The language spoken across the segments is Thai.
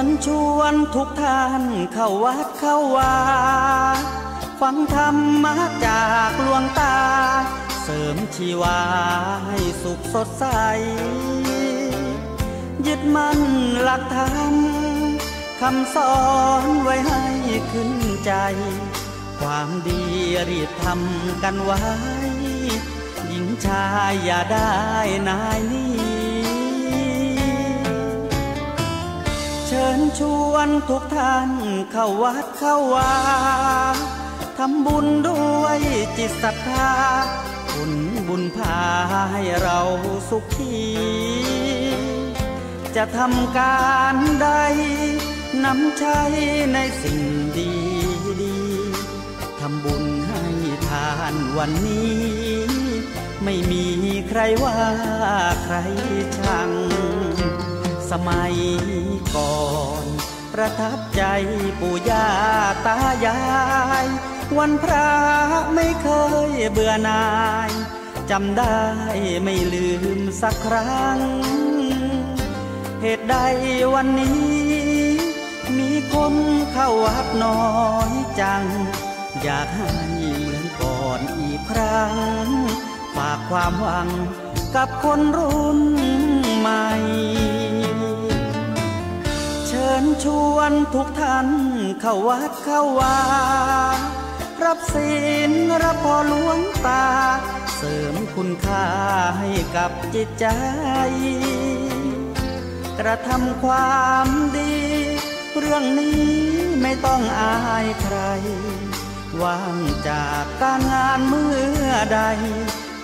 ญชวนทุกท่านเข้าวัดเข้าวาฟังธรรมะจากหลวงตาเสริมชีวาให้สุขสดใสยึดมั่นหลักธรรมคำสอนไว้ให้ขึ้นใจความดีรีบทำกันไว้หญิงชายอย่าได้นายนี้เชิญชวนทุกท่านเข้าวัดเข้าวาทำบุญด้วยจิตศรัทธาบุญพาให้เราสุขีจะทำการใดนำใช้ในสิ่งดีทำบุญให้ทานวันนี้ไม่มีใครว่าใครชังสมัยก่อนประทับใจปู่ย่าตายายวันพระไม่เคยเบื่อหน่ายจำได้ไม่ลืมสักครั้งเหตุใดวันนี้มีคนเข้าวัดน้อยจังอยากให้เหมือนก่อนอีกครั้งฝากความหวังกับคนรุ่นใหม่เชิญชวนทุกท่านเข้าวัดเข้าวารับศีลรับพรหลวงตาเสริมคุณค่าให้กับจิตใจกระทำความดีเรื่องนี้ไม่ต้องอายใครว่างจากการงานเมื่อใด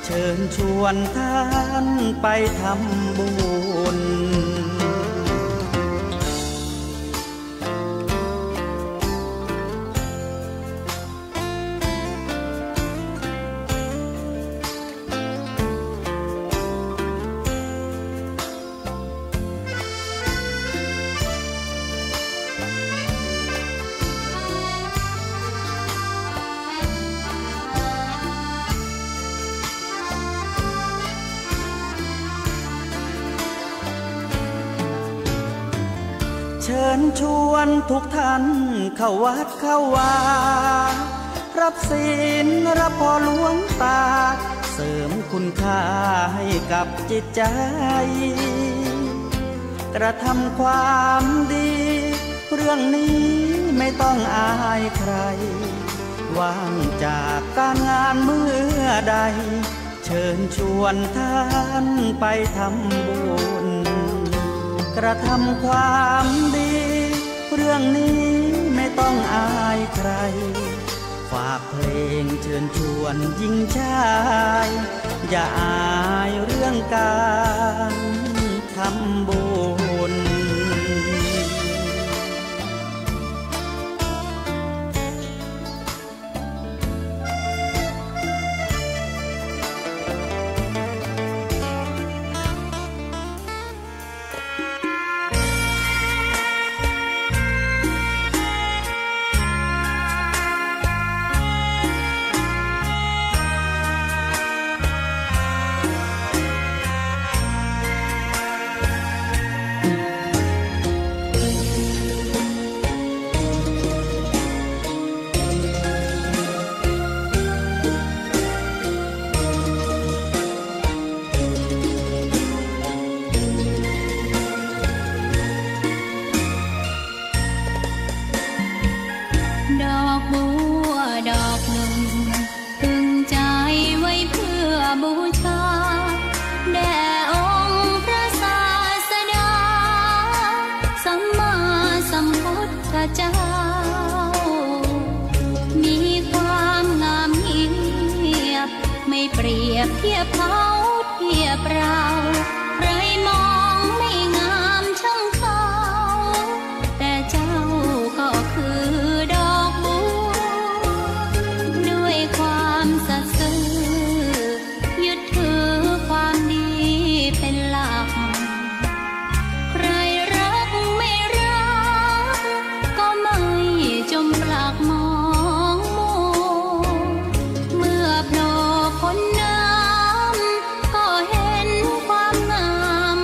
เชิญชวนท่านไปทำบุญเชิญชวนทุกท่านเข้าวัดเข้าวารับศีลรับพรหลวงตาเสริมคุณค่าให้กับจิตใจกระทำความดีเรื่องนี้ไม่ต้องอายใครว่างจากการงานเมื่อใดเชิญชวนท่านไปทำบุญกระทำความดีเรื่องนี้ไม่ต้องอายใครฝากเพลงเชิญชวนหญิงชายอย่าอายเรื่องการทำบุญเปรียบเทียบเขาเทียบเราใครมองไม่งามช่างเขาแต่เจ้าก็คือดอกบัวด้วยความสัตย์ซื่อยึดถือความดีเป็นหลักใครรักไม่รักก็ไม่จมปลักมองมัวเมื่อโผล่พ้นน้ำก็เห็นความงาม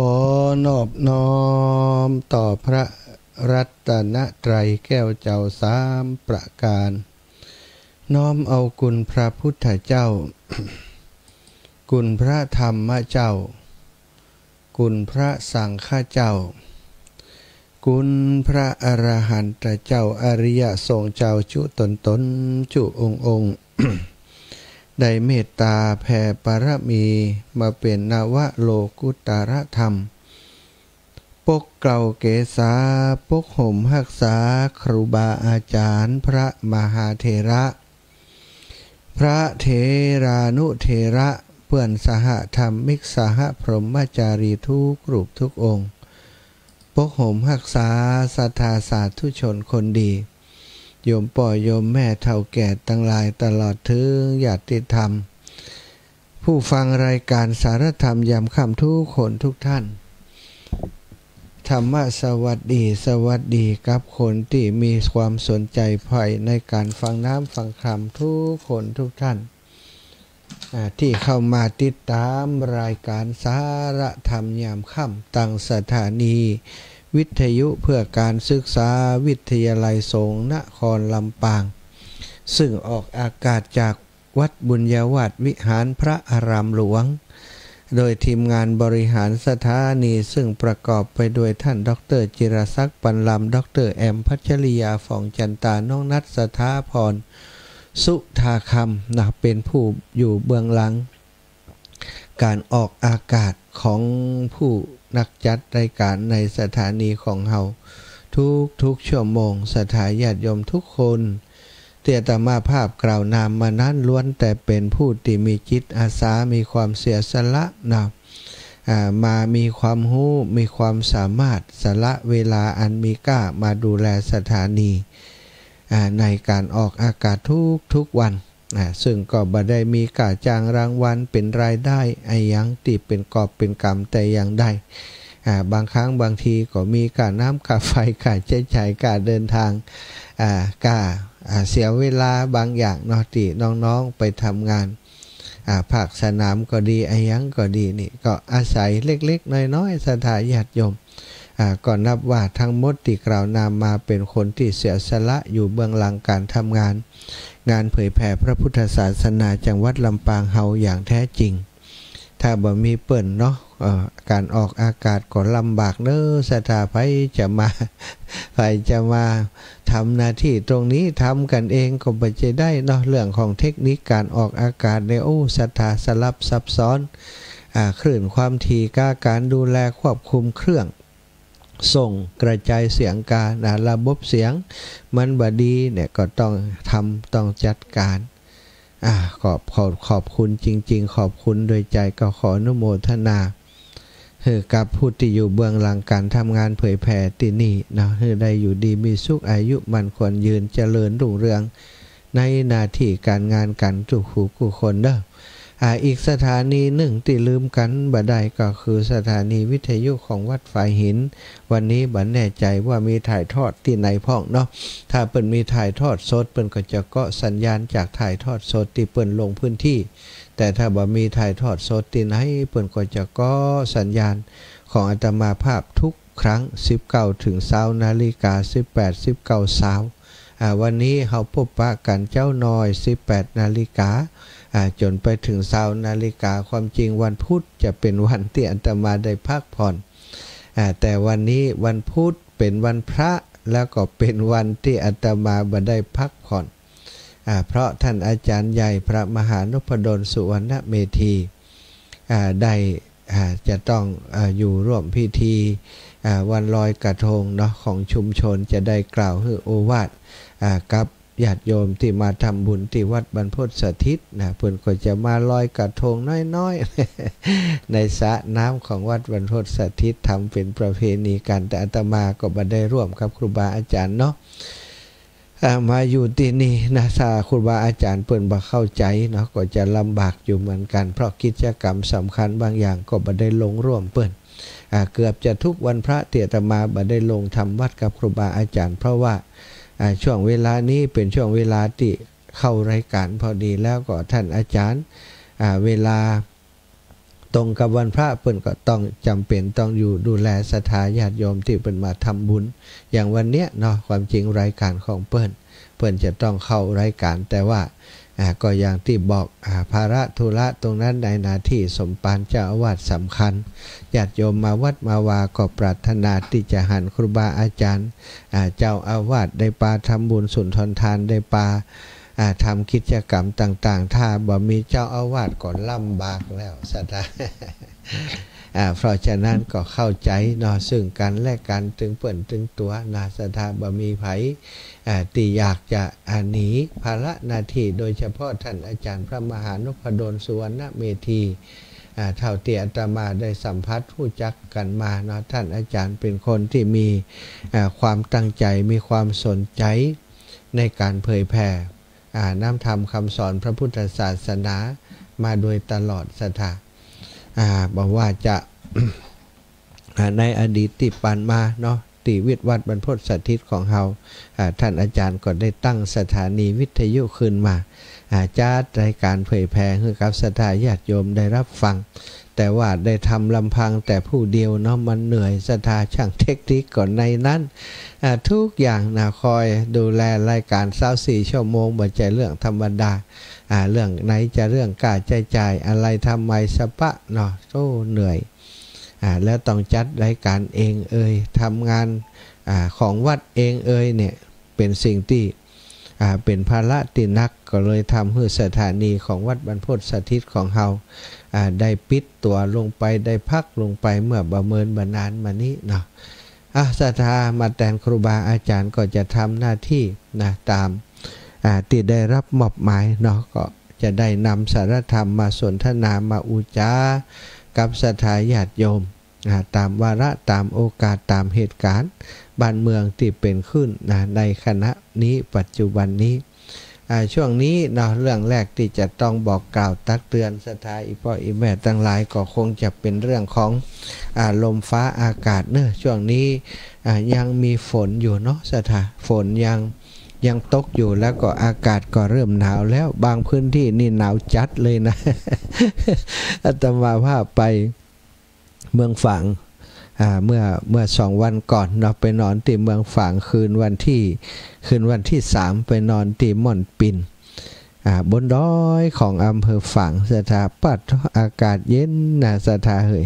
อนอบน้อมต่อพระรัตนตรัยแก้วเจ้าสามประการน้อมเอาคุณพระพุทธเจ้า คุณพระธรรมเจ้าคุณพระสังฆเจ้าคุณพระอรหันตเจ้าอริยสงฆ์เจ้าจุตนจุองค์ ได้เมตตาแผ่ปรมีมาเป็นนวโลกุตรธรรมปกเกล่าเกษาปกห่มรักษาครูบาอาจารย์พระมหาเถระพระเถรานุเถระเพื่อนสหธรรมิกสหพรหมจารีทุกรูปทุกองค์ปกห่มรักษาศรัทธาสาธุชนคนดีโยมป่อโยมแม่เฒ่าแก่ทั้งหลายตลอดถึงญาติธรรมผู้ฟังรายการสารธรรมยามค่ำทุกคนทุกท่านธรรมะสวัสดีกับคนที่มีความสนใจใฝ่ในการฟังน้ำฟังคำทุกคนทุกท่านที่เข้ามาติดตามรายการสารธรรมยามค่ำตั้งสถานีวิทยุเพื่อการศึกษาวิทยาลัยสงฆ์นครลำปางซึ่งออกอากาศจากวัดบุญญาวาสวิหารพระอารามหลวงโดยทีมงานบริหารสถานีซึ่งประกอบไปด้วยท่านดร.จิรศักดิ์ปันลำดร.แอมพัชริยาฝ่องจันตาน้องนัทสถาพรสุธาคำนะเป็นผู้อยู่เบื้องหลังการออกอากาศของผู้นักจัดรายการในสถานีของเฮาทุกชั่วโมงสถาญาติโยมทุกคนเตียตมาภาพกล่าวนามมานั้นล้วนแต่เป็นผู้ที่มีจิตอาสามีความเสียสละนะมามีความรู้มีความสามารถสละเวลาอันมีค่ามาดูแลสถานีในการออกอากาศทุกวันซึ่งก็บ่ได้มีค่าจ้างรางวัลเป็นรายได้ไอ้ยังติเป็นกอบเป็นกำแต่อย่างใดบางครั้งบางทีก็มีค่าน้ำค่าไฟค่าใช้จ่ายค่าเดินทางค่าเสียเวลาบางอย่างเนาะที่น้องๆไปทำงานภาคสนามก็ดีไอ้ยังก็ดีนี่ก็อาศัยเล็กๆน้อยๆสถาญาติโยมก็นับว่าทั้งหมดที่กล่าวนามมาเป็นคนที่เสียสละอยู่เบื้องหลังการทำงานเผยแผ่พระพุทธศาสนาจังหวัดลำปางเฮาอย่างแท้จริงถ้าบ่มีเปิ้นเนาะการออกอากาศก็ลำบากเด้อสถาไผจะมาทำหน้าที่ตรงนี้ทำกันเองก็บ่จะได้เนาะเรื่องของเทคนิคการออกอากาศในสถาสลับซับซ้อนคลื่นความถี่การดูแลควบคุมเครื่องส่งกระจายเสียงการระบบเสียงมันบดีเนี่ยก็ต้องจัดการขอบคุณจริงๆขอบคุณโดยใจก็ขออนุโมทนากับผู้ที่อยู่เบื้องหลังการทำงานเผยแผ่ที่นี่นะได้อยู่ดีมีสุขอายุมันควรยืนเจริญรุ่งเรืองในหน้าที่การงานกันทุกผู้คนเด้ออีกสถานีหนึ่งที่ลืมกันบ่ได้ก็คือสถานีวิทยุของวัดฝายหินวันนี้บ่แน่ใจว่ามีถ่ายทอดที่ไหนพ้องเนาะถ้าเปิ้นมีถ่ายทอดสดเปิ้นก็จะเกาะสัญญาณจากถ่ายทอดสดที่เปิ้นลงพื้นที่แต่ถ้าบ่มีถ่ายทอดสดที่ไหนเปิ้นก็จะเกาะสัญญาณของอาตมาภาพทุกครั้ง 19 ถึง 20 นาฬิกา 18 19 20วันนี้เฮาพบปะกันเจ้าน้อย 18 นาฬิกาจนไปถึง20 นาฬิกาความจริงวันพุธจะเป็นวันที่อาตมาได้พักผ่อนแต่วันนี้วันพุธเป็นวันพระแล้วก็เป็นวันที่อาตมาบ่ได้พักผ่อนเพราะท่านอาจารย์ใหญ่พระมหานพดลสุวรรณเมธีได้จะต้องอยู่ร่วมพิธีวันลอยกระทงเนาะของชุมชนจะได้กล่าวโอวาทกับญาติโยมที่มาทำบุญที่วัดบรรพตสถิตนะเพิ่นก็จะมาลอยกระทงน้อยๆ ในสระน้ำของวัดบรรพตสถิตทำเป็นประเพณีกันแต่อาตมาก็บ่ได้ร่วมกับครูบาอาจารย์เนาะมาอยู่ที่นี่นะถ้าครูบาอาจารย์เพิ่นบ่เข้าใจเนาะก็จะลำบากอยู่เหมือนกันเพราะกิจกรรมสำคัญบางอย่างก็บ่ได้ลงร่วมเพิ่นเกือบจะทุกวันพระที่อาตมาบ่ได้ลงทำวัดกับครูบาอาจารย์เพราะว่าช่วงเวลานี้เป็นช่วงเวลาที่เข้ารายการพอดีแล้วก็ท่านอาจารย์เวลา ตรงกับวันพระเปิ้นก็ต้องจำเป็นต้องอยู่ดูแลศรัทธาญาติโยมที่เปิ้นมาทำบุญอย่างวันเนี้ยเนาะความจริงรายการของเปิ้นจะต้องเข้ารายการแต่ว่าก็อย่างที่บอกภาระธุระตรงนั้นในหน้าที่สมภารเจ้าอาวาสสำคัญญาติโยมมาวัดมาวาก็ปรารถนาที่จะหันครูบาอาจารย์เจ้าอาวาสได้ปาทำบุญสุนทรทานได้ปาทำกิจกรรมต่างๆถ้าบ่มีเจ้าอาวาสก็ลำบากแล้วศรัทธาเพราะฉะนั้นก็เข้าใจเนาะซึ่งกันและกันถึงเปิ่นถึงตัวนาศรัทธาบ่มีไผที่อยากจะหนีภาระหน้าที่โดยเฉพาะท่านอาจารย์พระมหานพดลสุวรรณเมธีเท่าที่อาตมาได้สัมผัสรู้จักกันมาเนาะท่านอาจารย์เป็นคนที่มีความตั้งใจมีความสนใจในการเผยแผ่น้ำธรรมคำสอนพระพุทธศาสนามาโดยตลอดศรัทธาบอกว่าจะ ในอดีตที่ผ่านมาเนาะที่วิทย์วัดบรรพตสถิตของเฮาท่านอาจารย์ก็ได้ตั้งสถานีวิทยุขึ้นมาจัดรายการเผยแผ่ให้กับศรัทธาญาติโยมได้รับฟังแต่ว่าได้ทำลำพังแต่ผู้เดียวเนาะมันเหนื่อยศรัทธาช่างเทคนิคก่อนในนั้นทุกอย่างนะคอยดูแลรายการ24ชั่วโมงบ่ใช่เรื่องธรรมดาเรื่องไหนจะเรื่องค่าใช้จ่ายอะไรทำไมสปะเนาะโอ้เหนื่อยแล้วต้องจัดรายการเองทำงานของวัดเองเนี่ยเป็นสิ่งที่เป็นภาระที่นักก็เลยทำให้สถานีของวัดบรรพตสถิตของเฮาได้ปิดตัวลงไปได้พักลงไปเมื่อประเมินบานานมานี้เนาะศรัทธามาแต่งครูบาอาจารย์ก็จะทำหน้าที่นะตามที่ได้รับมอบหมายเนาะก็จะได้นำสารธรรมมาสนทนามาอุจากับศรัทธาญาติโยมตามวาระตามโอกาสตามเหตุการณ์บ้านเมืองที่เป็นขึ้นในขณะนี้ปัจจุบันนี้ช่วงนี้เนาะเรื่องแรกที่จะต้องบอกกล่าวตักเตือนศรัทธาอีพ่ออีแม่ทั้งหลายก็คงจะเป็นเรื่องของลมฟ้าอากาศเนอะช่วงนี้ยังมีฝนอยู่เนาะศรัทธาฝนยังตกอยู่แล้วก็อากาศก็เริ่มหนาวแล้วบางพื้นที่นี่หนาวจัดเลยนะ อาตมาพาไปเมืองฝางเมื่อ2 วันก่อนเราไปนอนที่เมืองฝางคืนวันที่3ไปนอนที่ม่อนปินบนดอยของอำเภอฝางสถาปัตย์อากาศเย็นนะสถาเฮย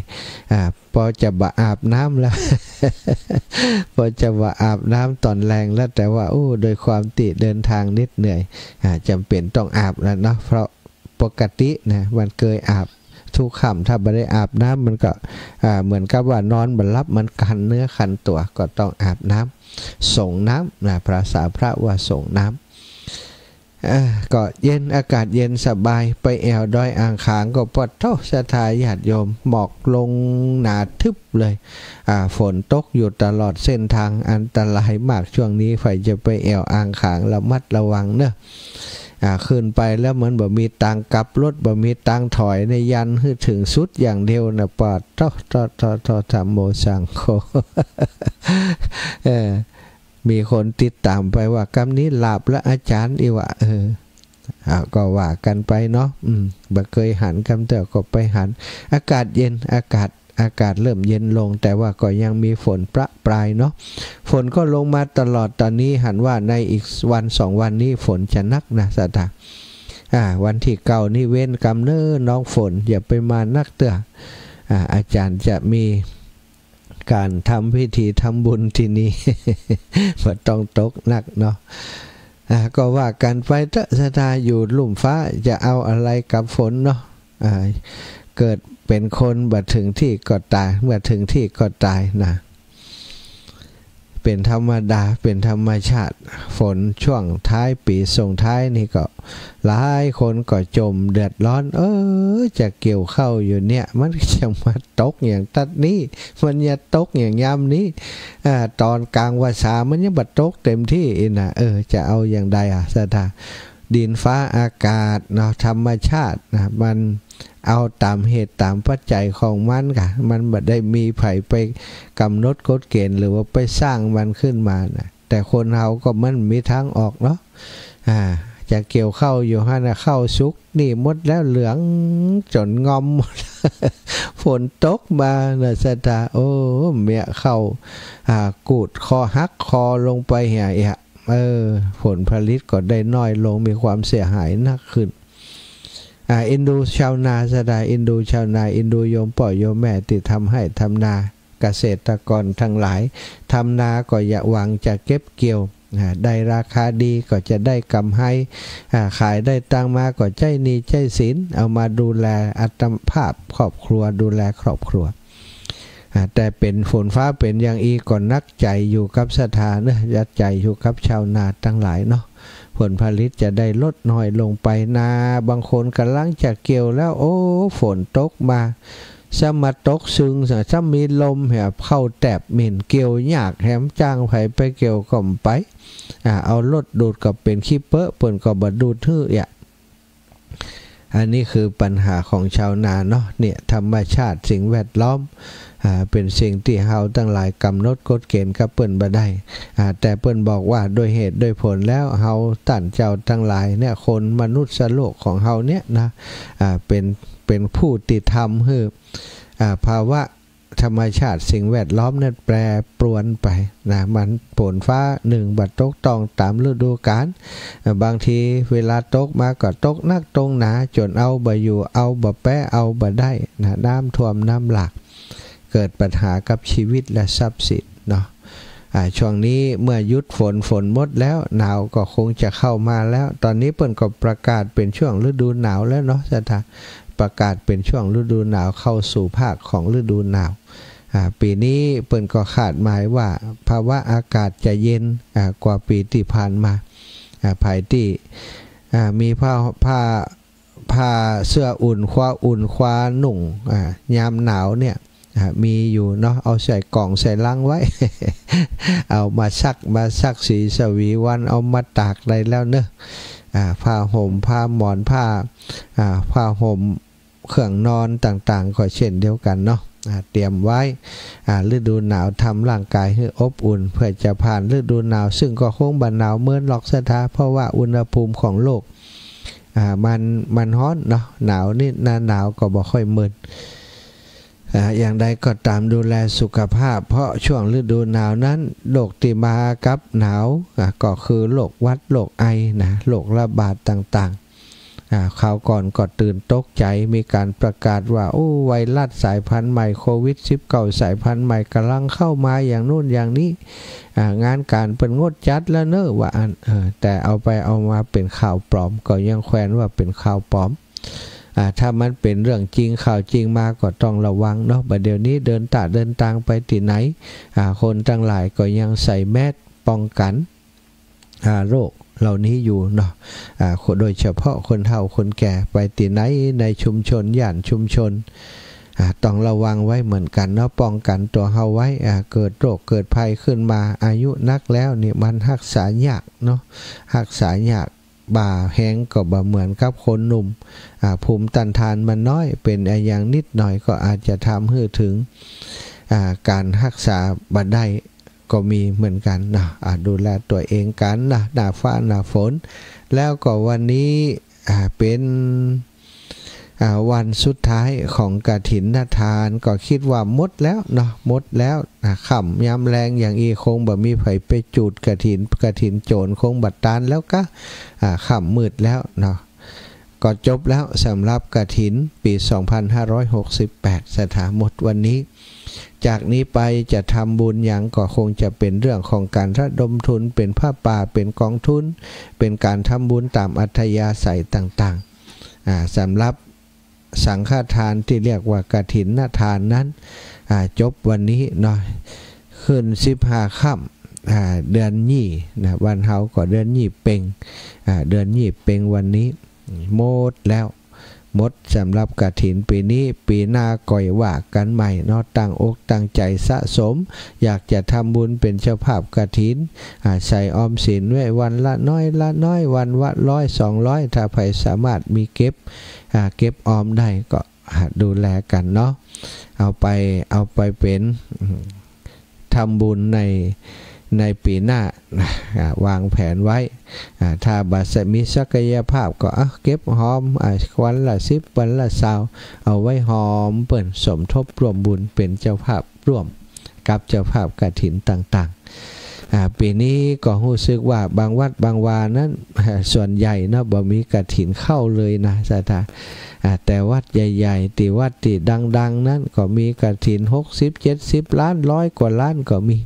พอจะบะอาบน้ำแล้ว พอจะบะอาบน้ำตอนแรงแล้วแต่ว่าโดยความติเดินทางนิดเหนื่อยจำเป็นต้องอาบแล้วเนาะเพราะปกตินะมันเคยอาบทุกค่ำถ้าไม่ได้อาบน้ำมันก็เหมือนกับว่านอนบรรลับมันคันเนื้อคันตัวก็ต้องอาบน้ำส่งน้ำนะภาษาพระว่าส่งน้ำก็เย็นอากาศเย็นสบายไปแอวดอยอ่างขางก็ปลอดโทษศรัทธาญาติโยมหมอกลงหนาทึบเลยฝนตกอยู่ตลอดเส้นทางอันตรายมากช่วงนี้ใครจะไปแอวอ่างขางระมัดระวังเนอะขึ้นไปแล้วมันบ่มีตังกลับรถบ่มีตังถอยในยันให้ถึงสุดอย่างเดียวนะปอดทอธรรมโมสังโฆ มีคนติดตามไปว่ากำนี้หลับแล้วอาจารย์อีว่าก็ว่ากันไปเนาะบ่เคยหันคำเต๋อก็ไปหันอากาศเย็นอากาศเริ่มเย็นลงแต่ว่าก็ยังมีฝนประปรายเนาะฝนก็ลงมาตลอดตอนนี้หันว่าในอีกวัน2 วันนี้ฝนจะนักนะสัตว์วันที่9นี่เว้นกำเนิดน้องฝนอย่าไปมานักเต๋ออาจารย์จะมีการทำพิธีทำบุญที่นี่ บ่ต้องตกหนักเนาะก็ว่ากันไปเถอะสัตว์อยู่ลุ่มฟ้าจะเอาอะไรกับฝนเนาะเกิดเป็นคนบัดถึงที่ก็ตายเมื่อถึงที่ก็ตายนะเป็นธรรมดาเป็นธรรมชาติฝนช่วงท้ายปีส่งท้ายนี่ก็หลายคนก็จมเดือดร้อนจะเกี่ยวเข้าอยู่เนี่ยมันจะมาตกอย่างตัดนี้มันจะตกอย่างยามนี้ตอนกลางวาสามันยังบัดตกเต็มที่นะจะเอาอย่างใดสถาดินฟ้าอากาศเนาะธรรมชาตินะมันเอาตามเหตุตามปัจจัยของมันค่ะมันไม่ได้มีไผไปกำหนดกฎเกณฑ์หรือว่าไปสร้างมันขึ้นมานะแต่คนเฮาก็มันมีทางออกเนาะจะเกี่ยวเข้าอยู่ฮะนะเข้าสุกนี่หมดแล้วเหลืองจนงอมหมด ฝนตกมานะสตาโอ้เมียเข้ากูดคอหักคอลงไปเหี่ยผลผลิตก็ได้น้อยลงมีความเสียหายหนักขึ้นอินดูชาวนาสดาอินดูชาวนาอินดูโยมป่อโยมแม่ที่ทำให้ทำนาเกษตรกรทั้งหลายทำนาก็อย่าหวังจะเก็บเกี่ยวได้ราคาดีก็จะได้กำไรขายได้ตังมาก็ใจนี้ใจศีลเอามาดูแลอัตภาพครอบครัวดูแลครอบครัวแต่เป็นฝนฟ้าเป็นอย่างอีก่อนนักใจอยู่กับสถานยัดใจอยู่กับชาวนาทั้งหลายเนาะผลผลิตจะได้ลดน้อยลงไปนาบางคนกำลังจะเกี่ยวแล้วโอ้ฝนตกมาสมาตกซึ่งถ้ามีลมแหบเข้าแตบเหม็นเกี่ยวยากแถมจ้างไผไปเกี่ยวก่อมไปเอารถดูดกับเป็นขี้เปอะเปิ่นก็บ่ดูดทื่ออันนี้คือปัญหาของชาวนาเนาะเนี่ยธรรมชาติสิ่งแวดล้อมเป็นสิ่งที่เฮาทั้งหลายกำหนดกฎเกณฑ์กับเปิ้นบ่ได้แต่เปิ้นบอกว่าโดยเหตุโดยผลแล้วเฮาตั้นเจ้าทั้งหลายเนี่ยคนมนุษย์โลกของเฮาเนี่ยนะเป็นผู้ที่ทำให้ภาวะธรรมชาติสิ่งแวดล้อมนั้นแปรปรวนไปนะมันฝนฟ้าหนึ่งบัดตกต้องตามฤดูกาลบางทีเวลาตกมาก็ตกนักตรงหนาจนเอาบ่อยู่เอาบ่แปะเอาบ่ได้นะน้ำท่วมน้ำหลากเกิดปัญหากับชีวิตและทรัพย์สินเนาะช่วงนี้เมื่อยุดฝนหมดแล้วหนาวก็คงจะเข้ามาแล้วตอนนี้เปิ้นก็ประกาศเป็นช่วงฤดูหนาวแล้วเนาะสถาประกาศเป็นช่วงฤดูหนาวเข้าสู่ภาคของฤดูหนาวปีนี้เปิ้นก็คาดหมายว่าภาวะอากาศจะเย็นกว่าปีที่ผ่านมาภายที่มีผ้าเสื้ออุ่นคว้าหนุ่งยามหนาวเนี่ยมีอยู่เนาะเอาใส่กล่องใส่ลังไว้ เอามาซักสีสวีวันเอามาตากได้แล้วเนอะผ้าห่มผ้าหมอนผ้าห่มเครื่องนอนต่างๆก็เช่นเดียวกันเนาะเตรียมไว้ฤดูหนาวทำร่างกายให้อบอุ่นเพื่อจะผ่านฤดูหนาวซึ่งก็คงบ่หนาวเหมือนหรอกสถาเพราะว่าอุณหภูมิของโลกมันร้อนเนาะหนาวนี่หนาวก็บ่ค่อยมึนอย่างใดก็ตามดูแลสุขภาพเพราะช่วงฤดูหนาวนั้นโรคที่มากับหนาวก็คือโรควัดโรคไอนะโรคระบาดต่างๆคราวก่อนก็ตื่นตกใจมีการประกาศว่าโอ้ไวรัสสายพันธุ์ใหม่โควิด-19 สายพันธุ์ใหม่กำลังเข้ามาอย่างนู่นอย่างนี้งานการเป็นงดจัดแล้วเนอะว่าแต่เอาไปเอามาเป็นข่าวปลอมก็ยังแขวนว่าเป็นข่าวปลอมถ้ามันเป็นเรื่องจริงข่าวจริงมาก็ต้องระวังเนาะบัดเดี๋ยวนี้เดินทางไปที่ไหนคนทั้งหลายก็ยังใส่แมสป้องกันโรคเหล่านี้อยู่เนาะโดยเฉพาะคนเฒ่าคนแก่ไปที่ไหนในชุมชนย่านชุมชนต้องระวังไว้เหมือนกันเนาะป้องกันตัวเฮาไว้เกิดโรคเกิดภัยขึ้นมาอายุนักแล้วนี่มันรักษายากเนาะรักษายากบ่าแห้งก็บ่เหมือนกับคนหนุ่มภูมิต้านทานมันน้อยเป็นอย่างนิดหน่อยก็อาจจะทำให้ถึงการรักษาบ่ได้ก็มีเหมือนกันนะดูแลตัวเองกันนะหน้าฟ้าหน้าฝนแล้วก็วันนี้เป็นวันสุดท้ายของกฐินทานก็คิดว่าหมดแล้วเนาะหมดแล้วค่ำยามแรงอย่างอีคงบ่มีไผไปจุดกฐินโจรคงบัดตานแล้วก็ค่ำมืดแล้วเนาะก็จบแล้วสำหรับกฐินปี2568สถาหมดวันนี้จากนี้ไปจะทำบุญอย่างก็คงจะเป็นเรื่องของการระดมทุนเป็นผ้าป่าเป็นกองทุนเป็นการทำบุญตามอัธยาศัยต่างๆสำหรับสังฆทานที่เรียกว่ากฐินทานนั้นจบวันนี้เนาะขึ้น15ค่ำเดือนยี่นะวันเฮาก็เดือนยี่เป่งเดือนยี่เป่งวันนี้หมดแล้วหมดสำหรับกฐินปีนี้ปีหน้าก่อยว่ากันใหม่เนาะตั้งอกตั้งใจสะสมอยากจะทำบุญเป็นเจ้าภาพกฐินใส่ออมสินไว้วันละน้อยวันละ100-200ถ้าใครสามารถมีเก็บออมได้ก็ดูแลกันเนาะเอาไปเป็นทำบุญใน ในปีหน้าวางแผนไว้ถ้าบัตรมีศักยภาพก็เก็บหอมวันละ10วันละ20เอาไว้หอมเปิ่นสมทบร่วมบุญเป็นเจ้าภาพร่วมกับเจ้าภาพกฐินต่างๆปีนี้ก็รู้สึกว่าบางวัดบางวานั้นส่วนใหญ่เนาะบ่มีกฐินเข้าเลยนะสาธุแต่วัดใหญ่ๆที่วัดที่ดังๆนั้นก็มีกฐิน60-70 ล้าน100 กว่าล้านก็มี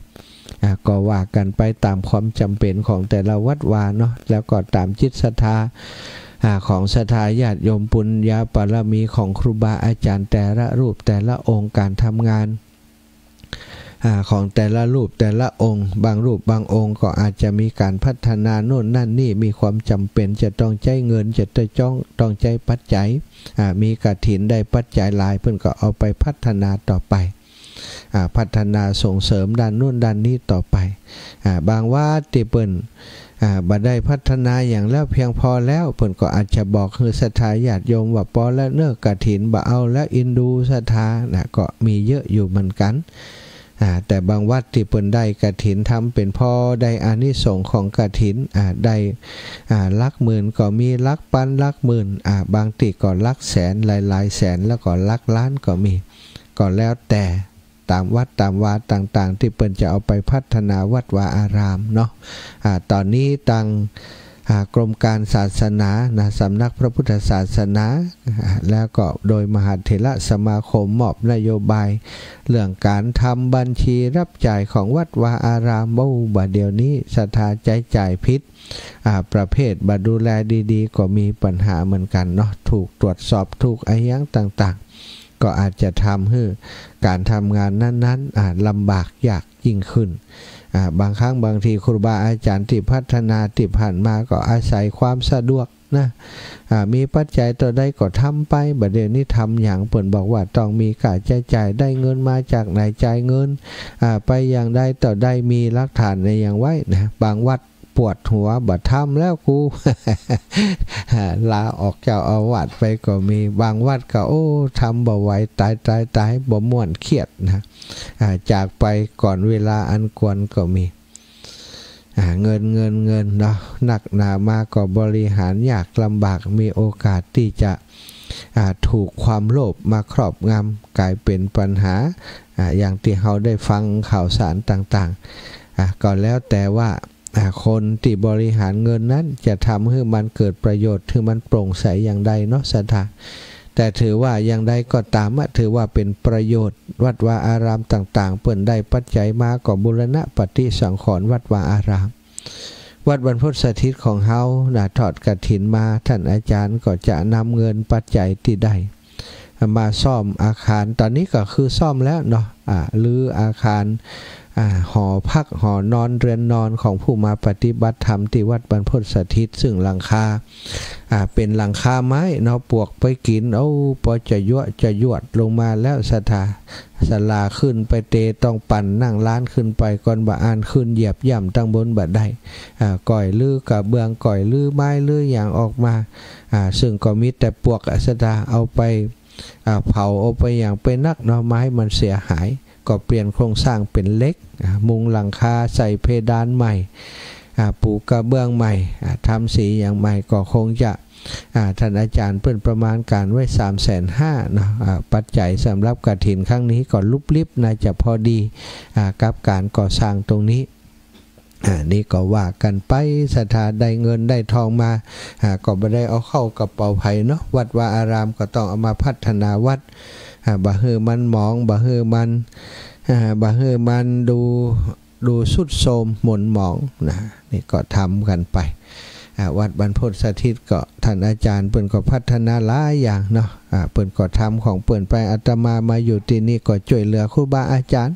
ก็ว่ากันไปตามความจำเป็นของแต่ละวัดวาเนาะแล้วก็ตามจิตศรัทธาของศรัทธาญาติโยมปุญญาบารมีของครูบาอาจารย์แต่ละรูปแต่ละองค์การทำงานของแต่ละรูปแต่ละองค์บางรูปบางองค์ก็อาจจะมีการพัฒนาโน่นนั่นนี่มีความจำเป็นจะต้องใช้เงินจะต้องใช้ปัจจัยมีกฐินได้ปัจจัยหลายเพิ่นก็เอาไปพัฒนาต่อไปพัฒนาส่งเสริมด้านโน่นด้านนี้ต่อไปบางวัดที่เปิ้นบ่ได้พัฒนาอย่างแล้วเพียงพอแล้วเพิ่นก็อาจจะบอกคือศรัทธาญาติโยมว่าพอแล้วเน้อกฐินบ่เอาแล้วอินดูศรัทธาก็มีเยอะอยู่เหมือนกันแต่บางวัดที่เปิ้นได้กฐินทำเป็นพ่อได้อานิสงส์ของกฐินได้หลักหมื่นก็มีหลักพันหลักหมื่นบางที่ก็หลักแสนหลายๆแสนแล้วก็หลักล้านก็มีก็แล้วแต่ตามวัดตามวาต่างๆที่เปิ้นจะเอาไปพัฒนาวัดวาอารามเนาะตอนนี้ตั้งกรมการศาสนาสำนักพระพุทธศาสนาแล้วก็โดยมหาเถรสมาคมมอบนโยบายเรื่องการทำบัญชีรับจ่ายของวัดวาอารามบ่เดี๋ยวนี้ศรัทธาจ่ายผิดประเภทบัดดูแลดีๆก็มีปัญหาเหมือนกันเนาะถูกตรวจสอบถูกอะไรอย่างต่างๆก็อาจจะทำให้การทำงานนั้นๆลำบากยากยิ่งขึ้นบางครั้งบางทีครูบาอาจารย์ที่พัฒนาที่ผ่านมาก็อาศัยความสะดวกนะมีปัจจัยตัวใดก็ทำไปบัดเดี๋ยวนี้ทำอย่างเปิ่นบอกว่าต้องมีค่าใช้จ่ายได้เงินมาจากไหนจ่ายเงินไปอย่างใดต่อใดมีหลักฐานในอย่างไว้นะบางวัดปวดหัวบัดทำแล้วกู ลาออกเจ้าอาวาสไปก็มีบางวัดก็ทำบ่ไหวตายบ่ม่วนเครียดนะจากไปก่อนเวลาอันควรก็มีเงินเนาะหนักหนามาก็บริหารยากลำบากมีโอกาสที่จะถูกความโลภมาครอบงำกลายเป็นปัญหาอย่างที่เราได้ฟังข่าวสารต่างๆก็แล้วแต่ว่าคนที่บริหารเงินนั้นจะทำให้มันเกิดประโยชน์ให้มันโปร่งใสอย่างใดเนาะศรัทธาแต่ถือว่าอย่างใดก็ตามถือว่าเป็นประโยชน์วัดวาอารามต่างๆเปิ่นได้ปัจจัยมาก็บูรณะปฏิสังขรณ์วัดวาอารามวัดบรรพตสถิตของเฮาทอดกฐินมาท่านอาจารย์ก็จะนำเงินปัจจัยที่ได้มาซ่อมอาคารตอนนี้ก็คือซ่อมแล้วเนาะหรืออาคารหอพักหอนอนเรือนนอนของผู้มาปฏิบัติธรรมที่วัดบรรพตสถิตซึ่งหลังคาเป็นหลังคาไม้เนาะปวกไปกินพอจะยวดลงมาแล้วศาลาขึ้นไปเตต้องปั่นนั่งล้านขึ้นไปก่อนบ่อ่านขึ้นเหยียบย่ำตั้งบนบัดได้ก่อยลือกระเบื้องก่อยลือไม้ลืออย่างออกมาซึ่งก็มีแต่ปวกศรัทธาเอาไปเผาเอาไปอย่างไปนักเนาะไม้มันเสียหายก็เปลี่ยนโครงสร้างเป็นเล็กมุงหลังคาใส่เพดานใหม่ปูกระเบื้องใหม่ทำสีอย่างใหม่ก็คงจะท่านอาจารย์เพิ่นประมาณการไว้350,000นะปัจจัยสำหรับกฐินครั้งนี้ก็ลุบลิบน่าจะพอดีกับการก่อสร้างตรงนี้นี่ก็ว่ากันไปศรัทธาได้เงินได้ทองมาก็ไม่ได้เอาเข้ากระเป๋าไผ่เนาะวัดวาอารามก็ต้องเอามาพัฒนาวัดบ่ฮือมันหมองบ่ฮือมันดูสุดโทรมหม่นหมองนะนี่ก็ทำกันไปวัดบรรพตสถิตก็ท่านอาจารย์เปิ้นก็พัฒนาหลายอย่างเนาะเปิ้นก็ทำของเปิ้นไปอาตมาอยู่ที่นี่ก็ช่วยเหลือครูบาอาจารย์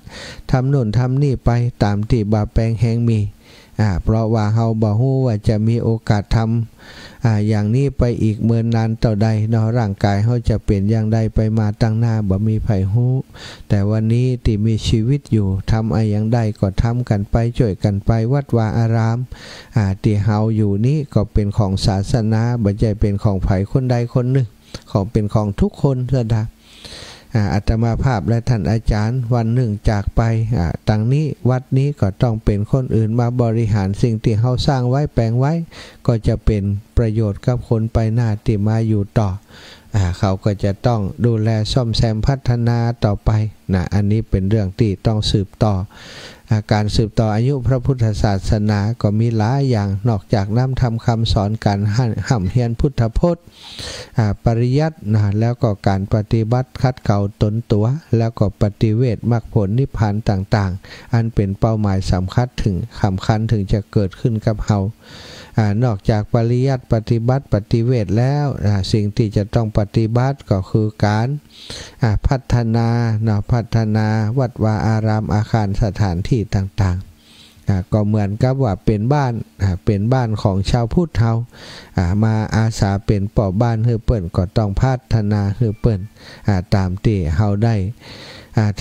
ทำโน่นทำนี่ไปตามที่บาแปลงแห่งมีเพราะว่าเฮาบ่ฮู้ว่าจะมีโอกาสทำอย่างนี้ไปอีกเมื่อนานต่อใดเนาะร่างกายเฮาจะเป็นอย่างใดไปมาตั้งหน้าบ่มีไผฮู้แต่วันนี้ที่มีชีวิตอยู่ทำอะไรอย่างใดก็ทำกันไปช่วยกันไปวัดวาอารามที่เฮาอยู่นี้ก็เป็นของศาสนาบ่ใช่เป็นของไผคนใดคนหนึ่งของเป็นของทุกคนซะดะ อาตมาภาพและท่านอาจารย์วันหนึ่งจากไปตังนี้วัดนี้ก็ต้องเป็นคนอื่นมาบริหารสิ่งที่เขาสร้างไว้แปลงไว้ก็จะเป็นประโยชน์กับคนไปหน้าที่มาอยู่ต่อเขาก็จะต้องดูแลซ่อมแซมพัฒนาต่อไปนะอันนี้เป็นเรื่องที่ต้องสืบต่อการสืบต่ออายุพระพุทธศาสนาก็มีหลายอย่างนอกจากนำทำคำสอนการห้ำเฮียนพุทธพจน์ปริยัตินะแล้วก็การปฏิบัติคัดเก่าตนตัวแล้วก็ปฏิเวทมรรคผลนิพพานต่างๆอันเป็นเป้าหมายสำคัญถึงจะเกิดขึ้นกับเฮานอกจากปริยัติปฏิบัติปฏิเวทแล้วสิ่งที่จะต้องปฏิบัติก็คือการพัฒนาวัดวาอารามอาคารสถานที่ต่างๆก็เหมือนกับว่าเป็นบ้านของชาวพุทธเรามาอาสาเป็นป่อบ้านเฮือเปิ้นก็ต้องพัฒนาเฮือเปิ้นตามที่เฮาได้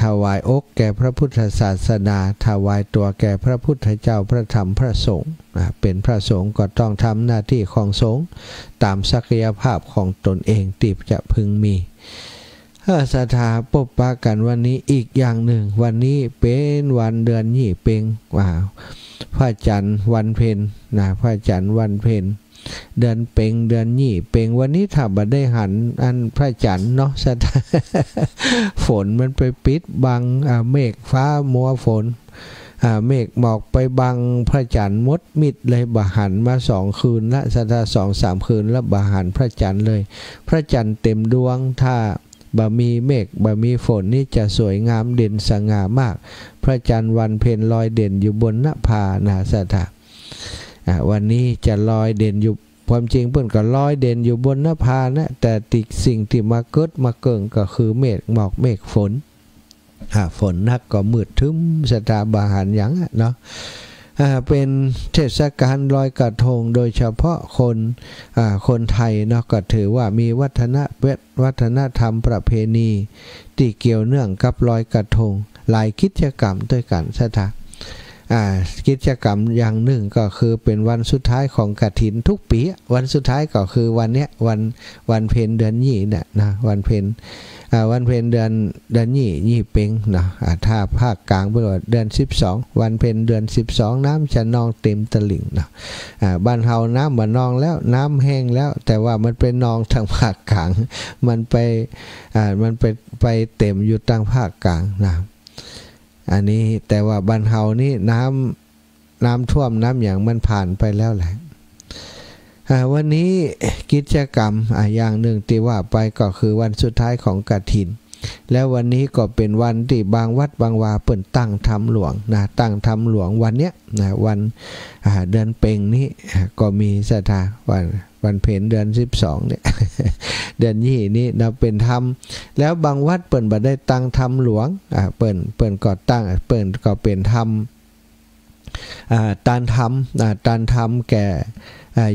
ถวายอกแก่พระพุทธศาสนาถวายตัวแก่พระพุทธเจ้าพระธรรมพระสงฆ์เป็นพระสงฆ์ก็ต้องทำหน้าที่ของสงฆ์ตามศักยภาพของตนเองที่จะพึงมีศรัทธาปบปะกันวันนี้อีกอย่างหนึ่งวันนี้เป็นวันเดือนยี่เป็งพระจันทร์วันเพ็ญพระจันทร์วันเพ็ญเดือนเพ็งเดือนยี่เพ็งวันนี้ถ้าบ่ได้หันอันพระจันทร์เนาะฝนมันไปปิดบังเมฆฟ้ามัวฝนเมฆหมอกไปบังพระจันทร์มดมิดเลยบ่หันมา2 คืนละ2-3 คืนแล้วบ่หันพระจันทร์เลยพระจันทร์เต็มดวงถ้าบ่มีเมฆบ่มีฝนนี่จะสวยงามเด่นสง่ามากพระจันทร์วันเพ็ญลอยเด่นอยู่บนหน้าผานาสถาวันนี้จะลอยเด่นอยู่ความจริงเพิ่นก็ลอยเด่นอยู่บนหน้าผานะแต่สิ่งที่มาเกิดมาเกิงก็คือเมฆหมอกเมฆฝนฝนนักก็มืดทึมสถาบาหันหยังเนาะเป็นเทศกาลลอยกระทงโดยเฉพาะคนไทยเนาะก็ถือว่ามีวัฒนธรรมประเพณีที่เกี่ยวเนื่องกับลอยกระทงหลายกิจกรรมด้วยกันสถากิจกรรมอย่างหนึ่งก็คือเป็นวันสุดท้ายของกฐินทุกปีวันสุดท้ายก็คือวันเนี้ยวันเพ็ญเดือนยี่เนี่ยนะวันเพ็ญเดือนยี่เป็งนะถ้าภาคกลางเป็นเดือน12วันเพ็ญเดือน12น้ำจะนองเต็มตลิ่งนะบ้านเฮาน้ำบ่นองแล้วน้ำแห้งแล้วแต่ว่ามันไปนองทางภาคกลางมันไปเต็มอยู่ทางภาคกลางนะอันนี้แต่ว่าบ้านเฮานี่น้ำท่วมน้ำอย่างมันผ่านไปแล้วแหละวันนี้กิจกรรมอย่างหนึ่งที่ว่าไปก็คือวันสุดท้ายของกฐินแล้ววันนี้ก็เป็นวันที่บางวัดบางวาเปิ่นตั้งธรรมหลวงนะตั้งธรรมหลวงวันเนี้ยนะวันเดือนเพ็งนี้ก็มีศรัทธาวันเพ็ญเดือน12เนี่ยเดือนยี่นี้นะเป็นธรรมแล้วบางวัดเปิ่นบ่ได้ตั้งธรรมหลวงเปิ่นก็ตั้งเปิ่นก็เป็นธรรมตานธรรมแก่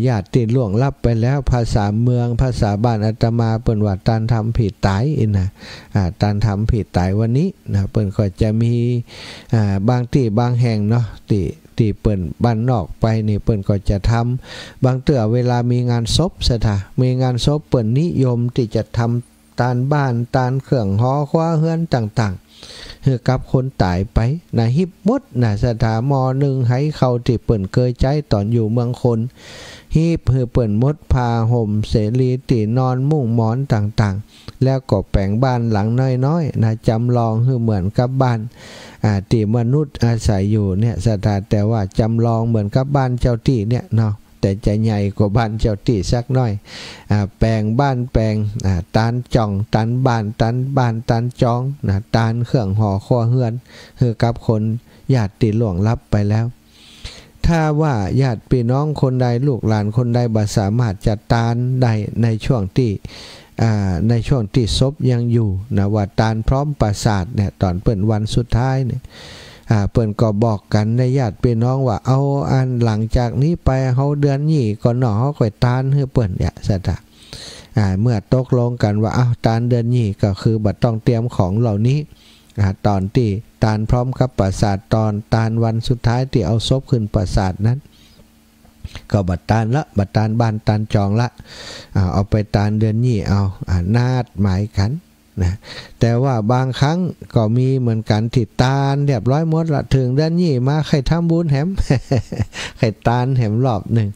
ญาติที่ล่วงลับไปแล้วภาษาเมืองภาษาบ้านอาตมาเปิ่นว่าตานธรรมผิดตายนะตานธรรมผิดตายวันนี้นะเปิ่นก็จะมีบางที่บางแห่งเนาะที่เปิ่นบ้านนอกไปนี่เปิ่นก็จะทำบางเตื้อเวลามีงานศพซะท่ามีงานศพเปิ่นนิยมที่จะทำตานบ้านตานเครื่องหอคว้าเฮือนต่างๆคือกับคนตายไปนะฮิบมดนะสถามอหนึ่งให้เขาที่เปิ่นเคยใจตอนอยู่เมืองคนฮิบคือเปิ่นมดพาห่มเสรีตีนอนมุ้งหมอนต่างๆแล้วก็แปลงบ้านหลังน้อยๆนะจำลองคือเหมือนกับบ้านที่มนุษย์อาศัยอยู่เนี่ยสถาแต่ว่าจำลองเหมือนกับบ้านเจ้าที่เนี่ยเนาะแต่จะใหญ่กว่าบ้านเจ้าที่สักหน่อยแปลงบ้านแปลงตานจ่องตานบ้านตานจองตานเครื่องห่อครัวเฮือนคือกับคนญาติล่วงลับไปแล้วถ้าว่าญาติพี่น้องคนใดลูกหลานคนใดบ่สามารถจะตานได้ในช่วงที่ศพยังอยู่นะว่าตานพร้อมประสาทเนี่ยตอนเปิดวันสุดท้ายเนี่ยเปิ่นก็บอกกันในญาติพี่น้องว่าเอาอันหลังจากนี้ไปเฮาเดือนยี่ก่อนเนาะเฮาค่อยตานให้เปิ่นเนี่ยซะจ้ะเมื่อตกลงกันว่าตานเดือนยี่ก็คือบ่ต้องเตรียมของเหล่านี้ตอนที่ตานพร้อมกับประสาทตอนตานวันสุดท้ายที่เอาศพขึ้นประสาทนั้นก็บัดตานละบัดตานบ้านตานจองละเอาไปตานเดือนยี่เอานาดหมายกัน นะแต่ว่าบางครั้งก็มีเหมือนกันที่ตาลเรียบร้อยหมดละถึงเดือนยี่มาใครทำบุญแหม ใครตาลแหมรอบหนึ่ง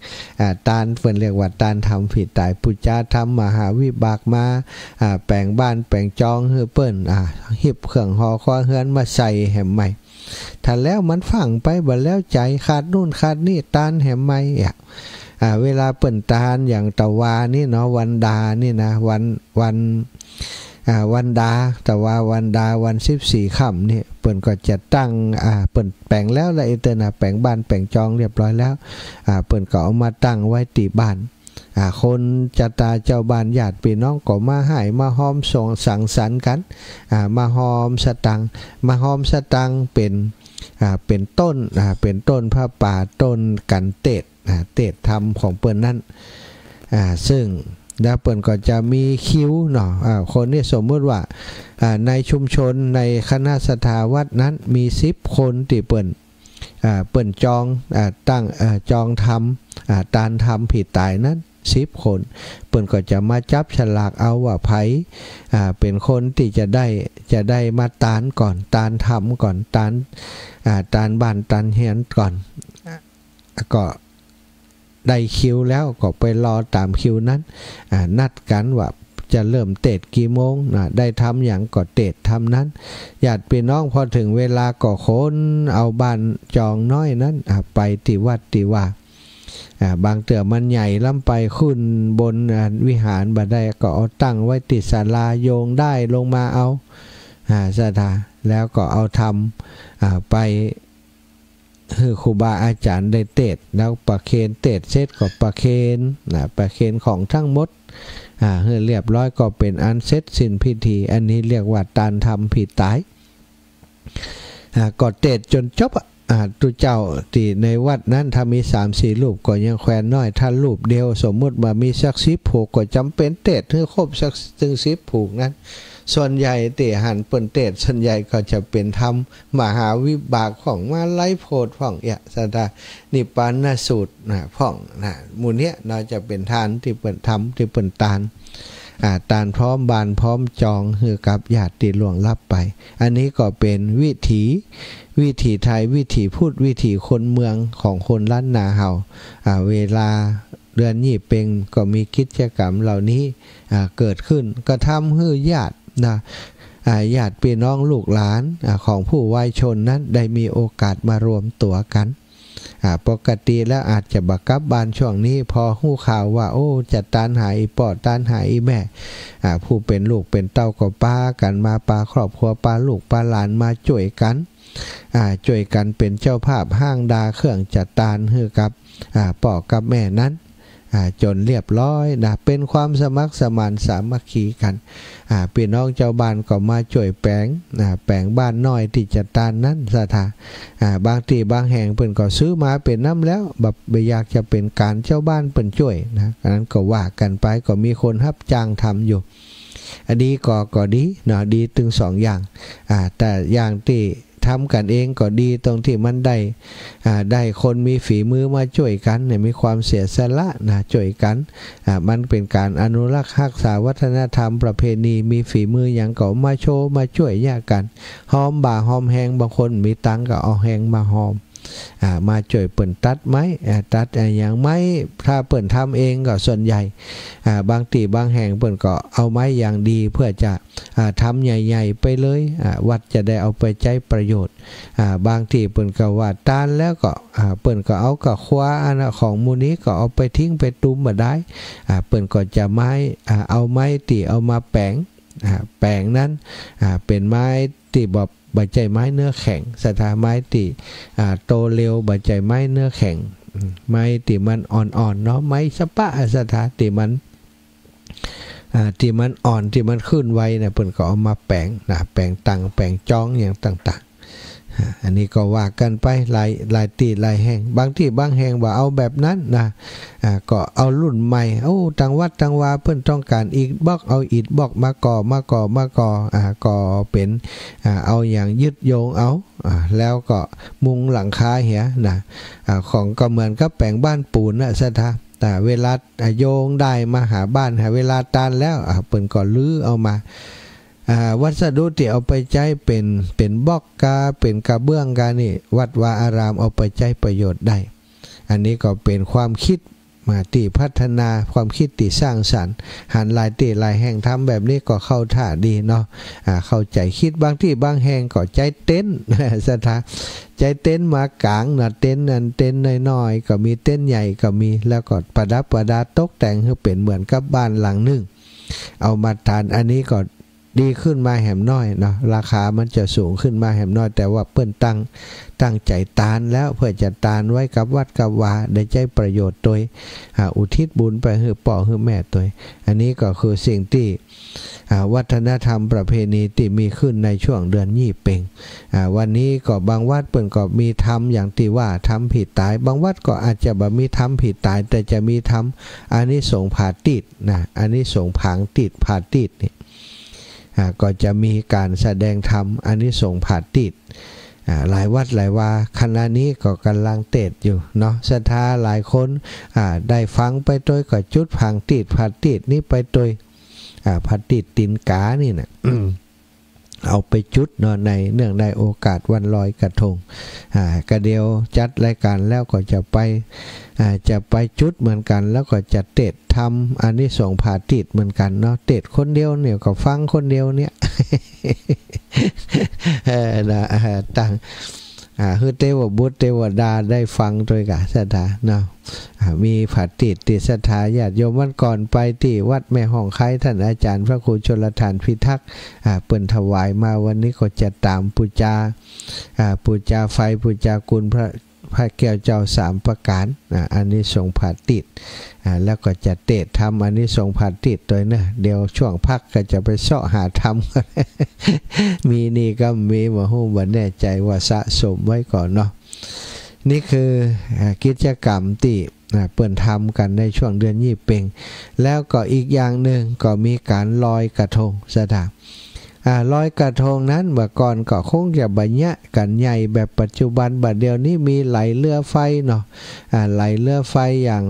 ตาลเพิ่นเรียกว่าตาลทำผิดตายปุจจาทำมหาวิบากมาแปลงบ้านแปลงจองเฮือเปิ้นหิบเครื่องห่อคอเฮือนมาใส่แหมใหม่ถ้าแล้วมันฝังไปบ่แล้วใจขาดนู่นขาดนี่ตาลแหมใหม่เวลาเปิ่นตาลอย่างตะวานี่เนาะวันดานี่นะวันดาแต่ว่าวันดาวัน14ค่ำนี่เปิ่นก็จะตั้งเปิ่นแปลงแล้วละเตอร์นะแปลงบ้านแปลงจองเรียบร้อยแล้วเปิ่นก็เอามาตั้งไว้ตีบ้านคนจะตาเจ้าบ้านญาติพี่น้องก็มาให้มาหอมส่งสังสรรค์กันมาหอมสตังเป็นต้นผ้าป่าต้นกันเตดธรรมของเปิ้นนั้นซึ่งแล้วเปิ้นก็จะมีคิวเนาะคนนี่สมมติว่าในชุมชนในคณะสถาวัดนั้นมี10คนที่เปิ้นจองตั้งจองทำตานทำผิดตายนั้น10คนเปิ้นก็จะมาจับฉลากเอาว่าไผเป็นคนที่จะได้มาตานก่อนตานทำก่อนตานบ้านตานเฮียนก่อนก็ได้คิวแล้วก็ไปรอตามคิวนั้นนัดกันว่าจะเริ่มเตดกี่โมงได้ทำอย่างก็เตดทำนั้นญาติพี่น้องพอถึงเวลาก็คนเอาบ้านจองน้อยนั้นไปที่วัดที่ว่าบางเตือมันใหญ่ล้ำไปขึ้นบนวิหารบัดได้ก็เอาตั้งไว้ติดศาลาโยงได้ลงมาเอาศรัทธาแล้วก็เอาทำไปคือครูบาอาจารย์ได้เตดแล้วประเคนเตดเสร็จก็ประเคนของทั้งหมดเรียบร้อยก็เป็นอันเสร็จสิ้นพิธีอันนี้เรียกว่าตานทำผิดตายก็เตดจนจบตุเจ้าที่ในวัดนั้นถ้ามี 3-4 รูปก็ยังแขวนน้อยถ้ารูปเดียวสมมุติว่ามีสัก10ผูกก็จำเป็นเตดให้ครบสักถึง10ผูกนั้นส่วนใหญ่เตหันเปิ้นเตดส่วนใหญ่ก็จะเป็นธรรมมหาวิบากของมาไล่โพธิ์ของสตานิพพานสูตรของหมู่เนี้ยเราจะเป็นทานที่เปิ้นทำที่เปิ้นตานพร้อมบานพร้อมจองคือกับญาติล่วงลับไปอันนี้ก็เป็นวิถีไทยวิถีพูดวิถีคนเมืองของคนล้านนาเฮาเวลาเดือนยี่เป็งก็มีกิจกรรมเหล่านี้เกิดขึ้นก็ทำให้ญาติญาติพี่น้องลูกหลานของผู้วายชนนั้นได้มีโอกาสมารวมตัวกันปกติแล้วอาจจะบักกับบานช่วงนี้พอหู้ข่าวว่าโอ้จะตานหายปอดตานหายแม่ผู้เป็นลูกเป็นเต้าก็ป้ากันมาปาครอบครัวปาลูกปาหลานมาช่วยกันเป็นเจ้าภาพห้างดาเครื่องจัดตานให้กับพ่อกับแม่นั้นจนเรียบร้อยเป็นความสมัครสมานสามัคคีกันพี่น้องเจ้าบ้านก็มาช่วยแปลงบ้านน้อยที่จัดตานนั้นศรัทธาบางที่บางแห่งเพิ่นก็ซื้อมาเป็นน้ำแล้วแบบอยากจะเป็นการเจ้าบ้านเพิ่นช่วยนั้นก็ว่ากันไปก็มีคนรับจ้างทำอยู่อันนี้ก็ดีดีถึง2อย่างแต่อย่างที่ทำกันเองก็ดีตรงที่มันได้คนมีฝีมือมาช่วยกันมีความเสียสละช่วยกันมันเป็นการอนุรักษ์รักษาวัฒนธรรมประเพณีมีฝีมืออย่างก็มาโชว์มาช่วยแยกกันหอมบ่าหอมแหงบางคนมีตังก็เอาแหงมาหอมมาช่วยเปิ่นตัดไม้ตัดอย่างไม้ถ้าเปิ่นทำเองก็ส่วนใหญ่บางที่บางแห่งเปิ่นก็เอาไม้อย่างดีเพื่อจะทำใหญ่ๆไปเลยวัดจะได้เอาไปใช้ประโยชน์บางที่เปิ่นก็ว่าตานแล้วก็เปิ่นก็เอากับคว้าของมูนี้ก็เอาไปทิ้งไปตุ้มมาได้เปิ่นก็จะไม้เอาไม้ที่เอามาแปลงนั้นเป็นไม้ที่แบบใบใจไม้เนื้อแข็งสถาไม้ติโตเร็วใบใจไม้เนื้อแข็งไม้ติมันอ่อนๆเนาะไม้สปะสถาติมันอ่อนที่มันขึ้นไวเพิ่นก็เอามาแปลงตังแปลงจ้องอย่างต่างๆอันนี้ก็ว่ากันไปหลายตีหลายแห่งบางที่บางแห่งว่าเอาแบบนั้นก็เอารุ่นใหม่ทางวัดทางวาเพิ่นต้องการอีกบล็อกเอาอิฐบล็อกมาก่อก็เป็นเอาอย่างยึดโยงเอาแล้วก็มุงหลังคาเหียของก็เหมือนกับแปลงบ้านปูนสถาแต่เวลาโยงได้มาหาบ้านหาเวลาตานแล้วเปิ่นก็ลื้อเอามา วัสดุที่เอาไปใช้เป็นบล็อกกาเป็นกระเบื้องกานี่วัดวาอารามเอาไปใช้ประโยชน์ได้อันนี้ก็เป็นความคิดมาที่พัฒนาความคิดที่สร้างสรรค์หันหลายที่หลายแห่งทำแบบนี้ก็เข้าท่าดีเนาะเข้าใจคิดบางที่บางแห่งก็ใจเต้นสถานใจเต้นมากลางนะเต้นนั้นเต้นน้อยๆก็มีเต้นใหญ่ก็มีแล้วก็ประดับประดาตกแต่งให้เป็นเหมือนกับบ้านหลังหนึ่งเอามาทานอันนี้ก็ดีขึ้นมาแหมน้อยเนาะราคามันจะสูงขึ้นมาแหมน้อยแต่ว่าเปิ้นตั้งใจตานแล้วเพื่อจะตานไว้กับวัดกับวาได้ใจประโยชน์โดยอุทิศบุญไปให้พ่อให้แม่ตัวอันนี้ก็คือสิ่งที่วัฒนธรรมประเพณีที่มีขึ้นในช่วงเดือนยี่เป่งวันนี้ก็บางวัดเปิ้นก็มีทำอย่างที่ว่าทำผิดตายบางวัดก็อาจจะบ่มีทำผิดตายแต่จะมีทำอันนี้สงผาติดนะอันนี้สงผางติดผาติดนี่ก็จะมีการแสดงธรรมอานิสงส์ผาติดหลายวัดหลายวาขณะนี้ก็กำลังเตดอยู่เนาะศรัทธาหลายคนได้ฟังไปโดยก็จุดผางติดผาติดนี้ไปโดยผาติดตินกานี่นะเอาไปจุดเนาะในเนื่องในโอกาสวันลอยกระทงกระเดียวจัดรายการแล้วก็จะไปจุดเหมือนกันแล้วก็จะเตดทำอันนี้ส่งผาติดเหมือนกันเนาะเตดคนเดียวเนี่ยก็ฟังคนเดียวเนี่ยต่างคือเทวบุตรเทวดาได้ฟังโดยกะศรัทธาเนาะมีผาติดติศรัทธาญาติโยมวันก่อนไปที่วัดแม่ห้องไคท่านอาจารย์พระครูชลทานพิทักษ์เปิ่นถวายมาวันนี้ก็จะตามปูจาไฟปูจากุลพระแก้วเจ้า3ประการอันนี้ทรงผาติดแล้วก็จะเตะทำอันนี้ทรงผาติดโดยนะเดี๋ยวช่วงพักก็จะไปเสาะหาทำมีนี่ก็มีมาหูบันแน่ใจว่าสะสมไว้ก่อนเนาะนี่คือกิจกรรมที่เปิ่นทำกันในช่วงเดือนยี่เป่งแล้วก็อีกอย่างหนึ่งก็มีการลอยกระทงสถานลอยกระทงนั้นเมื่อก่อนก็คงจะบัญญัติกันใหญ่แบบปัจจุบันบัดเดียวนี้มีไหลเรือไฟเนาะไหลเรือไฟอย่าง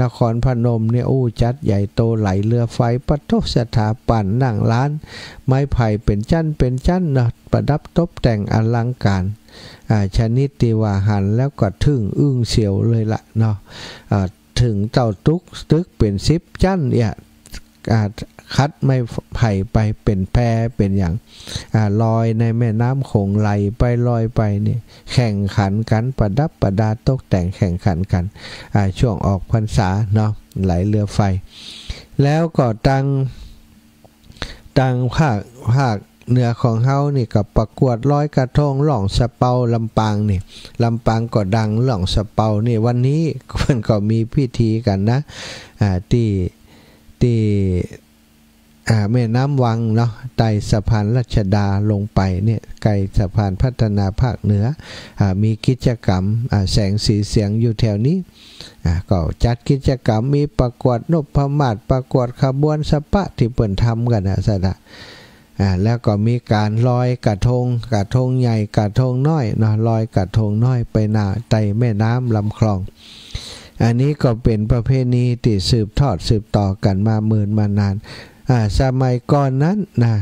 นครพนมเนี่ยจัดใหญ่โตไหลเรือไฟประทบสถาปัตย์นั่งร้านไม้ไผ่เป็นจั่นเนาะประดับตกแต่งอลังการชนิดที่ว่าหันแล้วก็ถึงอึ้งเสียวเลยละเนาะถึงเต่าตึกเป็น10จั่นเนี่ยคัดไม่ไผ่ไปเป็นแพเป็นอย่างลอยในแม่น้ำคงไหลไปลอยไปเนี่ยแข่งขันกันประดับประดาตกแต่งแข่งขันกันช่วงออกพรรษาเนาะไหลเรือไฟแล้วก็ตั้งภาคเหนือของเฮานี่กับประกวดลอยกระทงหล่องสะเปาลำปางนี่ลำปางก็ดังหล่องสะเปานี่วันนี้เพิ่นก็มีพิธีกันนะที่แม่น้ำวังเนาะไต่สะพานรัชดาลงไปเนี่ยไกลสะพานพัฒนาภาคเหนือมีกิจกรรมแสงสีเสียงอยู่แถวนี้ก็จัดกิจกรรมมีประกวดนพมาศประกวดขบวนสปะที่เปิ่นทำกันสนะแล้วก็มีการลอยกระทงใหญ่กระทงน้อยเนาะลอยกระทงน้อยไปหน้าไต่แม่น้ำลำคลองอันนี้ก็เป็นประเพณีที่สืบต่อกันมาหมื่นมานานสมัยก่อนนั้นนะ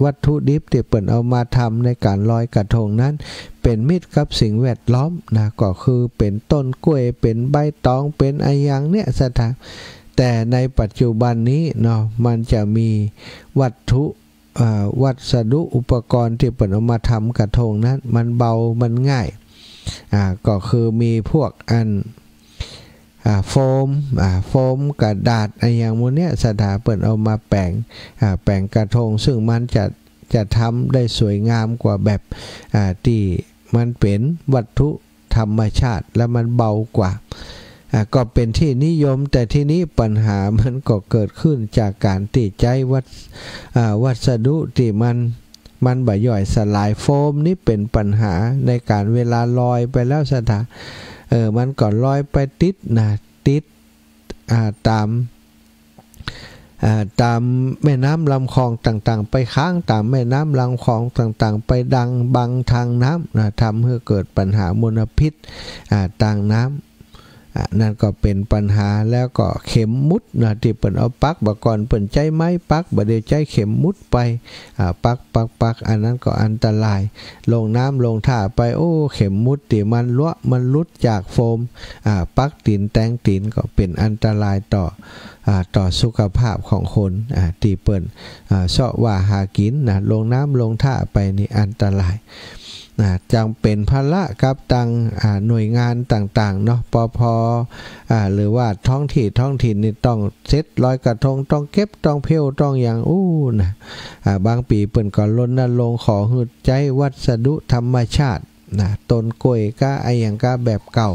วัตถุดิบที่เปิ่นเอามาทำในการลอยกระทงนั้นเป็นมิตรกับสิ่งแวดล้อมนะก็คือเป็นต้นกล้วยเป็นใบตองเป็นอะไรอย่างเนี้ยสถานแต่ในปัจจุบันนี้เนาะมันจะมีวัสดุอุปกรณ์ที่เปิ่นเอามาทำกระทงนั้นมันเบามันง่ายก็คือมีพวกโฟมกระดาษอะไรอย่างพวกนี้สถาเปิ่นเอามาแปลงกระทงซึ่งมันจะทำได้สวยงามกว่าแบบที่มันเป็นวัตถุธรรมชาติและมันเบากว่าก็เป็นที่นิยมแต่ที่นี้ปัญหามันก็เกิดขึ้นจากการติดใจวัสดุที่มันบ่ย่อยสลายโฟมนี่เป็นปัญหาในการเวลาลอยไปแล้วสถามันก็ลอยไปติดตามแม่น้ำลำคลองต่างๆไปค้างตามแม่น้ำลำคลองต่างๆไปดังบังทางน้ำทำให้เกิดปัญหามลพิษต่างน้ นั่นก็เป็นปัญหาแล้วก็เข็มมุดนะที่เปิ่นเอาปักบ่ก่อนเปิ่นใจไม้ปักบ่เดี๋ยวใจเข็มมุดไปปักอันนั้นก็อันตรายลงน้ำลงท่าไปโอ้เข็มมุดที่มันล้วมันลุดจากโฟมปักตีนแตงตีนก็เป็นอันตรายต่อสุขภาพของคนที่เปิ่นเสาะว่าหากินนะลงน้ำลงท่าไปนี่อันตรายจังเป็นภาระกับตังหน่วยงานต่างๆเนาะปภหรือว่าท้องถิ่นนี่ต้องเซตลอยกระทงต้องเก็บต้องเพี้ยวต้องอย่างนะบางปีเปิ่นก็รณรงค์ขอหืดใจวัสดุธรรมชาตินะต้นกล้วยก็ไออย่างก็แบบเก่า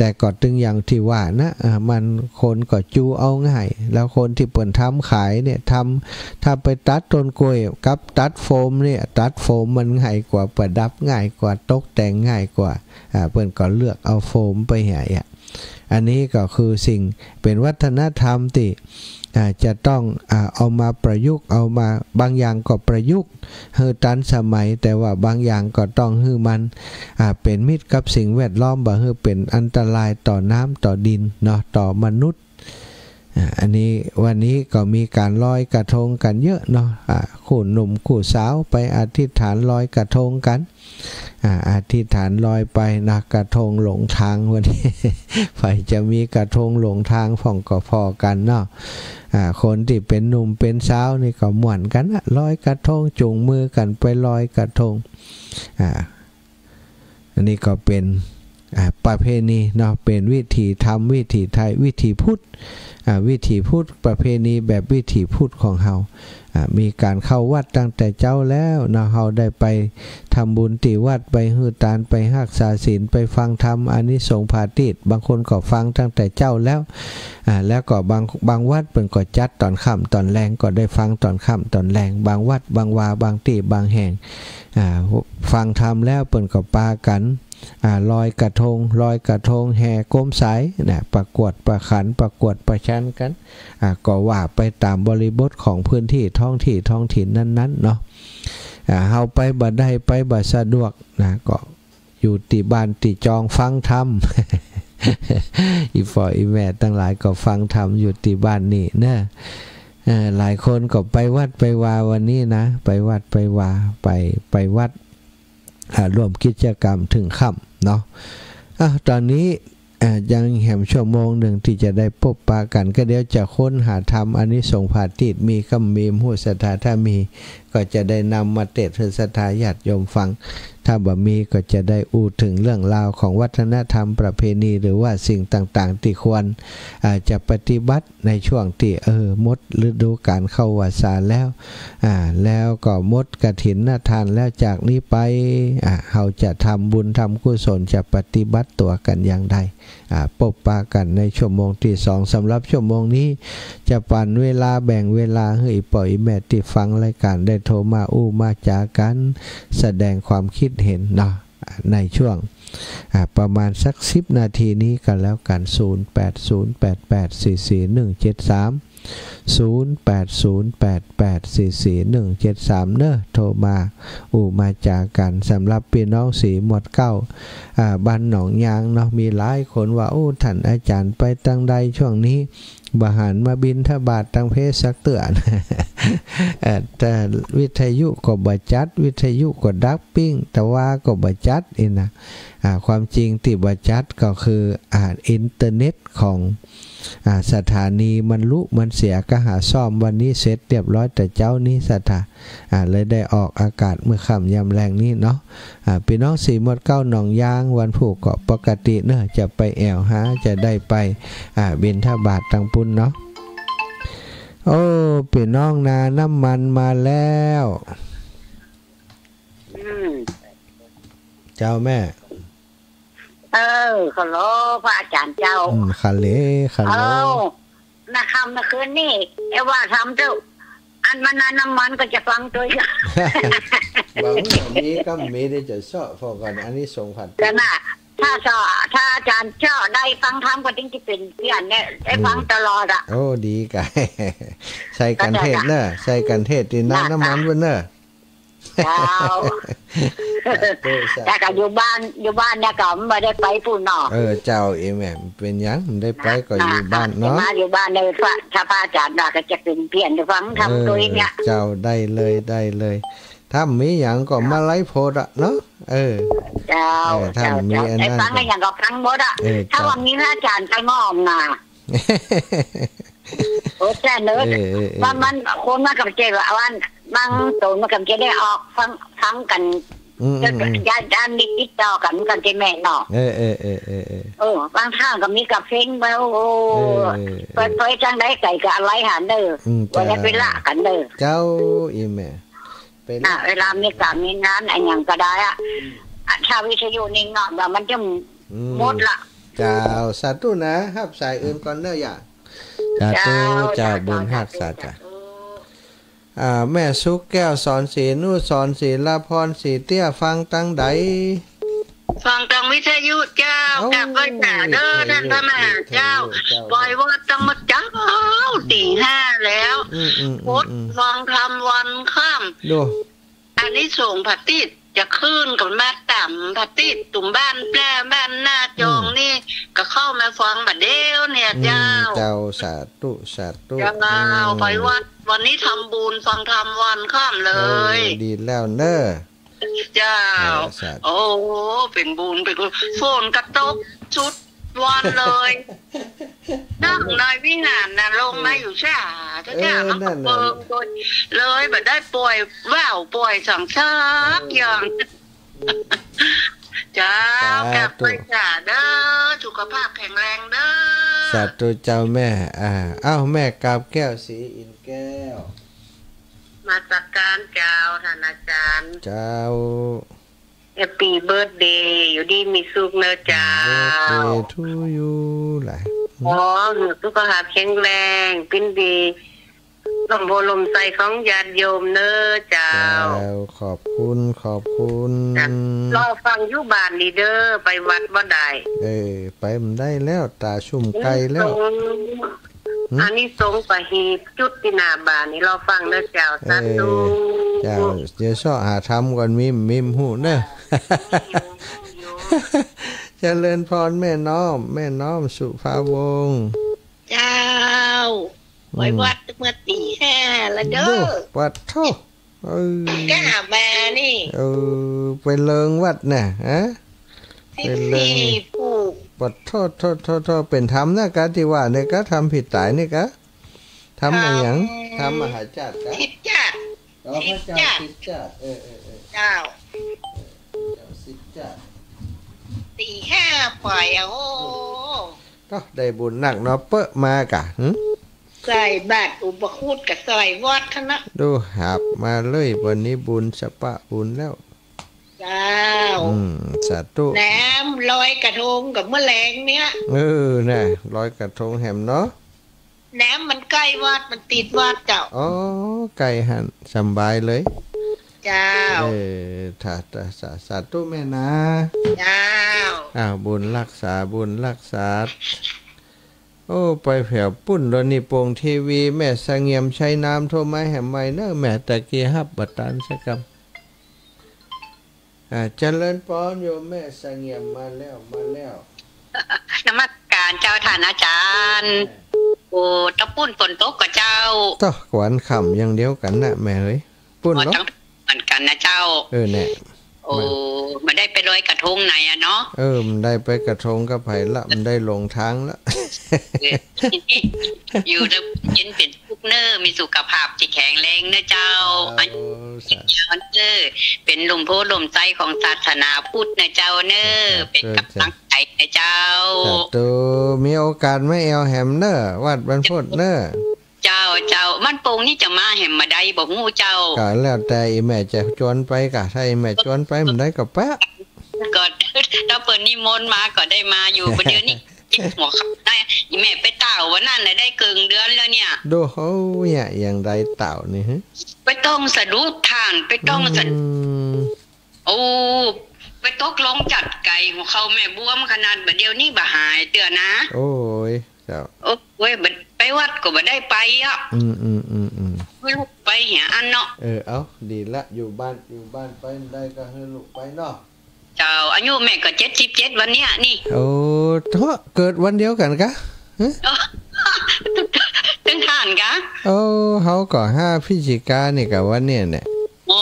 แต่ก็ตึงอย่างที่ว่านะมันคนก็จูเอาง่ายแล้วคนที่เปิ่นทำขายเนี่ยถ้าไปตัดต้นกล้วยกับตัดโฟมเนี่ยตัดโฟมมันง่ายกว่าประดับง่ายกว่าตกแต่งง่ายกว่าเปิ่นก็เลือกเอาโฟมไปให้อันนี้ก็คือสิ่งเป็นวัฒนธรรมที่จะต้องเอามาประยุกต์เอามาบางอย่างก็ประยุกต์ให้ทันสมัยแต่ว่าบางอย่างก็ต้องให้มันเป็นมิตรกับสิ่งแวดล้อมบ่ให้เป็นอันตรายต่อน้ำต่อดินเนาะต่อมนุษย์อันนี้วันนี้ก็มีการลอยกระทงกันเยอะเนาะคู่หนุ่มคู่สาวไปอธิษฐานลอยกระทงกันอธิษฐานลอยไปนะกระทงหลงทางวันนี้ ไฟจะมีกระทงหลงทางฝ่องก็พอกันเนาะคนที่เป็นหนุ่มเป็นสาวนี่ก็ม่วนกันลอยกระทงจูงมือกันไปลอยกระทงอันนี้ก็เป็นประเพณีเนาะเป็นวิถีธรรมวิถีไทยวิถีพุทธวิถีพุทธประเพณีแบบวิถีพุทธของเฮามีการเข้าวัดตั้งแต่เจ้าแล้วเนาะเฮาได้ไปทำบุญที่วัดไปฮือตานไปรักษาศีลไปฟังธรรมอานิสงส์ผาติดบางคนก็ฟังตั้งแต่เจ้าแล้วแล้วก็บางวัดเพิ่นก็จัดตอนค่ำตอนแรงก็ได้ฟังตอนค่ำตอนแรงบางวัดบางวาบางที่บางแห่งฟังธรรมแล้วเพิ่นก็ปากันลอยกระทงแห่โคมสายนะประกวดประขันประกวดประชันกันก็ว่าไปตามบริบทของพื้นที่ท้องถิ่นนั้นๆเนาะเฮาไปบ่ได้ไปบ่สะดวกนะก็อยู่ที่บ้านที่จองฟังธรรม อีฝอยอีแม่ทั้งหลายก็ฟังธรรมอยู่ที่บ้านนี่นะหลายคนก็ไปวัดไปวาวันนี้นะไปวัดไปวาไปวัดร่วมกิจกรรมถึงค่ำเนาะตอนนี้ยังแหมชั่วโมงหนึ่งที่จะได้พบปะกันก็เดี๋ยวจะค้นหาธรรมอานิสงส์ผาติดมีคำมีผู้ศรัทธาถ้ามีก็จะได้นำมาเทศน์ให้ศรัทธาญาติโยมฟังถ้าบ่มีก็จะได้อูถึงเรื่องราวของวัฒนธรรมประเพณีหรือว่าสิ่งต่างๆที่ควรจะปฏิบัติในช่วงที่มดฤดูกาลเข้าวสานแล้วก็มดกฐินทานแล้วจากนี้ไปเราจะทำบุญทำกุศลจะปฏิบัติตัวกันอย่างใดพบปะกันในชั่วโมงที่2สำหรับชั่วโมงนี้จะปั่นเวลาแบ่งเวลาให้ปล่อยแม่ที่ฟังรายการได้โทรมามาจากันแสดงความคิดเห็นเนาะในช่วงประมาณสัก10นาทีนี้กันแล้วกัน0808844173 0808844173เน้อโทรมามาจากกันสำหรับพี่น้องสีหมวดเก้าบ้านหนองยางเนาะมีหลายคนว่าท่านอาจารย์ไปตั้งใดช่วงนี้บาหันมาบินทบาทตั้งเพศสักเตือนแต่วิทยุก็บ่จัดวิทยุก็ดักปิ้งแต่ว่าก็บ่จัดนะความจริงที่บ่จัดก็คืออินเทอร์เน็ตของสถานีมันเสียก็หาซ่อมวันนี้เสร็จเรียบร้อยแต่เจ้านี้สถาเลยได้ออกอากาศเมื่อค่ำยามแรงนี้เนาะพี่น้องสีหมดเก้าหนองยางวันผูกก็ปกติเนอะจะไปแอวหาจะได้ไปบิณฑบาตตังปุ้นเนาะพี่น้องนาน้ำมันมาแล้วเจ้าแม่ขอรอพระอาจารย์เจ้าขันเลนะคำนะคืนนี่ว่าทำเจ้าอันมันน้ำมันก็จะฟังตัวอย่างบางนี้ก็มีได้จะชอบพอกันอันนี้ทรงผัดกันนะถ้าอาจารย์เจ้าได้ฟังธรรมก็จริงจะเป็นเพื่อนเนี่ยได้ฟังตลอดดีกันใส่กันเทศเนอะใส่กันเทศที่น้ำมันเว้นเนอะ เจ้าแต่ก็อยู่บ้านเนี่ยก็ไม่ได้ไปปู่นอกเจ้าเองแม่เป็นยังมันได้ไปก็อยู่บ้านเนาะมาอยู่บ้านในถ้าพระอาจารย์ก็จะเป็นเพี้ยนฟังทำตัวเนี่ยเจ้าได้เลยถ้ามีอย่างก็มาไลฟ์โพสอะเนาะเจ้าถ้ามีอันนั้นฟังอย่างก็ฟังหมดอะถ้าวันนี้พระอาจารย์ไปงอมน่ะโอ้แซ่เนื้อมันคนมากับเจ้าวันบางตัวมากับเจ้าได้ออกฟังกันญาตินิติต่อกันที่แม่เนาะบางท่าก็มีกับเฟ้งแล้วโอ้ไปจังได้ไก่กับอะไรหันเด้อวันนี้ไปละกันเด้อเจ้าอีแม่เวลามีการมีงานอะไรอย่างก็ได้อะชาววิทยุนี่เนาะแบบมันจะหมดละเจ้าสาธุนะครับสายอื่นก่อนเด้ออย่าสาธุเจ้าบุญหักษาจ้ะแม่สุกแก้วสอนศรีนู่สอนศรีลาพรศรีเตี้ยฟังตั้งใดฟังตังวิทยุเจ้ากับก็จ่าเด้อท่านพระมหาเจ้าปล่อยว่าตั้งมาเจ้าตีห้าแล้วพดฟังทำวันข้ามอันนี้ส่งผัดติดจะขึ้นกับแม่ต่ำผัดติดตุ่มบ้านแปรบ้านหน้าจองนี่ก็เข้ามาฟังบัดเดียวเนี่ยเจ้าสาธุเจ้าปล่อยว่าวันนี้ทำบุญฟังทำวันข้ามเลยดีแล้วเนอะเจ้าโอ้เป็นบุญเป็นฝนกระตกชุดวันเลยนั่งในวิหารนะลงมาอยู่ช่าจ้ามันก็เปิงเลยแบบได้ป่วยว่าวป่วยสังซักอย่างเจ้ากลับไปจ่าเด้อสุขภาพแข็งแรงเด้อสาธุเจ้าแม่แม่กาบแก้วสีอินแก้วมาสักการเจ้าท่านอาจารย์เจ้าแฮปปี้เบิร์ธเดย์อยู่ดีมีสุขเนอะเจ้าเบิร์ธเดย์ทูยูแหละสุขภาพแข็งแรงเป็นดีลมโพลมใสของญาติโยมเนอะเจ้าขอบคุณรอฟังอยู่บ้านดีเด้อไปวัดบ่ได้ไปมันได้แล้วตาชุ่มไกลแล้วอันนี้ทรงปะหีบจุดที่หน้าบ้านนี่เราฟังเด้อเจ้าสาธุเจ้าเดี๋ยวซ้อหาทำก่อนมิมหูเด้อเจริญพรแม่น้อมสุภาวงศ์เจ้าไว้วัดเมื่อตีห้าแล้วเด้อวัดเท่ากล้ามานี่ไปเลิงวัดน่ะเป็นเลิงผูกปัดโทษเป็นทำนะกะที่ว่าเนี่ยก็ทำผิดตายนี่กะทำอะไรอย่างทำมหาจัดกะทิศจัดทิศจัดเจ้าทิศจัดตีห้าปล่อยโอ้ก็ได้บุญหนักเนาะเปอะมากะใส่บาตรอุปคุตกับใส่วอดคณะดูหับมาเลยวันนี้บุญสปะบุญแล้วเจ้าสาธุแหนมลอยกระทงกับแมลงเนี้ยน่ะลอยกระทงแหมเนาะแหนมมันใกล้วัดมันติดวัดเจ้าไก่หันสบายเลยเจ้าสาธุแม่นะเจ้าบุญรักษาไปแผ่วปุ้นรนี่โป่งทีวีแม่สงเงียมใช้น้ำโทรไม้แหมไม้เนอะแม่ตะกี้ฮับบัตานสักคำเจริญพรโยมแม่สงเงียมมาแล้วนมัสการเจ้าท่านอาจารย์ตะปุ้นฝนตกกับเจ้าต่อกวนขำอย่างเดียวกันนะแม่เฮ้ยปุ้นเนาะเหมือนกันนะเจ้าเนี่ยมันได้ไปลอยกระทงไหนอะเนาะมันได้ไปกระทงกับไผ่ละมันได้ลงทางละอยู่จะยินเป็นทุกเนอร์มีสุขภาพที่แข็งแรงเนอะเจ้าอันนี้เป็นลมโพลมใจของศาสนาพุทธนะเจ้าเนอเป็นกำลังใจนะเจ้ามีโอกาสไม่เอาแหมเนอวัดบรรพตเนอเจ้ามันโป่งนี่จะมาแห่มมาได้บอกงูเจ้าก็แล้วแต่แม่จะชวนไปกะถ้าแม่ชวนไปมันได้ก็แป๊ะก็ถ้าเปิดนิมนต์มาก็ได้มาอยู่ประเดี๋ยวนี้หัวขับได้แม่ไปเต่าวันนั้นได้เกินเดือนแล้วเนี่ยดูเขาเนี่ยอย่างไรเต่านี่ฮะไปต้องสะดุดทานไปต้องสะไปตกลงจัดไก่ของเขาแม่บวมขนาดประเดี๋ยวนี้บ่หายเตือนนะโอ้ยเจ้าไปวัดก็บ่ได้ไปอ่ะ ไม่ลูกไปเหี่ยอันเนาะเอาดีละอยู่บ้านไปได้ก็ให้ลูกไปเนาะเจ้าอายุแม่ก็77วันเนี้ยนี่โอ้เกิดวันเดียวกันกะตึงท่านกะโอ้เฮาก็5พฤศจิกายนนี่ก็วันเนี้ยเนี่ยโอ้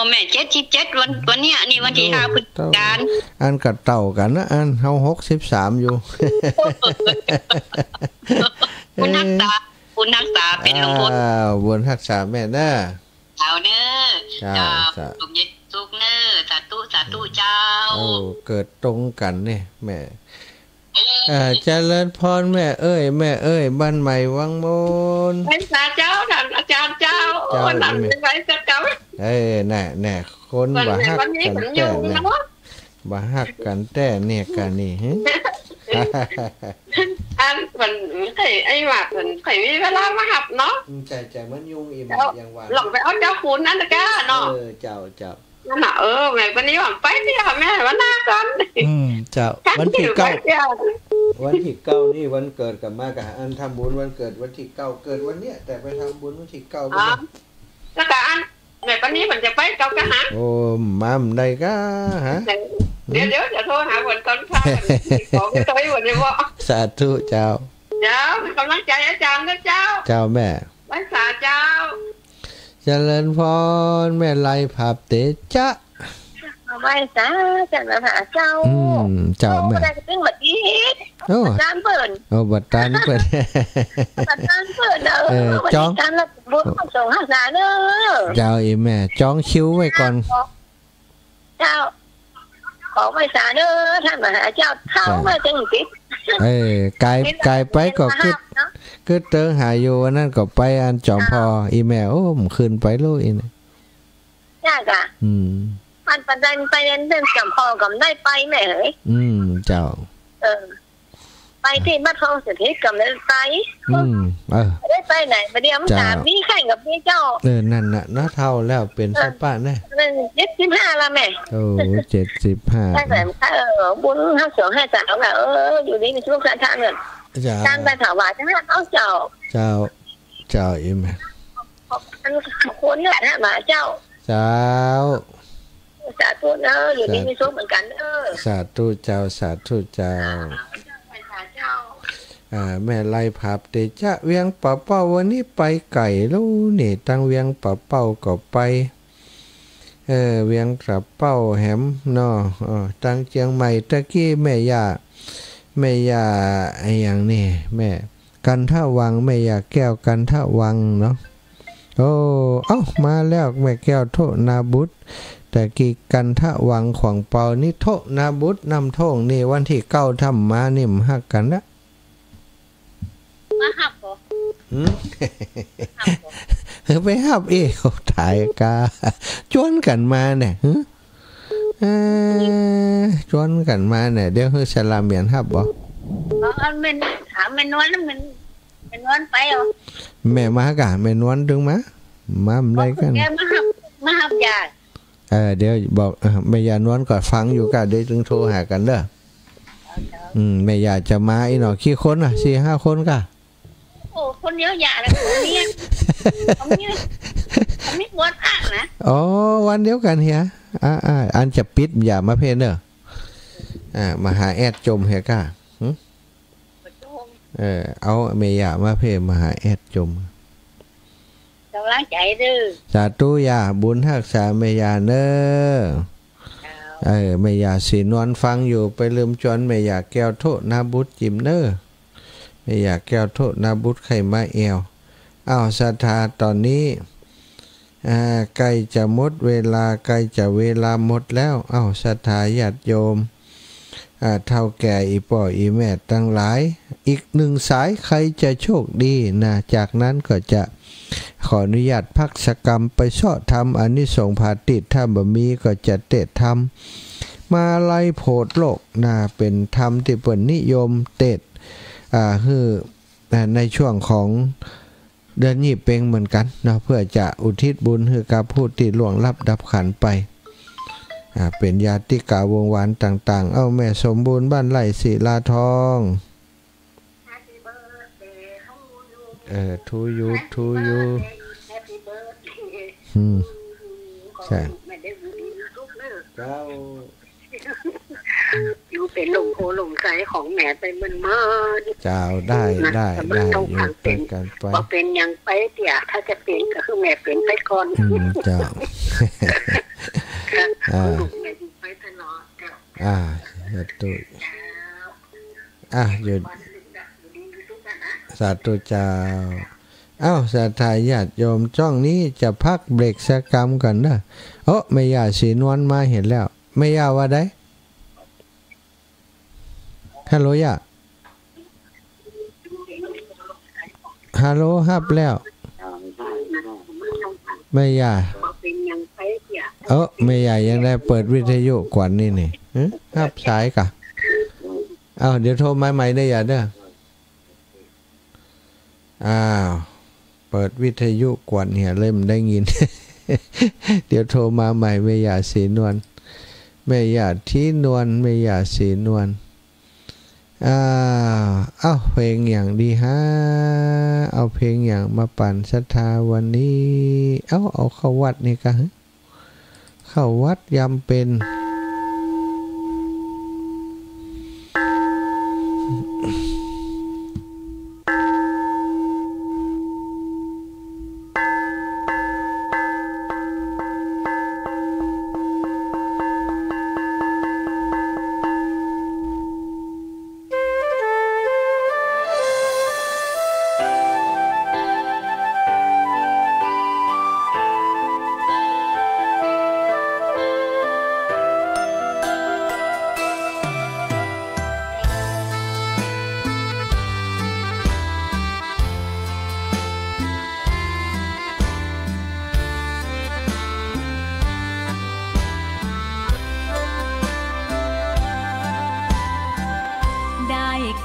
แม่77วันเนี้ยนี่วันที่5พฤศจิกายนอันก็เต่ากันนะอันเฮา63อยู่คุณรักษาเป็นหลวงพ่อบุญรักษาแม่เด้อเจ้าเด้อเจ้าสุขยิสุขเด้อสาธุเจ้าเกิดตรงกันนี่แม่เจริญพรแม่เอ้ยบ้านใหม่วังมนเป็นสาเจ้าท่านอาจารย์เจ้าวันนั้นเป็นไรสักคำแน่คนบ่ฮักกันแต่บ่ฮักกันแต่เนี่ยกันนี่อันมันไอ้หวัดมันไข่มีเวลามาหับเนาะใจมันยุ่งอิ่มอย่างว่าหลอกไปเอาเจ้าคุณนั่นนะแกเนาะเจ้านั่นน่ะแม่วันนี้หวังไปที่แม่วันหน้ากันเจ้าวันที่9นี่วันเกิดกับมากับอันทำบุญวันเกิดวันที่9เกิดวันเนี้ยแต่ไปทำบุญวันที่9ไปแล้วก็อันแม่วันนี้มันจะไปเกากะหาโอ้มั่มได้ก็ฮะเดี๋ยวจะโทรหาคนต้นข้าวของตัวอยู่ในบ่สาธุเจ้าเป็นกำลังใจอาจารย์นะเจ้าเจ้าแม่ไว้สาเจ้าเจริญพรแม่ไล่ภาพเตจ๊ะไว้สาจันมาหาเจ้าเจ้าแม่ได้เป็นบัดนี้บัดตานเปิ่นบัดตานเปิ่นจ้องการรับบุญส่งหาสาเด้อเจ้าอีแม่จ้องคิ้วไว้ก่อนเจ้าขอไว้สาเด้อท่านมหาเจ้าเข้ามาจังติดกายไปก็คือเติงหาอยู่นั่นก็ไปอันจอมพออีแม่โอ้มขึ้นไปลูกอีนี่ยากอ่ะมันประเด็นเรื่องจอมพอก็ได้ไปแม่เฮ้ยเจ้าไปที่บ้านทองเศรษฐีกับได้ไปได้ไปไหนไปเดียวมันถามพี่แข่งกับพี่เจ้านั่นน่ะน้าเท่าแล้วเป็นสัปปะแน่75ละแม่โอ้75ได้แบบบุญ52 53น่ะอยู่นี่มีช่วงทางเงินการไปถวายจะให้เอาเจ้าอีแม่คนเนี่ยนะมาเจ้าสาธุเนอะอยู่นี่มีช่วงเหมือนกันสาธุเจ้าแม่ไล่ผับเตจะเวียงป่าเป้าวันนี้ไปไก่แล้วนี่ตั้งเวียงป่าเป้าก็ไปเวียงป่าเป้าแหมเนาะตั้งเชียงใหม่ตะกี้แม่ย่าไอ้อย่างนี้แม่กันท่าวังแม่ย่าแก้วกันท่าวังเนาะโอ้มาแล้วแม่แก้วโทนาบุตรแต่กี่กันท่าวังขวางเปานี่โทนาบุตรนำท่งนี่วันที่9ทำมานิ่มฮักกันนะมาหับบ่ไปหับถ่ายกาชวนกันมาเนี่ยชวนกันมาเนี่ยเดี๋ยวคือสลามเมียนหับบ่มันถามแม่นวลมันนวลไปเหรอแม่มากะแม่นวลถึงมาอะไรกันมาหับยาเดี๋ยวบอกแม่ยานวลก็ฟังอยู่กะเดี๋ยวจึงโทรหากันเด้อแม่ยาจะมาอีหนอกี่คน4-5 คนกะโอ้คนเยอะแยะเลยคนนี้วันอ่ะนะวันเดียวกันเฮียอันจะปิดอย่ามาเพนเด้อมาหาแอดจมเฮียกะเอาเมย่ามาเพมาหาแอดจมกำลังใจดื้อสาธุยาบุญรักษาเมย่าเน้อเมย่าสีนวลฟังอยู่ไปลืมจวนเมย่าแก้วโทนาบุตรจิมเน้อเมย่าแก้วโทนาบุตรไข่มาเอวศรัทธาตอนนี้ใกล้จะหมดเวลาใกล้จะเวลาหมดแล้วศรัทธาญาติโยมเท่าแก่อีป่ออีแม่ทั้งหลายอีก1สายใครจะโชคดีนะจากนั้นก็จะขออนุญาตพักสกรรมไปเสาะทำอานิสงส์ผาติดถ้าบ่มีก็จะเตะทำมาไล่โพดโลกนะเป็นธรรมที่เปิ่นนิยมเตะคือในช่วงของเดือนยี่เพ็งเหมือนกันนะเพื่อจะอุทิศบุญให้กับผู้ที่ล่วงลับดับขันไปเป็นญาติกาวงวานต่างๆแม่สมบูรณ์บ้านไร่ศิลาทองทูยู ใช่เจ้าอยู่เป็นหลงโพหลงใจของแม่ไปเมื่อเจ้าได้อยู่เป็นกันไปพอเป็นยังไปเตี่ยถ้าจะเป็นก็คือแม่เป็นไปก่อนเจ้าไปตลอดตุหยุดสาธุเจ้าสาธาญาติโยมจ้องนี้จะพักเบรกสักกรรมกันนะแม่ย่าศรีนวลมาเห็นแล้วแม่ย่าว่าได้ฮัลโหลย่าฮัลโหลฮับแล้วแม่ย่าแม่ย่ายังได้เปิดวิทยุกว่านี่นี่ฮับสายกะเดี๋ยวโทรมาใหม่ได้ย่าเด้อเปิดวิทยุกวนเนี่ยเริ่มได้ยิน เดี๋ยวโทรมาใหม่แม่ย่าศรีนวลแม่ย่าที่นวลแม่ย่าศรีนวลเพลงอย่างดีฮะเอาเพลงอย่างมาปั่นศรัทธาวันนี้เอาเข้าวัดนี่กันเข้าวัดยำเป็น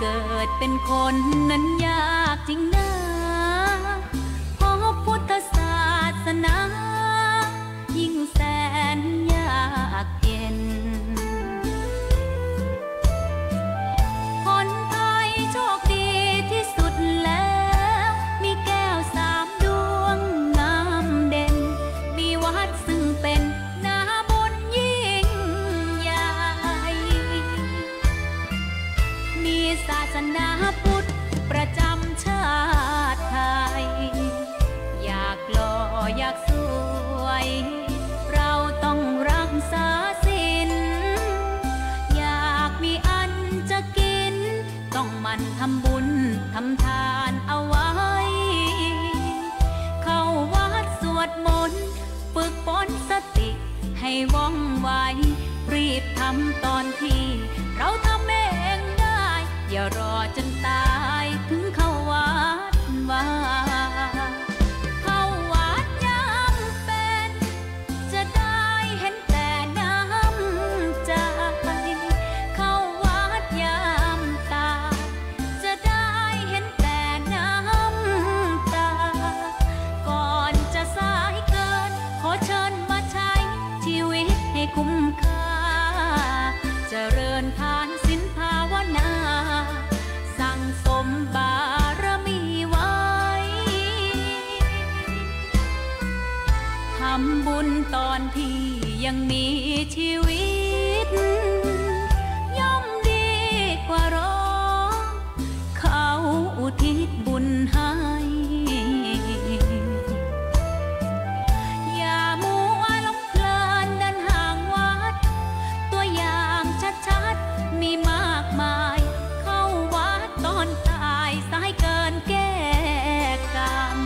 เกิดเป็นคนนั้นยากจริงนะเพราะพุทธศาสนายิ่งแสนยากเย็นคนไทยโชคดีที่สุดแล้วมีแก้ว3 ดวงงามเด่นมีวัดซึ่งเป็นนาบุญยิ่งใหญ่มีศาสนาพุทธประจำชาติไทยอยากหล่ออยากสวยเราต้องรักษาศีลอยากมีอันจะกินต้องหมั่นทำบุญทำทานเอาไว้เข้าวัดสวดมนต์ฝึกฝนสติให้ว่องไวรีบทำตอนที่เราทำเองได้อย่ารอจนตายถึงเข้าวัดว่าเข้าวัดยามเป็นจะได้เห็นแต่น้ำใจเข้าวัดยามตายจะได้เห็นแต่น้ำตาก่อนจะสายเกินขอเชิญมาใช้ชีวิตให้คุ้มค่าเจริญทานศีลภาวนาสั่งสมบารมีไว้ทำบุญตอนที่ยังมีชีวิตย่อมดีกว่ารอเขาอุทิศบุญให้อย่ามัวหลงเพลินเดินห่างวัดตัวอย่างชัดๆมีมากมายเข้าวัดตอนตายสายเกินแก้กรรม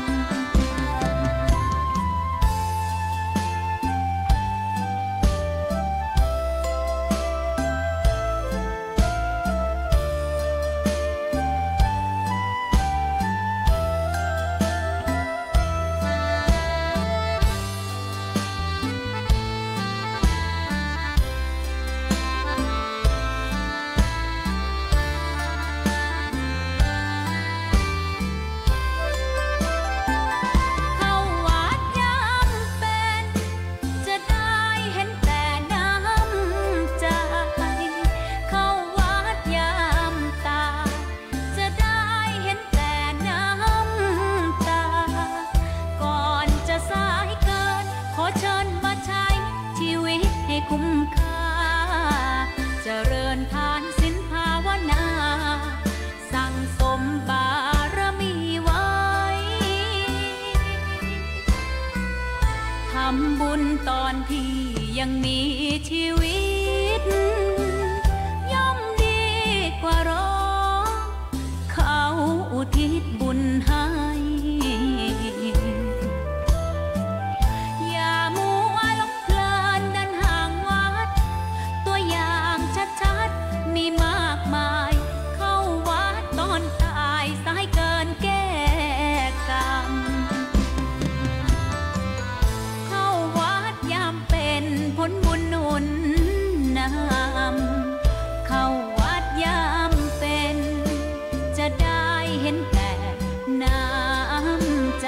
ชิญมาใช้ชีวิตให้คุ้มค่าเจริญทานศีลภาวนาสั่งสมบารมีไว้ทำบุญตอนที่ยังมีชีวิตย่อมดีกว่ารอเขาอุทิศบุญให้อย่ามัวหลงเพลินเดินห่างวัดตัวอย่างชัดๆมีมากมายเข้าวัดตอนตายสายเกินแก้กรรมเข้าวัดยามเป็นผลบุญหนุนนำเข้าวัดยามเป็นจะได้เห็นแต่น้ำใจ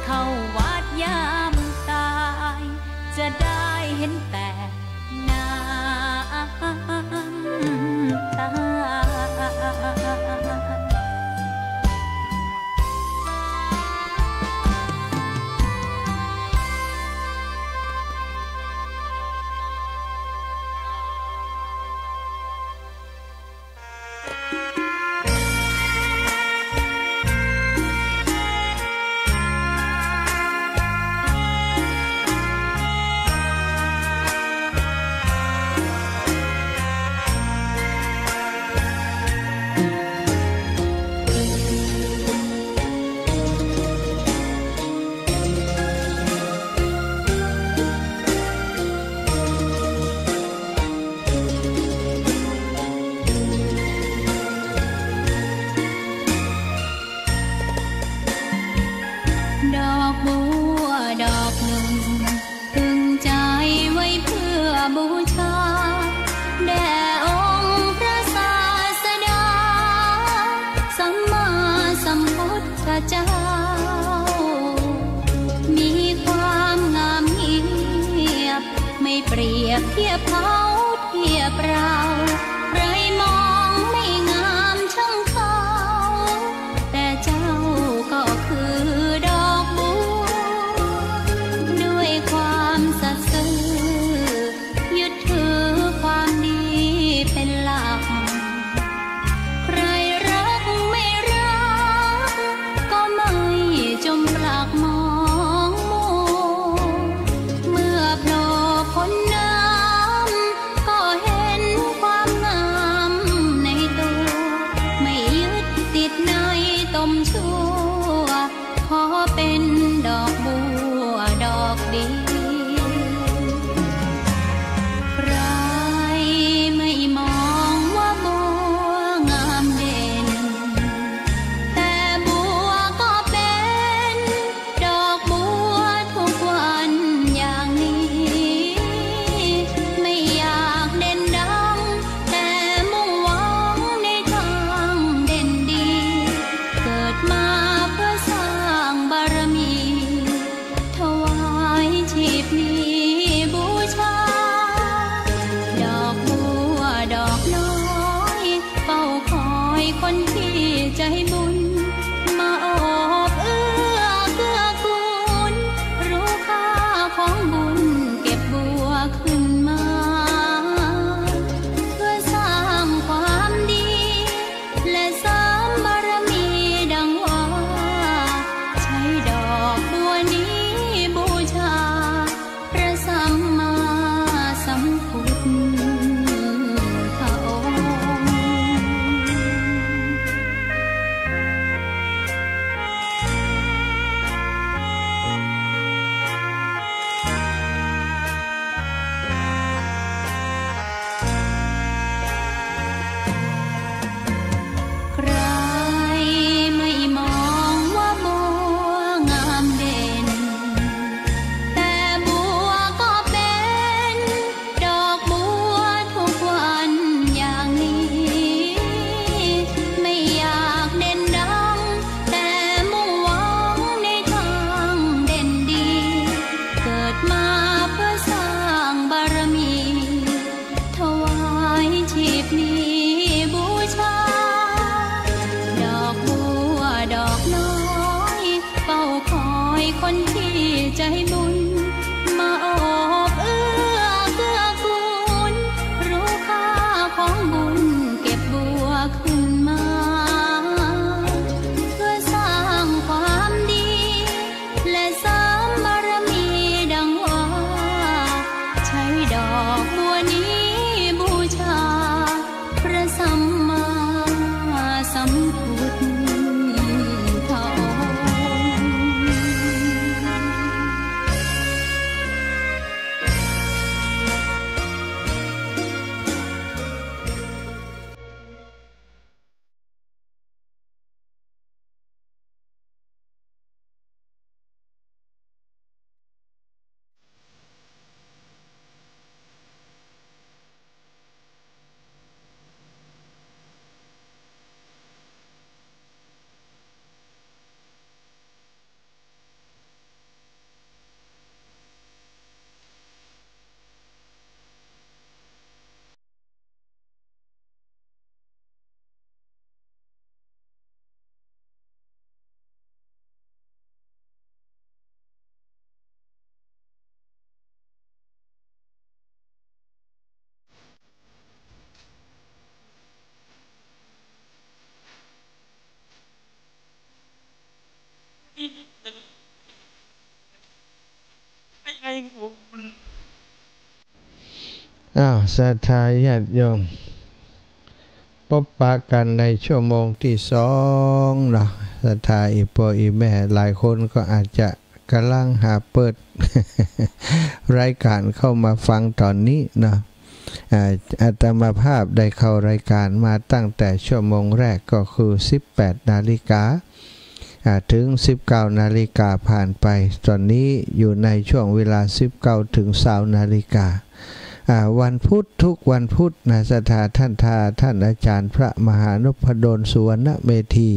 เข้าวัดยามตายจะได้เห็นแต่น้ำตาดอกบัวดอกหนึ่งตึงใจไว้เพื่อบูชาแด่องค์พระศาสดาสัมมาสัมพุทธเจ้ามีความงามเงียบไม่เปรียบเทียบเขาเทียบเราใครมองไม่งามช่างเขาแต่เจ้าก็คือดอกบัวด้วยความสัตย์ซื่อยึดถือความดีเป็นหลักใครรักไม่รักก็ไม่จมปลักมองมัวเมื่อโผล่พ้นน้ำ ศรัทธาญาติโยมพบปะกันในชั่วโมงที่2เนาะศรัทธาอีพ่ออีแม่หลายคนก็อาจจะกำลังหาเปิด รายการเข้ามาฟังตอนนี้เนาะอาตมาภาพได้เข้ารายการมาตั้งแต่ชั่วโมงแรกก็คือ 18 นาฬิกาถึง 19 นาฬิกาผ่านไปตอนนี้อยู่ในช่วงเวลา 19 ถึง 20 นาฬิกาวันพุธทุกวันพุธนะศรัทธาท่านอาจารย์พระมหานพดลสุวรรณเมธี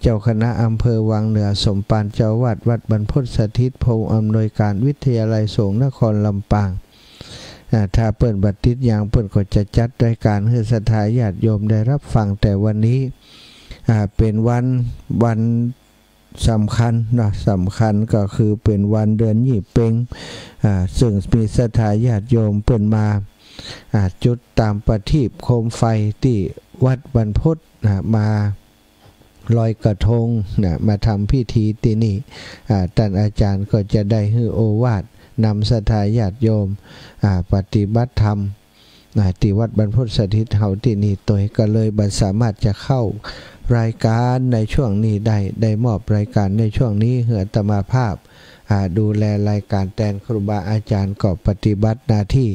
เจ้าคณะอำเภอวังเหนือสมปานเจ้าวัดบรรพตสถิตพงศ์อำนวยการวิทยาลัยสงฆ์นครลำปางถ้าเปิดบัตรติดอย่างเปิดก็จะจัดรายการให้ศรัทธาญาติโยมได้รับฟังแต่วันนี้เป็นวันสำคัญนะสำคัญก็คือเป็นวันเดือนยี่เพ็งซึ่งมีศรัทธาญาติโยมเปิดมาจุดตามประทีปโคมไฟที่วัดบรรพตมาลอยกระทงมาทำพิธีที่นี่ท่านอาจารย์ก็จะได้ให้โอวาทนำศรัทธาญาติโยมปฏิบัติธรรมที่วัดบรรพตสถิตเฮาที่นี่ตัวก็เลยบ่สามารถจะเข้ารายการในช่วงนี้ได้มอบรายการในช่วงนี้เหืออาตมาภาพดูแลรายการแทนครูบาอาจารย์ก็ปฏิบัติหน้าที่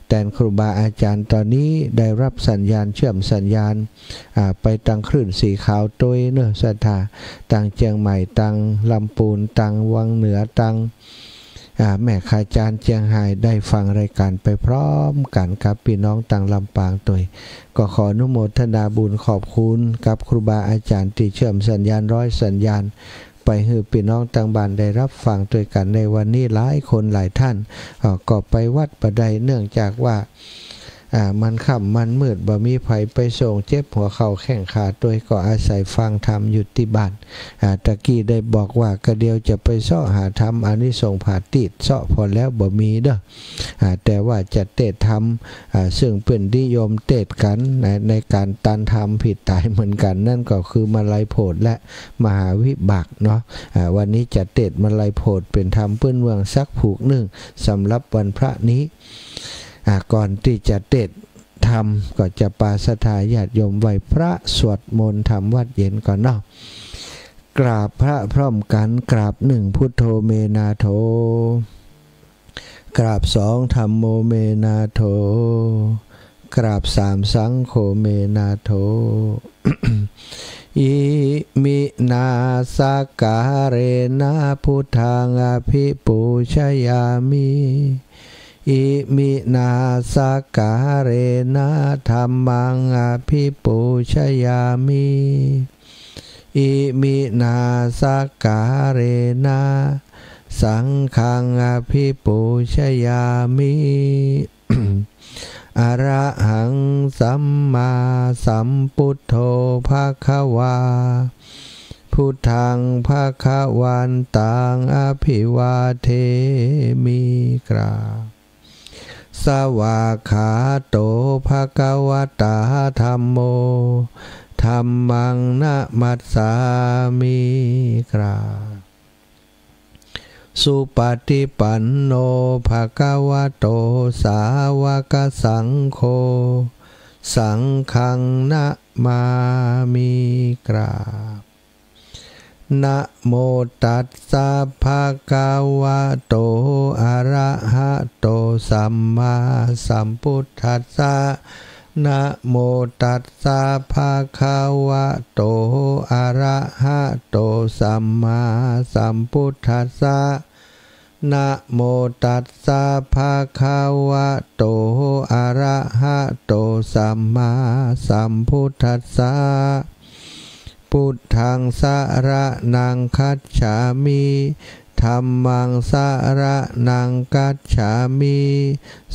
แทนครูบาอาจารย์ตอนนี้ได้รับสัญญาณเชื่อมสัญญาณไปตังคลื่นสีขาวตัวเนื้อศรัทธาตังเชียงใหม่ตังลำพูนตังวังเหนือตังแม่ข้าจารย์เชียงไฮ้ได้ฟังรายการไปพร้อมกันกับพี่น้องต่างลำปางตัวก็ขออนุโมทนาบุญขอบคุณกับครูบาอาจารย์ที่เชื่อมสัญญาณ100สัญญาณไปให้พี่น้องต่างบ้านได้รับฟังด้วยกันในวันนี้หลายคนหลายท่านก็ไปวัดประไดเนื่องจากว่ามันค่ำมันมืดบ่มีไผไปส่งเจ็บหัวเข่าแข้งขาโดยก็อาศัยฟังธรรมอยู่ที่บ้านตะกี้ได้บอกว่ากระเดียวจะไปเสาะหาธรรมอานิสงส์ผาติดเสาะพอแล้วบ่มีเด้อแต่ว่าจะเตะธรรมซึ่งเป็นนิยมเตะกันในการตันธรรมผิดตายเหมือนกันนั่นก็คือมาลัยโพธิ์และมหาวิบากเนาะวันนี้จะเตะมาลัยโพธิ์เป็นธรรมเปื้อนเมืองสักผูกหนึ่งสำหรับวันพระนี้ก่อนที่จะเตะทำก็จะปาศรัทธาญาติโยมไหว้พระสวดมนต์ทำวัดเย็นก่อนเนาะกราบพระพร้อมกันกราบ1พุทโธเมนาโธกราบ2ธัมโมเมนาโธกราบ3สังโฆเมนาโธ อิมินาสการเรนะพุทธังอภิปูชยามิอิมินาสการเรนะธัมมังอภิปูชยามิอิมินาสการเรนะสังฆังอภิปูชยามิ อะระหังสัมมาสัมพุทโธภควาพุทธังภควันตังอภิวาเทมิกราสวากขาโตภควตาธัมโมธัมมังนะมัสสามิกราสุปฏิปันโนภควโตสาวกสังโฆสังฆังนะมามิกรานะโมตัสสะภะคะวะโตอะระหะโตสัมมาสัมพุทธัสสะนะโมตัสสะภะคะวะโตอะระหะโตสัมมาสัมพุทธัสสะนะโมตัสสะภะคะวะโตอะระหะโตสัมมาสัมพุทธัสสะพุทธังสรณังคัจฉามิธัมมังสรณังคัจฉามิ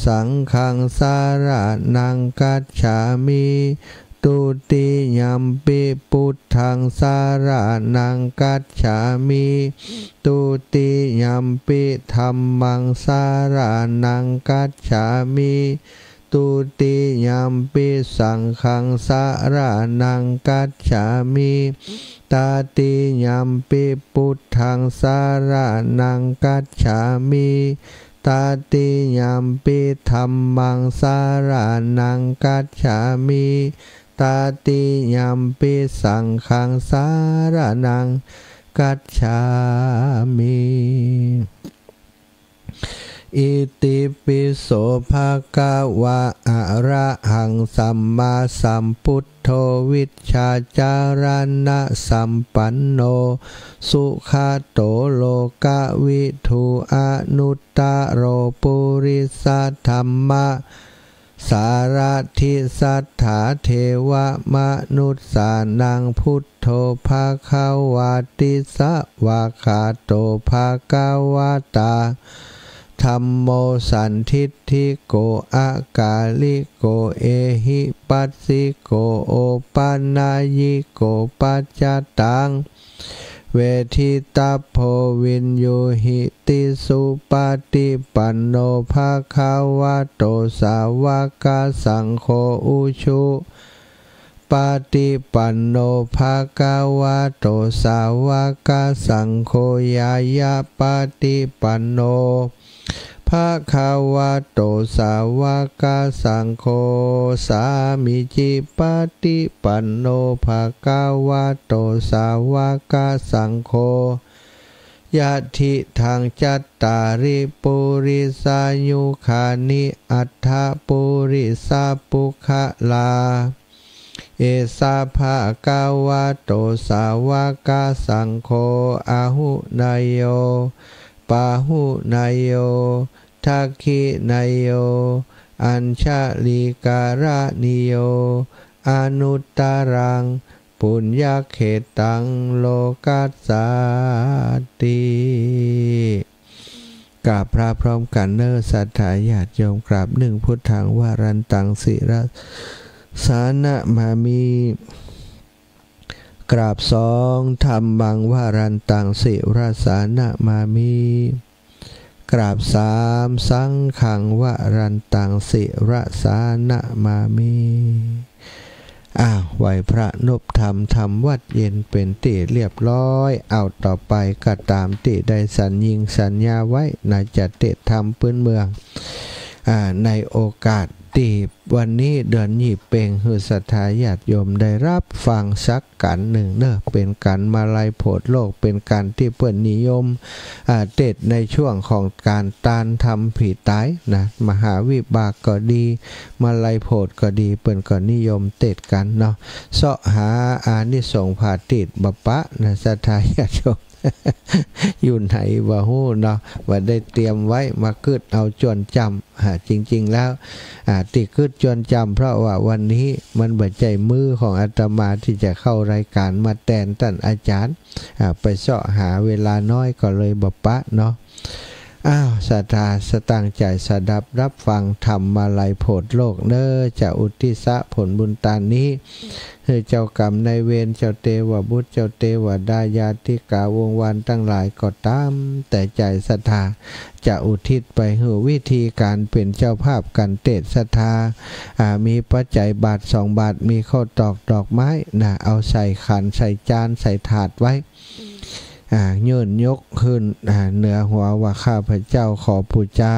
สังฆังสรณังคัจฉามิตุติยัมปิพุทธังสรณังคัจฉามิตุติยัมปิธัมมังสรณังคัจฉามิตุติยัมปิสังฆังสรณังคัจฉามิตาติยัมปิพุทธังสรณังคัจฉามิต ตาติยัมปิธัมมังสารนังกัจฉามิตาติยัมปิสังฆังสารนังกัจฉามิอิติปิโสภะคะวะอะระหังสัมมาสัมพุทโธวิชชาจารณะสัมปันโนสุขโตโลกวิทูอนุตตโรปุริสธัมมะสารทิสัทธาเทวมนุสสานังพุทโธภะคะวะติสวะคาโตภะคะวะตาธัมโมสันทิฏฐิโกอากาลิโกเอหิปัสสิโกโอปันนายิโกปัจจตังเวทิตาโพวินโยหิติสุปฏิปันโนภะคะวะโตสาวกสังโฆอุชุปฏิปันโนภะคะวะโตสาวกสังโฆยายาปฏิปันโนภะคะวะโตสาวกสังโฆสามิจิปฏิปันโนภะคะวะโตสาวกสังโฆยะทิทังจัตตาริปุริสายุคานิอัฏฐปุริสาปุคะลาเอสาภะคะวะโตสาวกสังโฆอาหุนายโยปาหุนายโยทักขินายโยอัญชลิการะนิโยอนุตตรังปุญญเขตังโลกัสสาติกราบพระพร้อมกันเนอสัทธาญาติโยมกราบหนึ่งพุทธังวารันตังศิรสานะมามีกราบสองธัมมังวารันตังศิรสานะมามีกราบสามสังฆังวรันตังศิรสานะมามีไหวพระนบธรรมทำวัดเย็นเป็นติเรียบร้อยเอาต่อไปก็ตามติได้สัญญิงสัญญาไว้น่าจะเตะธรรมพื้นเมืองในโอกาสที่วันนี้เดือนยี่เป่งคือศรัทธาญาติโยมได้รับฟังสักกันหนึ่งเนอะเป็นการมาลัยโพธิโลกเป็นการที่เพื่อนนิยมเตะในช่วงของการตานทำผีตายนะมหาวิบากก็ดีมาลัยโพธิก็ดีเพื่อนก็นิยมเตะกันเนาะเสาะหาอานิสงส์ผาติดบปะนะศรัทธาญาติโยมอยู่ไหนวะฮู้เนาะว่าได้เตรียมไว้มาคืดเอาจวนจำจริงๆแล้วติคืดจวนจำเพราะว่าวันนี้มันบัดใจมือของอาตมาที่จะเข้ารายการมาแทนท่านอาจารย์ไปเสาะหาเวลาน้อยก็เลยบปะเนาะศรัทธาสตั้งใจสดับรับฟังธรรมมาลัยโพธิโลกเนอจะอุทิศผลบุญตานี้ให้เจ้ากรรมนายเวรเจ้าเทวบุตรเจ้าเทวดาญาติกาวงวานตั้งหลายก็ตามแต่ใจศรัทธาจะอุทิศไปให้วิธีการเป็นเจ้าภาพกันเตศศรัทธามีปัจจัยบาท2 บาทมีข้าวตอกดอกไม้นะเอาใส่ขันใส่จานใส่ถาดไว้ยื่นยกขึ้นเหนือหัวว่าข้าพเจ้าขอบูชา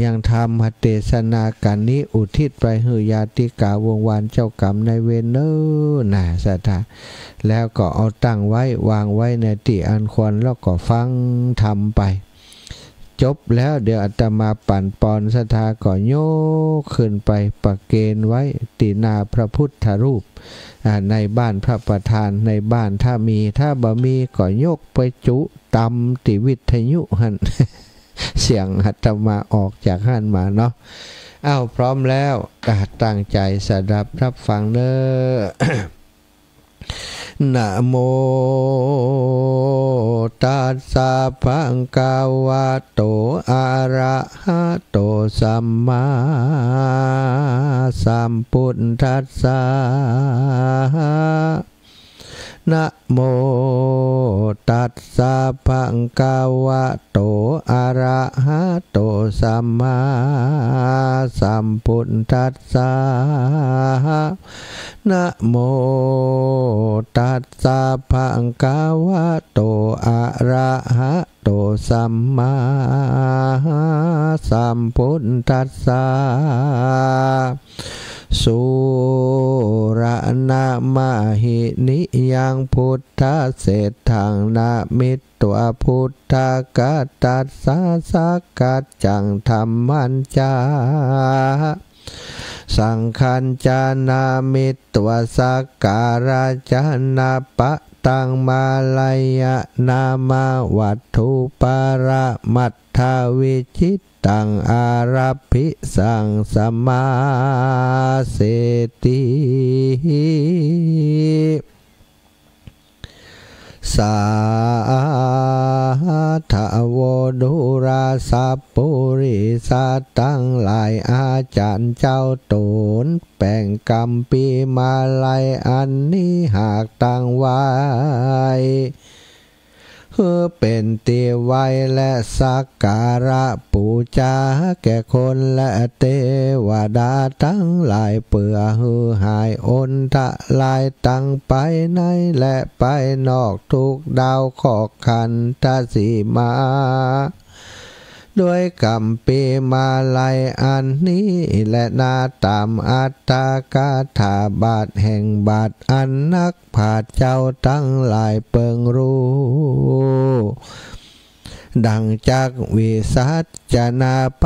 ยังทำเทศนาการนี้อุทิศไปให้ญาติกาวงวานเจ้ากรรมนายเวรเนอนะศรัทธาแล้วก็เอาตั้งไว้วางไว้ในที่อันควรแล้วก็ฟังทำไปจบแล้วเดี๋ยวอาตมาปั่นปอนศรัทธาก็โยกขึ้นไปประเคนไว้ตีนาพระพุทธรูปในบ้านพระประธานในบ้านถ้ามีถ้าบ่มีก็ยกไปจุตำติวิทยุหัน เสียงอาตมาออกจากหันมาเนาะพร้อมแล้วตั้งใจสดับรับฟังเด้อ นะโมตัสสะภะคะวะโตอะระหะโตสัมมาสัมพุทธัสสะ นะโมตัสสะภะคะวะโตอะระหะโตสัมมาสัมพุทธัสสะนะโมตัสสะภะคะวะโตอะระหะโตสัมมาสัมพุทธัสสะสุรณมหินิยังพุทธเศรษฐังนามิตัวพุทธกัตตัสสะสักกัจจังธรรมันจาสังขัญจานามิตัวสักการะจานาปะตังมาลายนามาวัตถุปารมัตถวิชิตตังอารัพพิสังสมาเสติสาธโวดุราสัพปุริสัตตั้งหลายอาจารย์เจ้าตนแป่งกรรมปีมาลัยอันนี้หากตั้งไว้เป็นเตีไว้และสักการะปูจาแก่คนและเทวดาทั้งหลายเปื่อหือหายอนทะลายตั้งไปในและไปนอกทุกดาวขอกขันธสีมาด้วยกรรมปีมาลัยอันนี้และนาตามอัตตากาถาบาทแห่งบาทอันนักผาเจ้าทั้งหลายเปิงรู้ดังจากวิสัชนาไ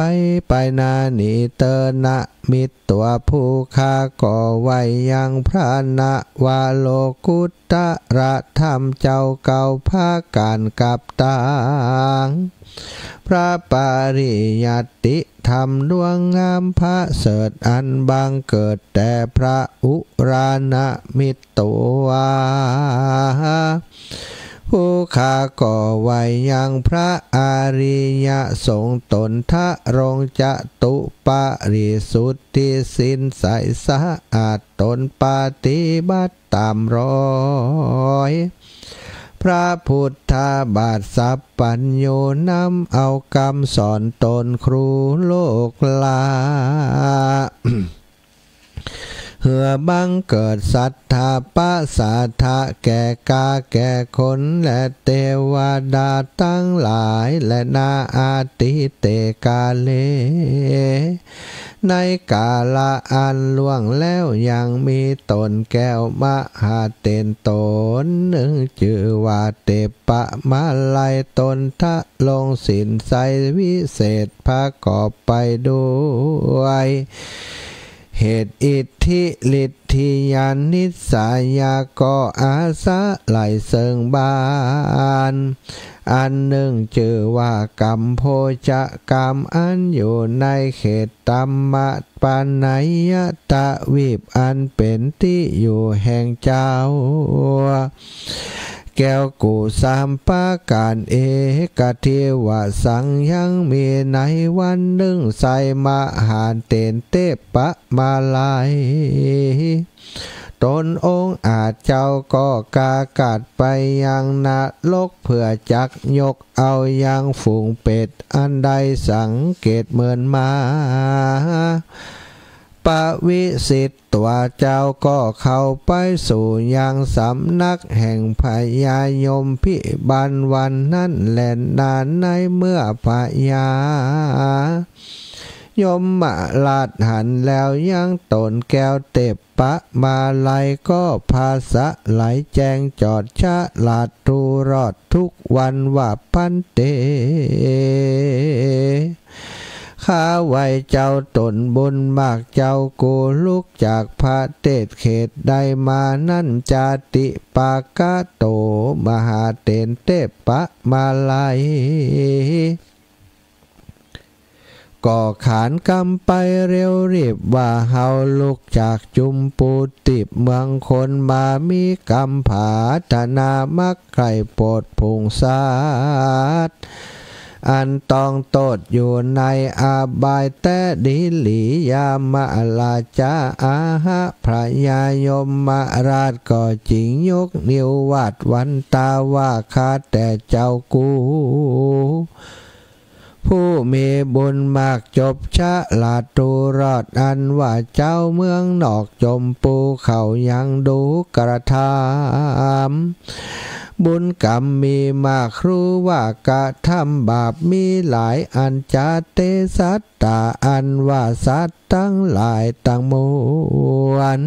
ปนานิเตนะมิตรตัวผู้ข้าก่อไว้ยังพระนะวาโลกุตตระธรรมเจ้าเก่าภาการกับต่างพระปริยัติธรรมดวงงามพระเสริฐอันบังเกิดแต่พระอุรานะมิตรตัวผู้ข้าก่อไว้ยังพระอริยสงฆ์ตนทะรงจะตุปริสุทธิสินใสสะอาดตนปฏิบัติตามร้อยพระพุทธบาทสัพปัญโยนำเอาคำสอนตนครูโลกลาเหือบังเกิดศรัทธาปัสสาทะแก่กาแก่คนและเทวดาทั้งหลายและนาอาติเตกาเลในกาลอันล่วงแล้วยังมีตนแก้วมหาเตนตนหนึ่งชื่อว่าเตปะมาลัยตนทะลงสินใสวิเศษพระกอบไปด้วยเหตุอิทธิฤทธิญาณนิสัยก็อาสะไหลเสิงบานอันหนึ่งชื่อว่ากัมโพจะกรรมอันอยู่ในเขตตัมมะปานัยยตะวีปอันเป็นที่อยู่แห่งเจ้าแก้วกูสามปาการเอกเทวสังยังมีในวันหนึ่งใส่มหาเตนเตปะมาลายตนองค์อาจเจ้าก็กากาดไปยังนาลกเพื่อจักยกเอายังฝูงเป็ดอันใดสังเกตเหมือนมาปวิสิทธิ์ตัวเจ้าก็เข้าไปสู่ยังสำนักแห่งพญายมพิบันวันนั้นแลนนานในเมื่อพญายมมาลาดหันแล้วยังตนแก้วเตปปะมาลัยก็ภาษะไหลแจงจอดชะลาดรูรอดทุกวันว่าพันเตข้าไว้เจ้าตนบุญมากเจ้ากูลุกจากพระเทศเขตใดมานั่นจาติปากาโตมหาเตนเตปะมาลัยก่อขานกำไปเร็วรีบว่าเฮาลุกจากจุมปูติบเมืองคนมามีกำผาธนามักไก่โปดพุงสาด อันต้องโตดอยู่ในอาบายแต่ดิลียามาลาจาอาหะพระยายมมาราชก็จริงยกนิ้ววาดวันตาว่าข้าแต่เจ้ากูผู้มีบุญมากจบชะลาตูรอดอันว่าเจ้าเมืองนอกจมปูเขายังดูกระทำบุญกรรมมีมากรู้ว่ากระทำบาปมีหลายอันจาเตสัตตาอันว่าสัตว์ตั้งหลายตั้งมวล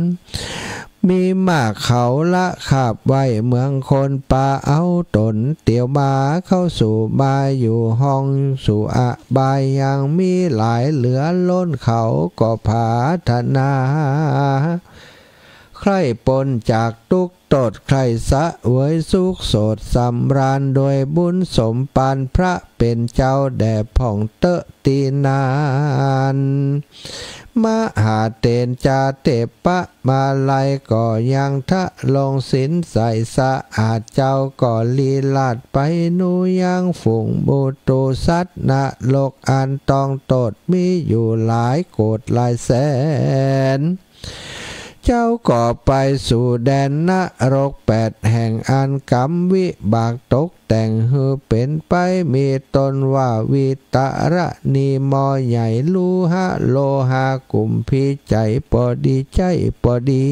มีมากเขาละขับไว้เมืองคนป่าเอาตนเตียวมาเข้าสู่มาอยู่ห้องสู่อะบายยังมีหลายเหลือล้นเขาก็พาธนาใครปนจากทุกตดใครสะเวยสุขโสดสำราญโดยบุญสมปานพระเป็นเจ้าแด่ผ่องเตอะตีนานมหาเตนจาเตปะมาลัยก็ยังทะลงสินใส่สะอาดเจ้าก็ลีลาดไปนูยังฝูงบูตูสัตนะโลกอันต้องตดมีอยู่หลายโกดหลายแสนเจ้าก็ไปสู่แดนนรก8 แห่งอันกรรมวิบากตกแต่งฮือเป็นไปมีตนว่าวิตระนีมอใหญ่ลูหะโลหะกุมพิใจปอดีใจปอดี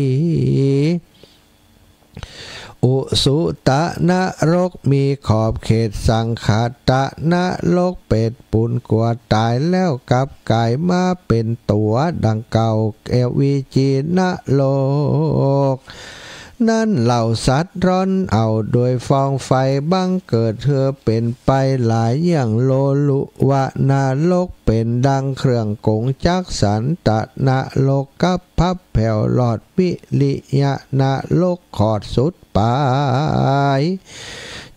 อุสุตะนรกมีขอบเขตสังขาตะนรกเป็ดปุนกว่าตายแล้วกับกายมาเป็นตัวดังเก่าเอวิจีนโลกนั่นเหล่าสัตว์ร้อนเอาโดยฟองไฟบังเกิดเธอเป็นไปหลายอย่างโลลุวะนาโลกเป็นดังเครื่องกงจักสันตะนาโลกกับพับแผ่วหลอดวิลิยะนาโลกขอดสุดปาย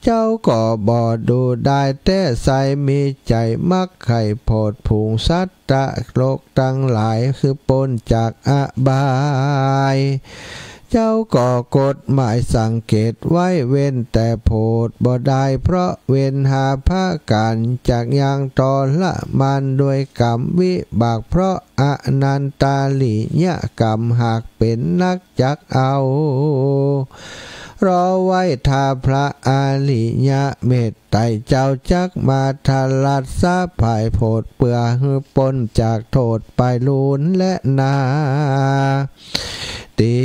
เจ้าก็บ่ดูได้แต่ใสมีใจมักไข่โพดผงสัตตะโลกทั้งหลายคือปนจากอบายเจ้าก็กฎหมายสังเกตไว้เว้นแต่โพดบ่ได้เพราะเว้นหาภาการจากอย่างตอละมันด้วยกรรมวิบากเพราะอนันตาลิยะกรรมหากเป็นนักจักเอารอไว้ทาพระอาลิยะเมตไตเจ้าจักมาทาลัดซาภายโพดเปื่อหือปนจากโทษไปลูนและนาตี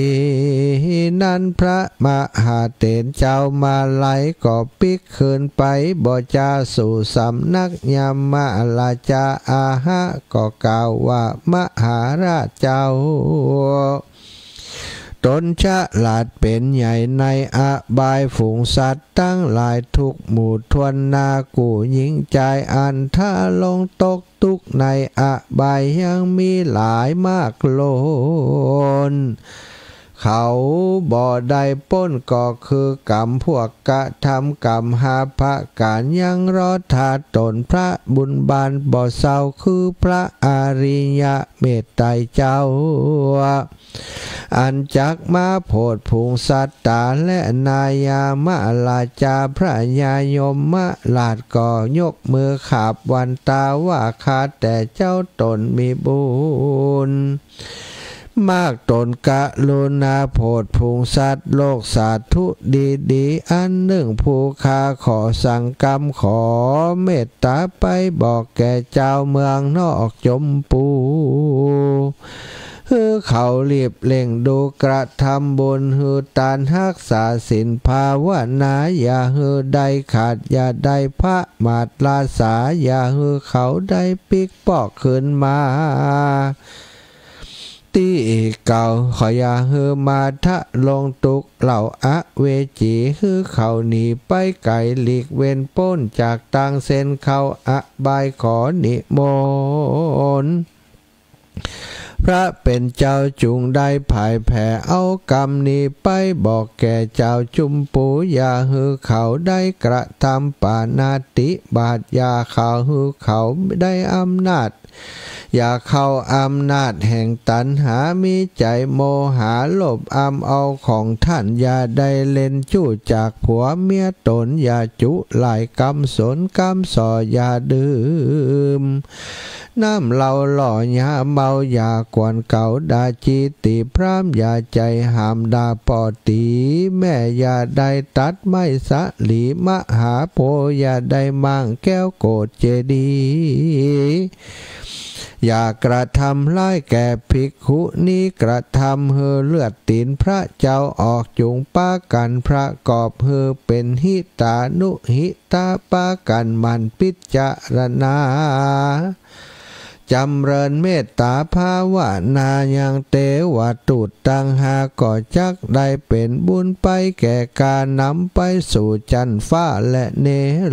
นั้นพระมหาเถรเจ้ามาไลก็ปิกคืนไปบ่จาสู่สำนักยามาลาจาอาหะก็กล่าวว่ามหาราชเจ้าตนฉลาดเป็นใหญ่ในอบายฝูงสัตว์ตั้งหลายทุกหมู่ทวนนากูหญิงใจอันถ้าลงตกทุกในอบายยังมีหลายมากโลนเขาบ่ได้ป้นก็คือกรรมพวกกะทำกรรมหาภาการยังรอทาตนพระบุญบานบ่เศร้าคือพระอริยะเมตไตรเจ้าอันจักมาโพดภูงสัตตาและนายามะลาจาพระญายมมะลาดก็ยกมือขาบวันตาว่าข้าแต่เจ้าตนมีบุญมากตนกะลุนาโพดภูงสัตว์โลกสาธุดีอันหนึ่งผู้ข้าขอสั่งกรรมขอเมตตาไปบอกแก่เจ้าเมืองนอกจมปูฮือเขาเรียบเล่งดูกระทำบุญฮือตานรักษาศีลภาวนาอย่าฮือใดขาดอย่าใดพระมาตลาสาอย่าฮือเขาได้ปิกปอกขึ้นมาตีเก่าขออย่าฮือมาทะลงตุกเหล่าอะเวจีฮือเขาหนีไปไกลหลีกเว้นป้นจากต่างเส้นเขาอะบายขอนิมนต์พระเป็นเจ้าจุงได้ผ่ายแผ่เอากรรมนี้ไปบอกแก่เจ้าจุมปูอย่าฮือเขาได้กระทำปานาติบาทอย่าเขาฮือเขาได้อำนาจ อย่าเข้าอำนาจแห่งตัณหามีใจโมหะลบอำเอาของท่านอย่าได้เล่นจู้จากผัวเมียตนอย่าจุหลายกำสนกำส่ออย่าดื่มน้ำเหล้าหล่อยาเมาอย่ากวนเก่าด่าจีติพร่ำอย่าใจหามด่าปอตีแม่อย่าได้ตัดไม่สะหลีมหาโพอย่าได้มั่งแก้วโกดเจดีอย่ากระทำร้ายแก่ภิกขุนี้กระทำเฮือเลือดตีนพระเจ้าออกจุงป้ากันพระกอบเฮือเป็นหิตานุหิตาป้ากันมันพิจารณาจำเริญเมตตาภาวนายังเตวตุตังหาก่อจักได้เป็นบุญไปแก่การนำไปสู่จันฟ้าและเน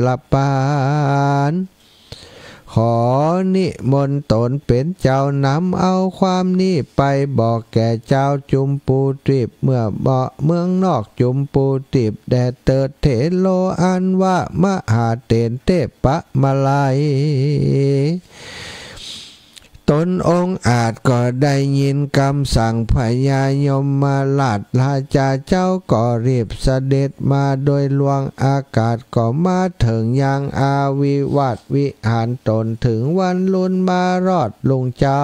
รปานขอนิมนต์ตนเป็นเจ้านำเอาความนี้ไปบอกแก่เจ้าจุมปูติบเมื่อเบาเมืองนอกจุมปูติบแด่เติดเถโลอันว่ามหาเตนเตปะมาลัยตนองค์อาจก็ได้ยินคำสั่งพญายมมาลาดลาจาเจ้าก็รีบเสด็จมาโดยลวงอากาศก็มาถึงยังอาวิวัตวิหารตนถึงวันลุนมารอดลุงเจ้า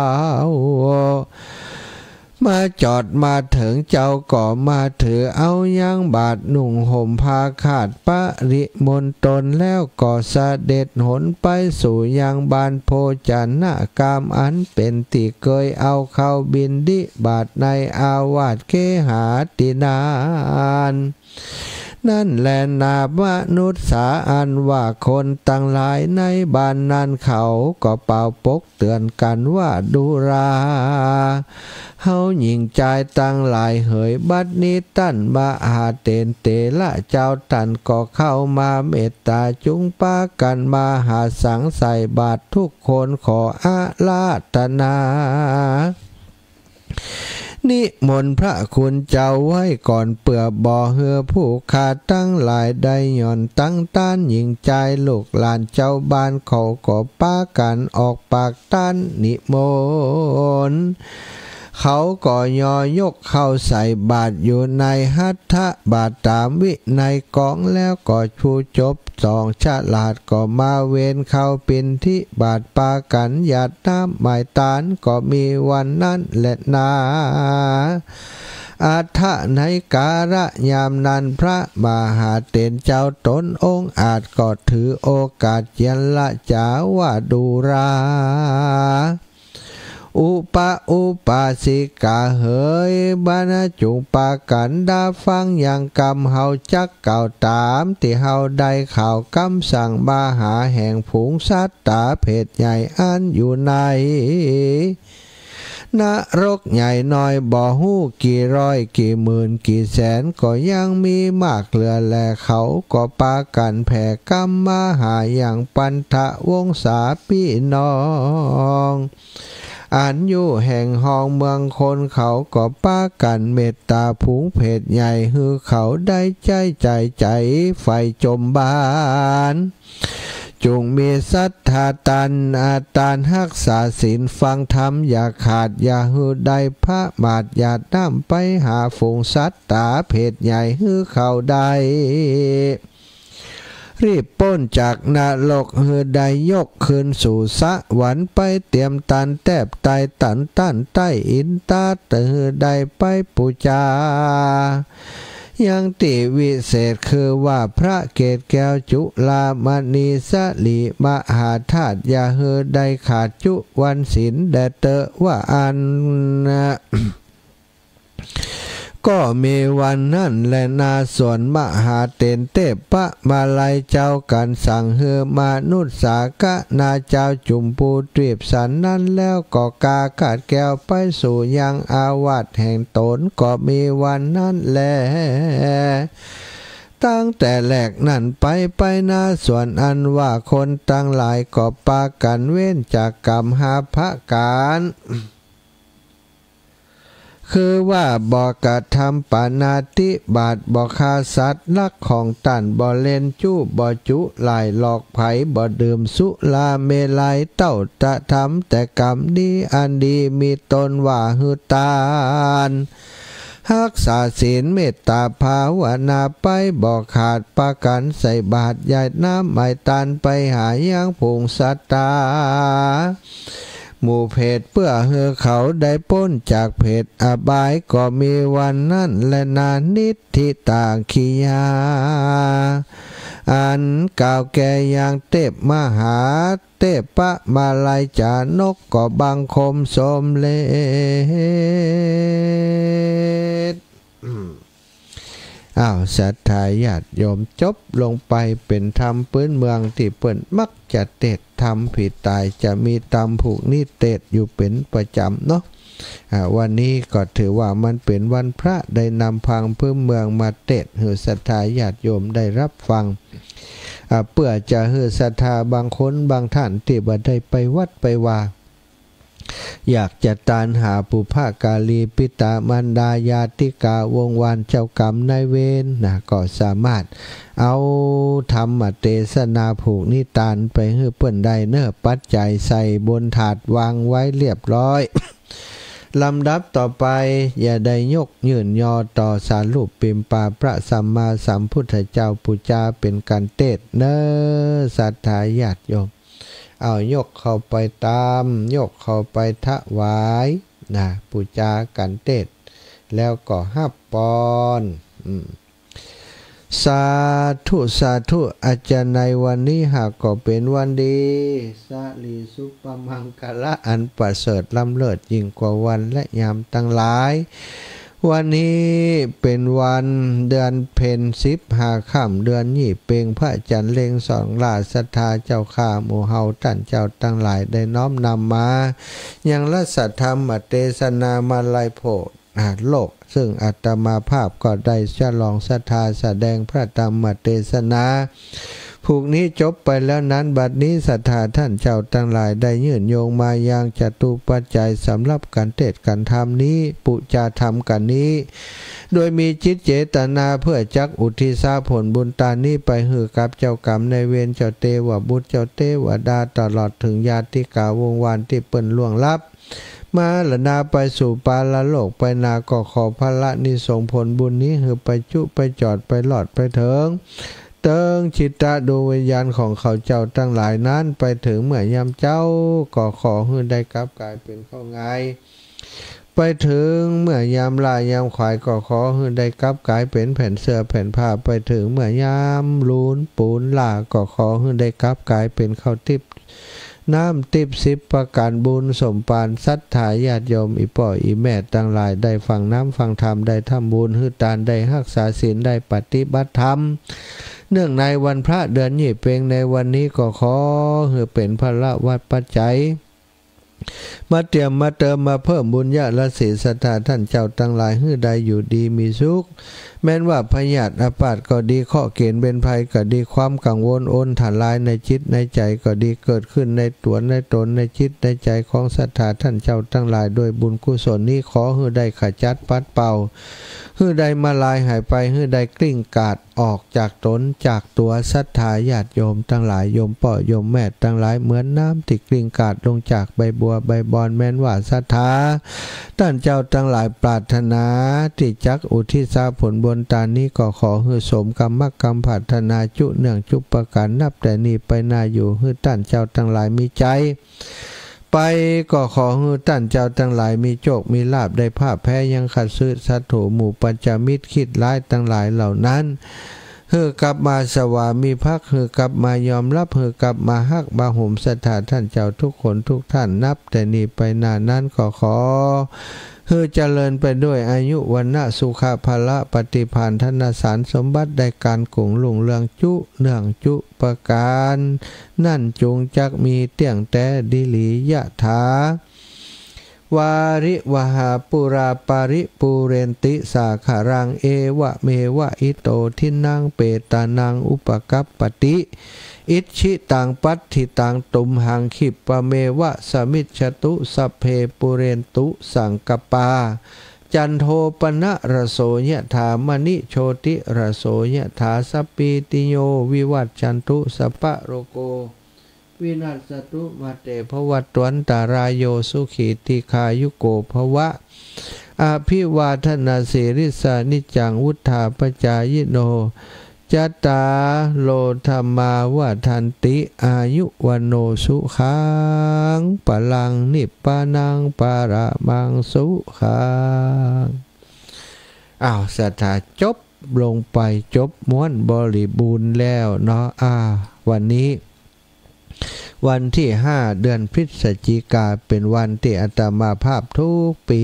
มาจอดมาถึงเจ้าก็มาถือเอายังบาทหนุ่งห่มผ้าขาดปริมณฑลแล้วก็เสด็จหนไปสู่ยังบานโพจันนกามอันเป็นที่เคยเอาเข้าบินดิบาทในอาวาสเคหาตินานนั่นแลนามนุษย์สาอันว่าคนตั้งหลายในบ้านนั้นเขาก็เป่าปกเตือนกันว่าดูราเฮาหญิงใจตั้งหลายเหยบัดนี้ตั้นมาหาเตนเตละเจ้าตันก็เข้ามาเมตตาจุงป้ากันมาหาสังใส่บาททุกคนขออาลาตนานิมนต์พระคุณเจ้าไว้ก่อนเปื่อบ่อเฮือผู้ขาตั้งหลายได้ย่อนตั้งต้านหญิงใจลูกหลานเจ้าบ้านเขาก็ป้ากันออกปากต้านนิมนต์เขาก็ยอยกเข้าใส่บาทอยู่ในหัตถบาทตามวิในกองแล้วก็ผู้จบสองฉลาดก็มาเวนเข้าเป็นที่บาทปากันหยาดน้ำหมายตานก็มีวันนั้นแหละนาอาทะในการะยามนั้นพระมหาเถรเจ้าตนองค์อาจก็ถือโอกาสเย็นละจาว่าดูราอุปาสิกาเฮยบานาจุงปากันดาฟังอย่างกำเฮาจักเก่าตามที่เฮาได้ข่าวคำสั่งมาหาแห่งผงสัตตาเพศใหญ่อันอยู่ในนรกใหญ่น้อยบ่หู้กี่ร้อยกี่หมื่นกี่แสนก็ยังมีมากเหลือแลเขาก็ปากันแผ่กรรมมาหาอย่างปันทะวงศาพี่น้องอันอยู่แห่งห้องเมืองคนเขาก็ป้ากันเมตตาผูงเพศใหญ่ฮือเขาได้ใจไฟจมบานจงมีศรัทธาตันอาตานรักษาศีลฟังธรรมอย่าขาดอย่าฮือได้พระมาดอย่าน้ำไปหาฝูงสัตตาเพศใหญ่ฮือเขาได้รีบป้นจากนรกเฮือได้ยกคืนสู่สวรรค์ไปเตรียมตันแทบไตตันต้านใต้อินตาเตือได้ไปปูจายังติวิเศษคือว่าพระเกศแก้วจุลามณีสลีมหาธาตุยาเฮือได้ขาดจุวันศีลแดเตอว่าอันก็มีวันนั้นและนาส่วนมหาเถรเทพมาลัยเจ้ากันสั่งเฮือมนุษย์สากะนาเจ้าจุมปูตรีบสันนั้นแล้วก็กากาดแก้วไปสู่ยังอาวาสแห่งตนก็มีวันนั้นแลตั้งแต่แรกนั่นไปนาส่วนอันว่าคนตั้งหลายก็ปากันเว้นจากกรรมหาภการ คือว่าบ่กระทำปานาติบาทบ่ฆ่าสัตว์ลักของตันบ่เล่นจู้บ่จุลายหลอกไผบ่ดื่มสุราเมลัยเต้าตะทำแต่กรรมดีอันดีมีตนว่าหือตานรักษาศีลเมตตาภาวนาไปบ่ขาดประกันใส่บาตรใหญ่น้ำไม่ตันไปหายังผงสัตตาหมู่เพศเพื่อเฮือเขาได้พ้นจากเพศอบายก็มีวันนั้นและนานนิดที่ต่างขียาอันกล่าวแก่อย่างเทพมหาเทพปะมาลายจานกก็บังคมสมเลศศรัทธาญาติโยมจบลงไปเป็นธรรมพื้นเมืองที่เปิ้นมักจะเตดทำผิดตายจะมีตำผูกนิเตดอยู่เป็นประจำเนาะวันนี้ก็ถือว่ามันเป็นวันพระได้นำพังพื้นเมืองมาเตดให้ศรัทธาญาติโยมได้รับฟังเพื่อจะให้ศรัทธาบางคนบางท่านที่บ่ได้ไปวัดไปว่าอยากจะตามหาปุพกาลีปิตามันดายาติกาวงวานเจ้ากรรมนายเวรนะก็สามารถเอาธรรมเทศนาผูกนิทานไปให้เปิ้นได้เน้อปัจจัยใส่บนถาดวางไว้เรียบร้อยลำดับต่อไปอย่าได้ยกยืนยอต่อสารูปปิมปาพระสัมมาสัมพุทธเจ้าปุจจาเป็นการเทศเน้อศรัทธาญาติโยมเอายกเข้าไปตามยกเข้าไปถวายนะปูจากันเทศแล้วก็หับปอนสาธุสาธุอาจารย์ในวันนี้หากก็เป็นวันดีสาลีสุปมังกละอันประเสริฐล้ำเลิศยิ่งกว่าวันและยามตั้งหลายวันนี้เป็นวันเดือนเพ็ญ15 ค่ำเดือนยี่เปงพระจันทร์เล็งสองราชศรัทธาเจ้าข้าหมู่เฮาท่านเจ้าตั้งหลายได้น้อมนำมายังรัศธรรมเทศนามาลัยโพธิ์โลกซึ่งอาตมาภาพก็ได้ฉลองศรัทธาแสดงพระธรรมเทศนาผูกนี้จบไปแล้วนั้นบัดนี้ศรัทธาท่านเจ้าทั้งหลายได้ยื่นโยงมายังจตุปัจจัยสำหรับการเทศน์การธรรมนี้ปุจจาธรรมกันนี้โดยมีจิตเจตนาเพื่อจักอุทิศผลบุญตานี้ไปหือกับเจ้ากรรมในเวรเจ้าเทวบุตรเจ้าเทวดาตลอดถึงญาติกาวงวานที่เปิ้นล่วงลับมาละนาไปสู่ปาลโลกไปนาก็ขอพระนิสงผลบุญนี้หือไปจุไปจอดไปหลอดไปเถิงเติงจิตตะดวงวิญญาณของเขาเจ้าทั้งหลายนั้นไปถึงเมื่อยามเจ้าก็ขอให้ได้กลับกลายเป็นข้อไงไปถึงเมื่อยามลายยามขวายก็ขอให้ได้กลับกลายเป็นแผ่นเสื้อแผ่นผ้าไปถึงเมื่อยามลูนปูนลาก็ขอให้ได้กลับกลายเป็นข้าวทิพย์น้ำทิพย์10 ประการบุญสมปานศรัทธาญาติโยมอีป่ออีแม่ทั้งหลายได้ฟังน้ำฟังธรรมได้ทำบุญฮือตานได้รักษาศีลได้ปฏิบัติธรรมเนื่องในวันพระเดือนยี่เปงในวันนี้ก็ขอให้เป็นพระวัดปัจจัยมาเตรียมมาเติมมาเพิ่มบุญญาและศีลศรัทธาท่านเจ้าทั้งหลายให้ได้อยู่ดีมีสุขแม้นว่าพยาธิอาพาธก็ดีข้อเกณฑ์เป็นภัยก็ดีความกังวลอนฐานลายในจิตในใจก็ดีเกิดขึ้นในตัวในตนในจิตในใจของศรัทธาท่านเจ้าทั้งหลายโดยบุญกุศลนี้ขอให้ได้ขจัดปัดเป่าให้ได้มาลายหายไปให้ได้กลิ้งกาดออกจากตนจากตัวศรัทธาญาติโยมทั้งหลายโยมพ่อโยมแม่ทั้งหลายเหมือนน้ำที่กลิ้งกาดลงจากใบบัวใบบอนแม้นว่าศรัทธาท่านเจ้าทั้งหลายปรารถนาที่จักอุทิศผลบุญตานี้ก็ขอให้สมกรรมกรรมปรารถนาจุเนื่องจุประการนับแต่นี้ไปนาอยู่ให้ท่านเจ้าทั้งหลายมีใจไปก็ขอให้ท่านเจ้าทั้งหลายมีโชคมีลาภได้ภาพแพ้ยังขัดซื้อสัตว์โถหมู่ปัญจมิตรคิดร้ายทั้งหลายเหล่านั้นเฮือกลับมาสวามีภักเฮือกลับมายอมรับเฮือกลับมาฮักบาห่มศรัทธาท่านเจ้าทุกคนทุกท่านนับแต่นี้ไปนานนั้นก็ขอเฮือเจริญไปด้วยอายุวันนะสุขภละปฏิภาณธนสารสมบัติได้การกุ่งลุ่งเรืองจุเนื่องจุประการนั่นจงจักมีเตี่ยงแต่ดิลียะถาวาริวหาปุราปาริปูเรนติสาขารังเอวะเมวะอิโตทินังเปตานังอุปกัปปติอิชิตังปัตถิตังตุมหังขิปปะเมวะสมิจฉตุสัพเพปุเรนตุสังกปา จันโทปนะระโสยะถามณิโชติระโสยะถาสัพพิติโยวิวัตจันตุสัพพะโรโกวินาศตุมาเตภวัตวันตารายโยสุขีติคายุโกภวะอภิวาทนาสิริสานิจังวุธาปจายโนจัตตาโลธรรมาวาทันติอายุวันโนสุขังปลังนิพพานังปาระมังสุขังศรัทธาจบลงไปจบม้วนบริบูรณ์แล้วเนาะวันนี้วันที่5เดือนพฤศจิกาเป็นวันที่อาตมาภาพทุกปี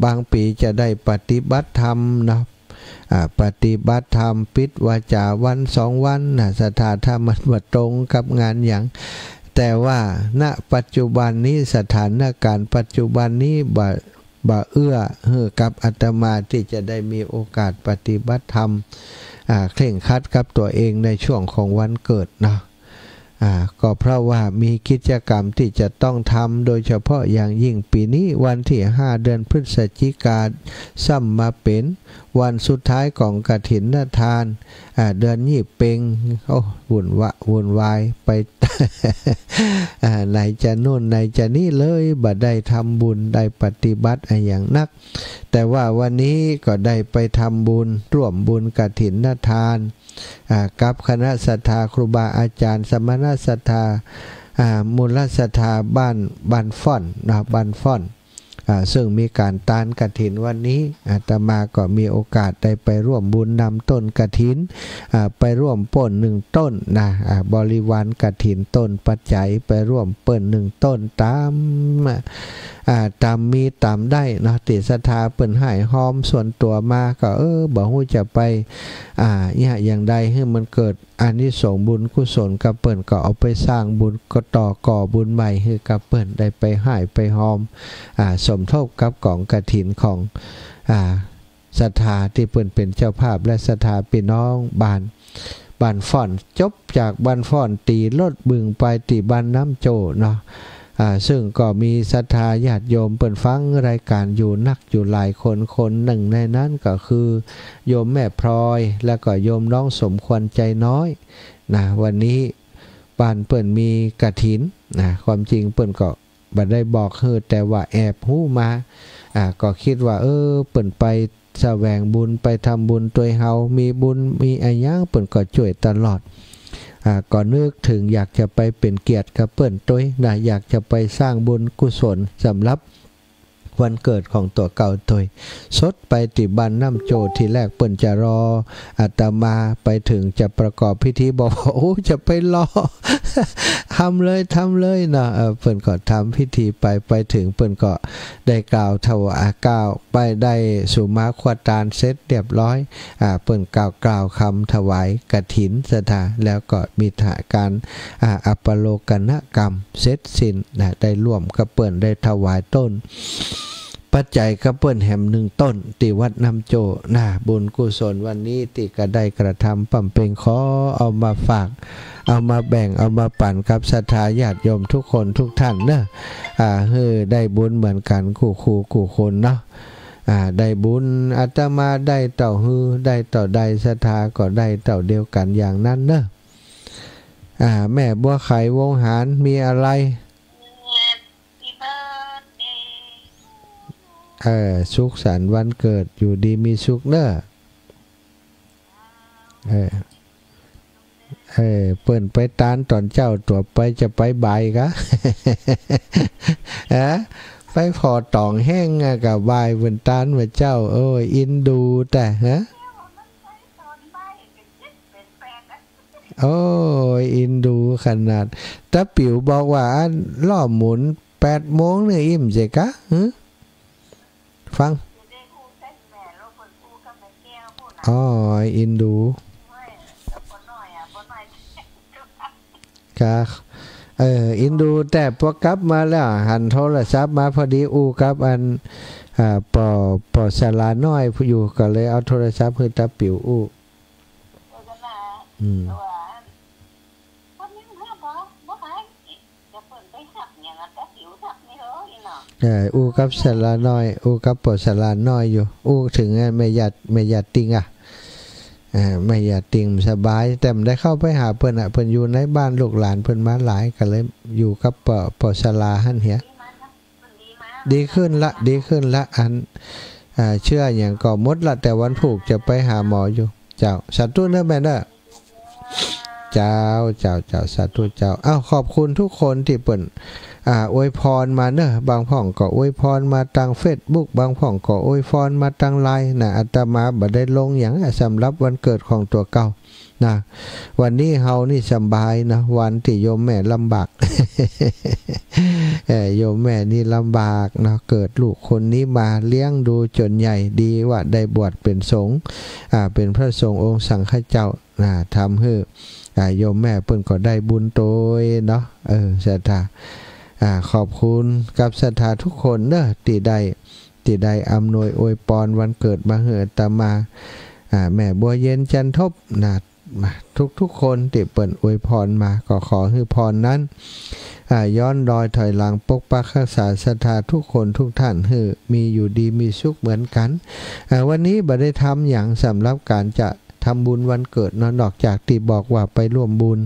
บางปีจะได้ปฏิบัติธรรมนะปฏิบัติธรรมปิดวาจาวัน2 วันสถานธรรมมันมาตรงกับงานอย่างแต่ว่าณปัจจุบันนี้สถานการณ์ปัจจุบันนี้บ่เอื้อกับอาตมาที่จะได้มีโอกาสปฏิบัติธรรมเคร่งครัดกับตัวเองในช่วงของวันเกิดนะก็เพราะว่ามีกิจกรรมที่จะต้องทำโดยเฉพาะอย่างยิ่งปีนี้วันที่5เดือนพฤศจิกายนซ้ำมาเป็นวันสุดท้ายของกฐินทานเดือนยี่เพ็งวุ่นวายไป ไหนจะนู่นไหนจะนี่เลยบ่ได้ทำบุญได้ปฏิบัติอย่างนักแต่ว่าวันนี้ก็ได้ไปทำบุญร่วมบุญกฐินทานกับคณะศรัทธาครูบาอาจารย์สมณศรัทธามูลศรัทธาบ้านฟ่อนบ้านฟ่อนซึ่งมีการตานกฐินวันนี้อาตมาก็มีโอกาสได้ไปร่วมบุญนำต้นกฐินไปร่วมป้น1 ต้นนะบริวารกฐินต้นปัจจัยไปร่วมเปิ้น1 ต้นตามมีตามได้นะติศรัทธาเปิ้นให้หอมส่วนตัวมาก็บ่ฮู้จะไปอย่างใดให้มันเกิดอานิสงส์บุญกุศลกับเปิ้นก็เอาไปสร้างบุญก็ต่อก่อบุญใหม่ให้กับเปิ้นได้ไปให้ไปหอมสมทบกับกองกฐินของศรัทธาที่เปิ้นเป็นเจ้าภาพและศรัทธาพี่น้องบ้านฟ่อนจบจากบ้านฟ่อนตีรถบึงไปตีบ้านน้ำโจเนาะซึ่งก็มีศรัทธาญาติโยมเปิดฟังรายการอยู่นักอยู่หลายคนหนึ่งในนั้นก็คือโยมแม่พลอยแล้วก็โยมน้องสมควรใจน้อยนะวันนี้บ้านเปิ่นมีกฐินนะความจริงเปิ่นก็บ่ได้บอกแต่ว่าแอบหู้มาก็คิดว่าเปิ่นไปแสวงบุญไปทำบุญตัวเฮามีบุญมีอะไรอย่างเปิ่นก็ช่วยตลอดก็นึกถึงอยากจะไปเป็นเกียรติกับเปิ้นตัวนะอยากจะไปสร้างบุญกุศลสำหรับวันเกิดของตัวเก่าตัวสดไปติบ้านน้ำโจทีแรกเปิ้นจะรออาตมาไปถึงจะประกอบพิธีบอกว่าจะไปรอ ทำเลยนะเปิ้นก็ทำพิธีไปถึงเปิ้นก็ได้กล่าวถวายกล่าวไปได้สุมาควตานเสร็จเรียบร้อยเปิ้นกล่าวคำถวายกฐินสถาแล้วก็มีการอัปโลกนกรรมเสร็จสิ้นนะได้ร่วมกับเปิ้นได้ถวายต้นปัจจัยกับเปิ้นแหม1 ต้นที่วัดน้ำโจบุญกุศลวันนี้ที่ก็ได้กระทำปั่มเป็นขอเอามาฝากเอามาแบ่งเอามาปั่นกับศรัทธาญาติโยมทุกคนทุกท่านเนอะได้บุญเหมือนกันคู่คนเนาะได้บุญอาตมาได้เต่าได้เต่าใดศรัทธาก็ได้เต่าเดียวกันอย่างนั้นเนอะแม่บัวไขวงหารมีอะไรสุขสันต์วันเกิดอยู่ดีมีสุขเนอะเปิ้นไปตานตอนเจ้าตัวไปจะไปบ่ายกะ ไปพอตองแห้งกับบ่ายเปิ้นตานว่าเจ้าอินดูแต่อินดูขนาดตะปิ๋วบอกว่าล่อหมุน8 โมงเนี่ยอิ่มใช่กะฟังอินดูค่ะอินดูแต่พอกลับมาแล้วหันโทรศัพท์มาพอดีกับอันปอศาลาน้อยอยู่ก็เลยเอาโทรศัพท์ให้ตาปิ๋ว อู้กับสลาน้อยอู้กับปอสลาน้อยอยู่อู้ถึงไม่หยัดติงไม่หยัดติงสบายแต่ได้เข้าไปหาเพิ่นเพิ่นอยู่ในบ้านลูกหลานเพิ่นมาหลายก็เลยอยู่กับปอสลาหั่นเหียดีขึ้นละอันเชื่ออย่างก็หมดละแต่วันผูกจะไปหาหมออยู่เจ้าสาธุเด้อแม่เด้อเจ้าสาธุเจ้าอ้าวขอบคุณทุกคนที่เปิ่นอวยพรมาเนอะบางพ่องก็อวยพรมาทาง Facebook บางพ่องก็อวยพรมาทางไลน์นะอาตมาบ่ได้ลงอย่างสำหรับวันเกิดของตัวเก่านะวันนี้เฮานี่สบายนะวันที่โยมแม่ลำบาก โยมแม่นี่ลำบากนะเกิดลูกคนนี้มาเลี้ยงดูจนใหญ่ดีว่าได้บวชเป็นสงฆ์เป็นพระสงฆ์องค์สังฆเจ้าทำให้โยมแม่เพิ่นก็ได้บุญโตยเนาะศรัทธาขอบคุณกับศรัทธาทุกคนเนอะที่ได้อำนวยอวยพรวันเกิดมาเหือตามาแม่บัวเย็นจันทบนะทุกคนที่เปิ่นอวยพรมาก็ขอให้พรนั้นย้อนรอยถอยหลังปกปักรักษาศรัทธาทุกคนทุกท่านให้มีอยู่ดีมีสุขเหมือนกันวันนี้บ่ได้ทำอย่างสำหรับการจะทำบุญวันเกิดนอกจากที่บอกว่าไปร่วมบุญ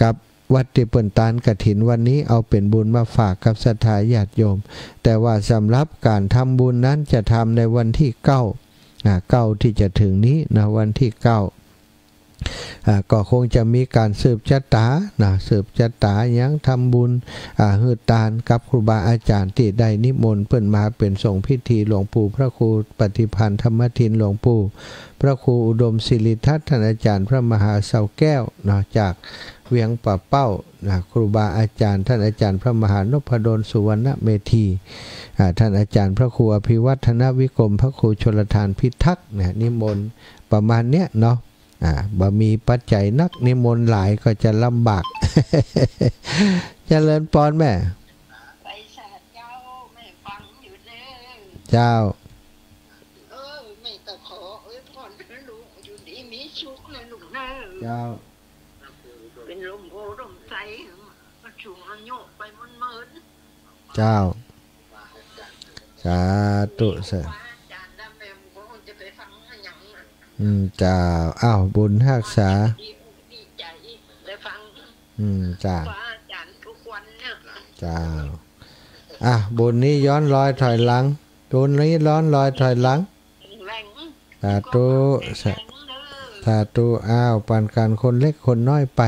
กับวัดที่เปิ่นตานกฐินวันนี้เอาเป็นบุญมาฝากกับศรัทธาญาติโยมแต่ว่าสำหรับการทำบุญนั้นจะทำในวันที่9ที่จะถึงนี้นะวันที่9ก็คงจะมีการสืบชะตาสืบชะตายังทำบุญฮือตานกับครูบาอาจารย์ที่ได้นิมนต์เพิ่นมาเป็นส่งพิธีหลวงปู่พระครูปฏิพันธ์ธรรมทินหลวงปู่พระครูอุดมศิริทัตน์ท่านอาจารย์พระมหาเสาแก้วจากเวียงป่าเป้าครูบาอาจารย์ท่านอาจารย์พระมหานพดลสุวรรณเมธีท่านอาจารย์พระครูอภิวัฒนวิกรมพระครูชลทานพิทักษ์นิมนต์ประมาณเนี้ยเนาะบ่มีปัจจัยนักนิมนต์หลายก็จะลำบาก เจริญพรแม่ไปสาเจ้าแม่ฟังอยู่เด้อเจ้าแม่ก็ขออวยพรให้ลูกอยู่ดีมีสุขนะลูกนะเจ้าเป็นลมโพลมใสก็ชุงอายุไปมันเมินเจ้าสาธุสาจ้าอ้าวบุญรักษาจ้าจ้าบุญนี้ย้อนรอยถอยหลังบุญนี้ย้อนรอยถอยหลังสาธุสาธุอ้าวปานการคนเล็กคนน้อยไป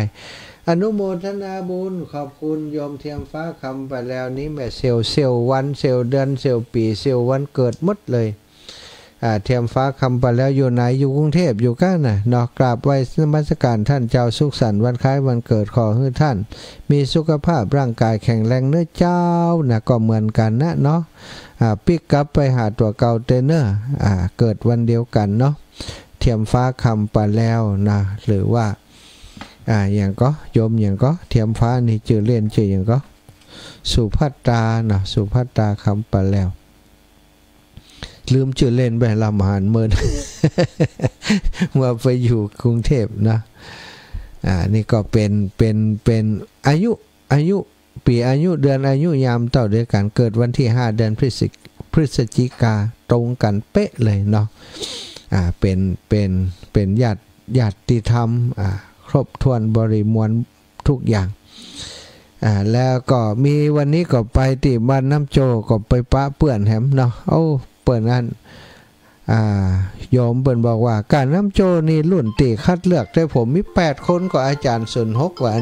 อนุโมทนาบุญขอบคุณโยมเทียมฟ้าคำไปแล้วนี้แม่เซลวันเซลเดือนเซลปีเซลวันเกิดหมดเลยเทียมฟ้าคำไปแล้วอยู่ไหนอยู่กรุงเทพอยู่ก้านนอกกราบไหว้นมัสการท่านเจ้าสุขสันต์วันคล้ายวันเกิดขอให้ท่านมีสุขภาพร่างกายแข็งแรงเนื้อเจ้าก็เหมือนกันนะเนาะปิกกลับไปหาตัวเก่าเตเนอร์เกิดวันเดียวกันเนาะเทียมฟ้าคำไปแล้วนะหรือว่าอย่างก็โยมอย่างก็เทียมฟ้านี่ชื่อเล่นชื่ออย่างก็สุภัตตานะสุภัตตาคำไปแล้วลืมชื่อเล่นไปลำหานเมิน ว่าไปอยู่กรุงเทพนะนี่ก็เป็นอายุปีอายุเดือนอายุยามเต่าด้วยกันเกิดวันที่5เดือนพฤศจิกาตรงกันเป๊ะเลยเนาะเป็นญาติธรรมครบถ้วนบริมวลทุกอย่างแล้วก็มีวันนี้ก็ไปที่บ้านน้ำโจก็ไปปะเปื่อนแหมเนาะเปิดนั้นโยมเปิ่นบอกว่าการน้ำโจนี่รุ่นตีคัดเลือกได้ผมมี8คนก็อาจารย์สุนหกวัน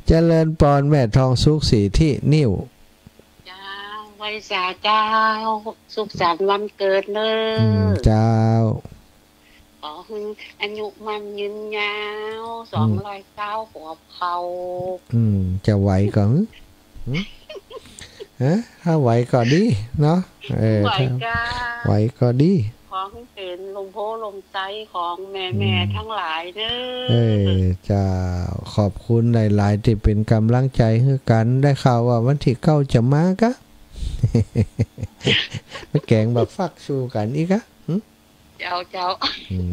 เจริญปอนแม่ทองสุขสีที่นิ่วเจ้าไว้สาเจ้าสุขสันต์วันเกิดเนอะเจ้าขอให้อายุมันยืนยาว209ขวบเขาจะไหวก่อนถ้าไหวก็ดีเนาะไหวก็ดีของเป็นลมโพลมใจของแม่ทั้งหลายเด้อจะขอบคุณหลายๆที่เป็นกำลังใจให้กันได้ข่าวว่าวันที่9จะมากะมาแกงแบบฟักสู้กันอีกอะเจ้า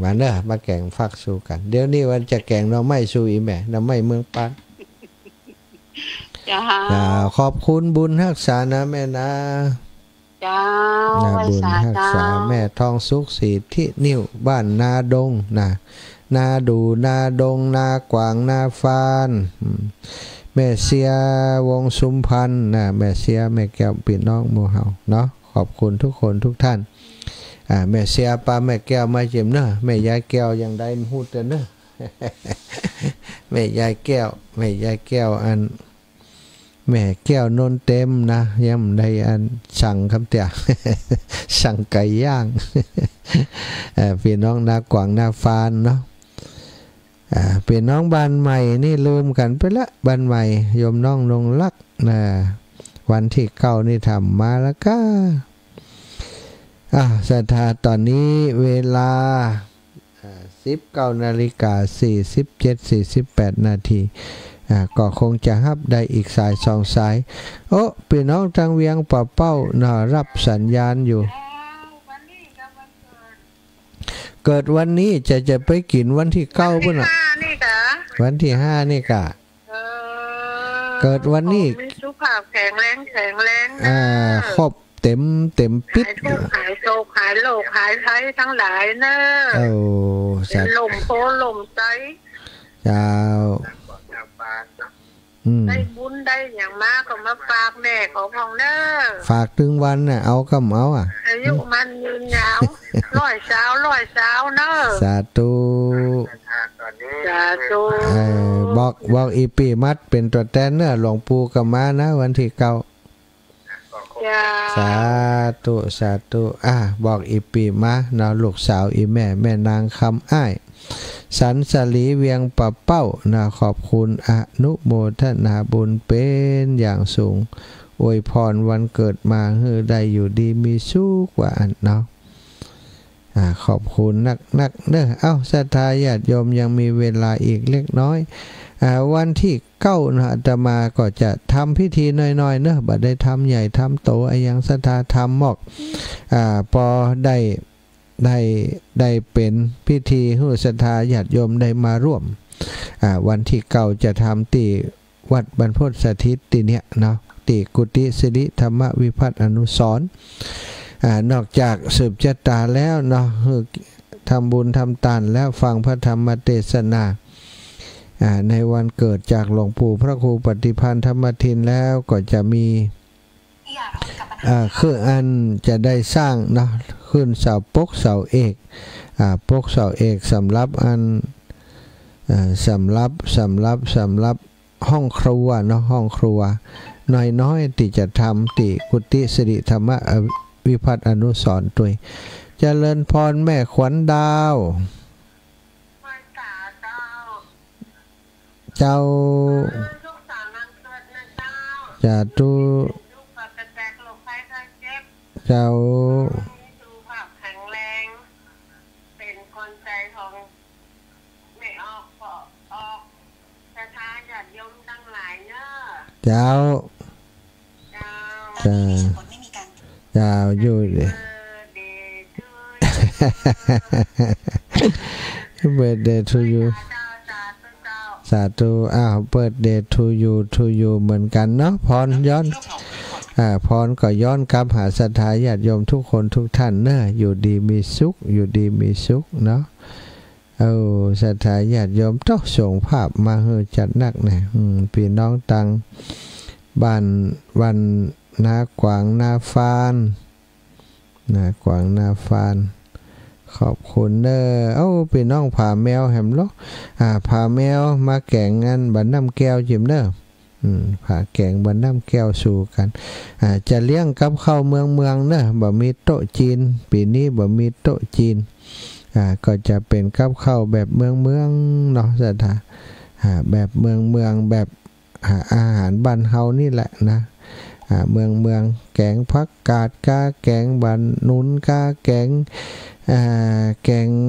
มาเนอะมาแกงฟักสู้กันเดี๋ยวนี้วันจะแกงเราไม่สู้อีแม่เราไม่เมืองปาน ขอบคุณบุญรักษานะแม่นะเจ้าบุญรักษาแม่ทองสุขศรีที่นิ่วบ้านนาดงนาดูนาดงนากวางนาฟานแม่เสียวงสุมพันธ์แม่เสียแม่แก้วพี่น้องหมู่เฮาเนาะขอบคุณทุกคนทุกท่านแม่เสียป้าแม่แก้วมาเจ็มเนอะแม่ยายแก้วยังได้พูดเนอะแม่ยายแก้วอันแม่แก้วนนเต็มนะย่ำได้อันสั่งคำเตียสั่งไก่ย่างพี่น้องนากวางนาฟานเนาะพี่น้องบ้านใหม่นี่ลืมกันไปละบ้านใหม่โยมน้องนงลักนะวันที่9นี่ทำมาแล้วก็ศรัทธาตอนนี้เวลา19:47-48 นาทีก็คงจะฮับได้อีกสาย2 สายโอ้พี่น้องทางเวียงป่าเป้ารับสัญญาณอยู่เกิดวันนี้จะไปกินวันที่9พุ่นน่ะวันที่5นี่กะเกิดวันนี้สุขภาพแข็งแรงครบเต็มปิดขายโซขายโลกขายไทยทั้งหลายเนอะเป็นลมโพลมใจเจ้าได้บุญได้อย่างมากก็มาฝากแม่ของพ่องเนอะฝากถึงวันน่ะเอาก็เอาอายุมันยืนยาว100 สาวเนอะสาธุบอกอีปีมัดเป็นตัวแทนเนอะหลวงปู่ก็มานะวันที่9สาธุบอกอีปีมาเนาะลูกสาวอีแม่นางคำอ้ายสันสลีเวียงป่าเป้าขอบคุณอนุโมทนาบุญเป็นอย่างสูงอวยพรวันเกิดมาให้ได้อยู่ดีมีสุขว่าอันเนาะขอบคุณนักเด้อศรัทธาญาติโยมยังมีเวลาอีกเล็กน้อยวันที่9นะอาตมาก็จะทำพิธีน้อยๆเนอะบ่ได้ทำใหญ่ทำโตอย่างศรัทธาทำหมอกพอได้เป็นพิธีให้ศรัทธาญาติโยมได้มาร่วมวันที่9จะทำที่วัดบรรพตสถิตที่เนี่ยเนาะที่กุฏิสิริธรรมวิพัฒน์อนุสรณ์นอกจากสืบชะตาแล้วเนาะทำบุญทำทานแล้วฟังพระธรรมเทศนาในวันเกิดจากหลวงปู่พระครูปฏิพันธ์ธรรมทินแล้วก็จะมีคืออันจะได้สร้างเนาะขึ้นเสาปกเสาเอกปกเสาเอกสำหรับอันสำหรับห้องครัวเนาะห้องครัวน้อยที่จะทำที่กุฏิสิริธรรมวิพัฒน์อนุสรณ์ด้วยเจริญพรแม่ขวัญดาวเจ้าจะดูเจ้าสุขภาพแข็งแรงเป็นคนใจของไม่ออกศรัทธาญาติโยมทั้งหลายเนอะเจ้าอยู่เลยbirthday to you สาธุbirthday to you เหมือนกันเนาะพรย้อนพรก็ย้อนกลับหาศรัทธาญาติโยมทุกคนทุกท่านเนอะอยู่ดีมีสุขเนาะศรัทธาญาติโยมต้องส่งภาพมาให้จัดนักนะพี่น้องตังบ้านวันนากวางนาฟานขอบคุณเด้อพี่น้องผ่าแมวแหมลกผ่าแมวมาแกงงานบันน้ำแก้วจิมเด้อผ่าแกงบันน้ำแก้วสู่กันจะเลี้ยงกับข้าวเมืองเด้อบ่มีโต๊ะจีนปีนี้บ่มีโต๊ะจีนก็จะเป็นกับข้าวแบบเมืองเนาะศรัทธาแบบเมืองแบบอาหารบ้านเฮานี่แหละนะเมืองแกงผักกาดกาแกงบันนุนกาแกง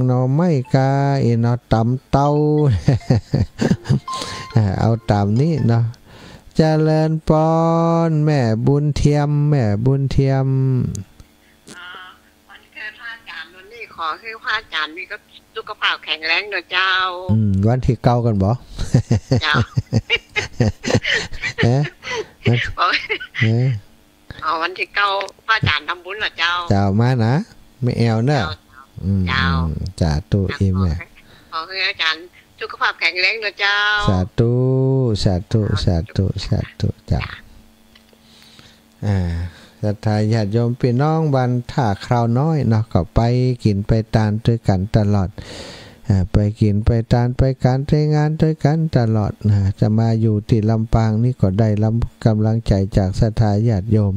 หน่อไม้กาเนาะตำเต้า เอาตามนี้เนาะเจริญพรแม่บุญเทียมวันเกิดพระอาจารย์วันนี้ขอให้พระอาจารย์มีก็สุขภาพแข็งแรงเด้อเจ้าวันที่9กันบ่ เจ้า เอาวันที่9พระอาจารย์ทำบุญเหรอเจ้าเจ้ามานะไม่แอวเนอะเจ้าสาธุอีแม่ขอให้อาจารย์สุขภาพแข็งแรงนะเจ้าสาธุสาธุสาธุสาธุจ้าศรัทธาญาติโยมพี่น้องบ้านท่าคราวน้อยเนาะก็ไปกินไปทานด้วยกันตลอดไปกินไปทานไปการไปงานด้วยกันตลอดจะมาอยู่ที่ลำปางนี่ก็ได้รับกำลังใจจากศรัทธาญาติโยม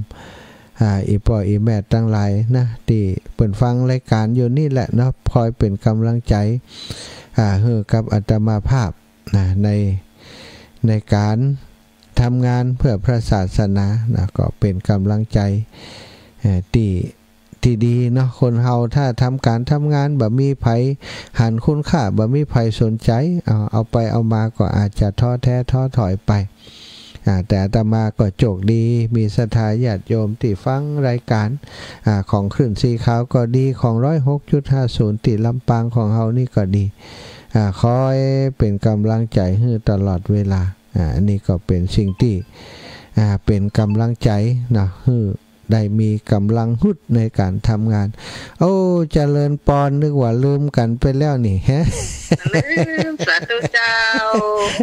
อีพ่ออีแม่ทั้งหลายนะที่เปิดฟังรายการอยู่นี่แหละเนาะคอยเป็นกำลังใจให้กับอาตมาภาพในการทำงานเพื่อพระศาสนานะก็เป็นกำลังใจที่ดีเนาะคนเฮาถ้าทำการทำงานแบบมีไผหันคุณค่าแบบมีไผสนใจเอาไปเอามาก็อาจจะท้อแท้ท้อถอยไปแต่อาตมาก็โชคดีมีศรัทธาญาติโยมที่ฟังรายการของคลื่นสีขาวก็ดีของ 106.50 ที่ลำปางของเฮานี่ก็ดีคอยเป็นกำลังใจให้ตลอดเวลาอันนี้ก็เป็นสิ่งที่เป็นกำลังใจนะให้ได้มีกำลังหุดในการทำงานโอ้เจริญปอนนึกว่าลืมกันไปแล้วนี่ฮะลืมสาธุเจ้า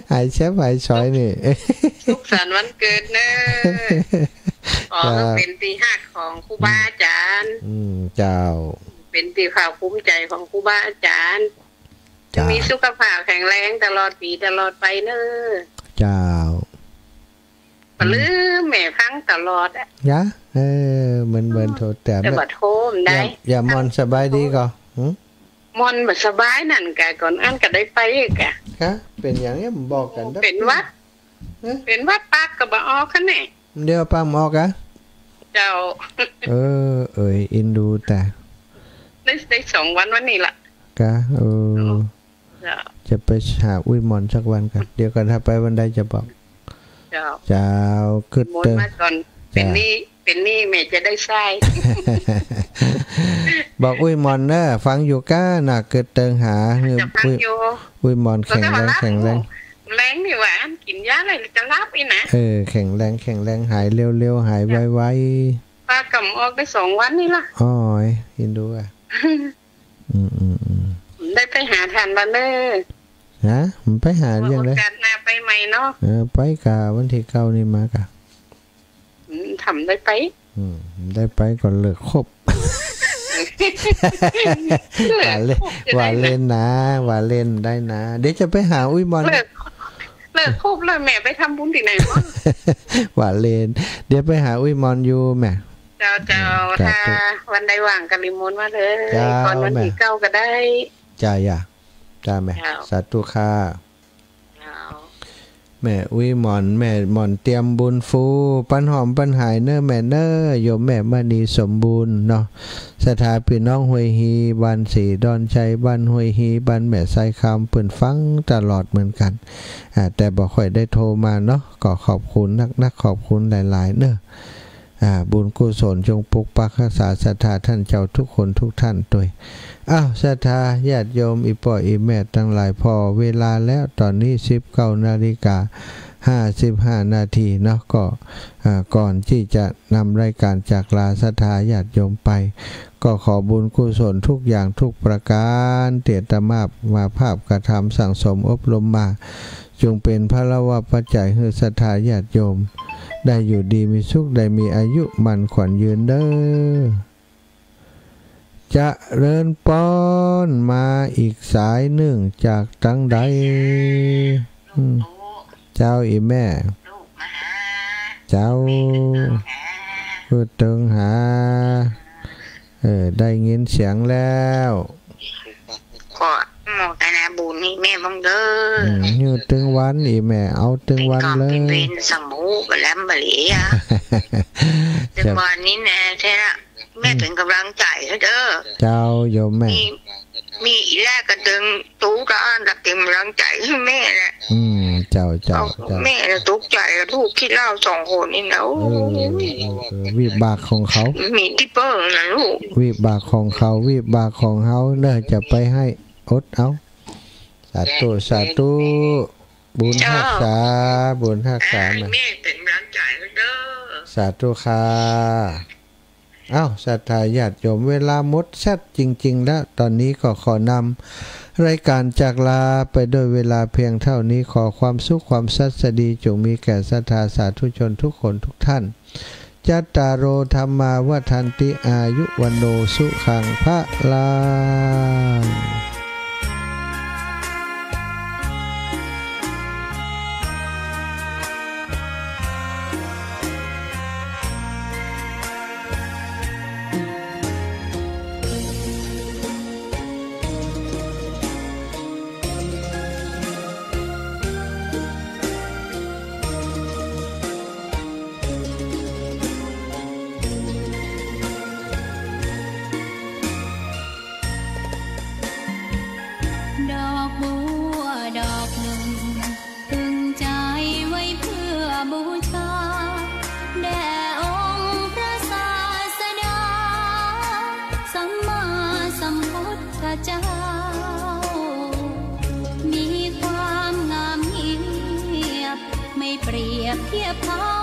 ไอ้เชฟไอ้ชอยนี่สุขสันต์วันเกิดเนอะเป็นปี5ของครูบาอาจารย์เจ้าเป็นปีข่าวภูมิใจของครูบาอาจารย์จะมีสุขภาพแข็งแรงตลอดปีตลอดไปเนอะเจ้าปลือแม่พังตลอดอ่ะยะเหมือนโทษแต่บัดโฮมได้อย่ามอนสบายดีก่อนมอนบัดสบายนั่นกะก่อนอันก็ได้ไปกะคะเป็นอย่างนี้ผมบอกกันเป็นวัดปากก็บ่ออกคั่นแน่เดี๋ยวปากออกอ่ะเจ้าอินดูแต่ได้2วันนี้ล่ะกะจะไปหาอุ้ยมอนสักวันกันเดี๋ยวกันถ้าไปวันใดจะบอกเจ้าขึ้นเติมเป็นนี่แม่จะได้ใช้บอกอุ้ยมอนเนอะฟังอยู่ก้าน่ะเกิดเติงหาอุ้ยมอนแข็งแรงแรงนี่หว่ากินยาอะไรจะรับอีนะแข็งแรงหายเร็วๆหายไวๆป้ากำออกได้2วันนี่ล่ะอ้อยอินดูอ่ะได้ไปหาทานบ้านเด้อมันไปหาเรื่องเลยการนาไปใหม่เนาะไปกะวันที่9นี่มากะทำได้ไปได้ไปก่อนเลิกคบว่าเล่นนะว่าเล่นได้นะเดี๋ยวจะไปหาอุ้ยมอนเลิกคบเลยแม่ไปทำบุญที่ไหนวะว่าเล่นเดี๋ยวไปหาอุ้ยมอนอยู่แม่เจ้าถ้าวันใดว่างกันลิมนมาเลยก่อนวันที่9ก็ได้จ้าแม่สาธุค่ะแม่อุ้ยหมอนเตรียมบุญฟูปันหอมปันหายเนอแม่เนอโยมแม่มณีสมบูรณ์เนาะสถาพี่น้องห้วยฮีบ้านสีดอนชัยบ้านห้วยฮีบ้านแม่ไซคำเปิ่นฟังตลอดเหมือนกันแต่บ่ค่อยได้โทรมาเนาะก็ขอบคุณนักขอบคุณหลายๆเนอะบุญกุศลจงปกปักรักษาศรัทธาท่านเจ้าทุกคนทุกท่านด้วยศรัทธาญาติโยมอีพ่ออีแม่ทั้งหลายพอเวลาแล้วตอนนี้ 19:55 นาทีเนาะก็ก่อนที่จะนำรายการจากลาศรัทธาญาติโยมไปก็ขอบุญกุศลทุกอย่างทุกประการเตียตมาภาพกระทำสั่งสมอบรมมาจงเป็นพระวะปัจจัยให้ศรัทธาญาติโยมได้อยู่ดีมีสุขได้มีอายุมันขวัญยืนเด้อจะเริญป้อนมาอีกสายหนึ่งจากตั้งใดเจ้าอีแม่เจ้าพูดตึงหาได้ยินเสียงแล้วขอหมอตานาบุญนี่แม่บังเด้ออยู่ตึงวันอีแม่เอาตึงวันเลยเป็นสมูกแล้วบริยาตึงวันนี้แน่ใช่ละแม่เป็นกำลังใจเด้อเจ้าโยมแม่มีอีแรกก็ตึงตู้ก็อันดับเป็นกำลังใจให้แม่แหละเจ้าแม่ตุกใจลูกคิดเล่า2คนนี่นะวิบากของเขามีทิปเปอร์นะลูกวิบากของเขาวิบากของเขาเลิกจะไปให้อดเอาสาธุบุญรักษาแม่เป็นกำลังใจให้ สาธุค่ะอ้าวศรัทธาญาติโยมเวลาหมดชัดจริงๆแล้วตอนนี้ก็ขอนำรายการจากลาไปด้วยเวลาเพียงเท่านี้ขอความสุขความสัสดีจงมีแก่ศรัทธาสาธุชนทุกคนทุกท่านจัตตารโอธรรมาวัฏันติอายุวันโนสุขังพระลามีความงามเงียบไม่เปรียบเทียบเขา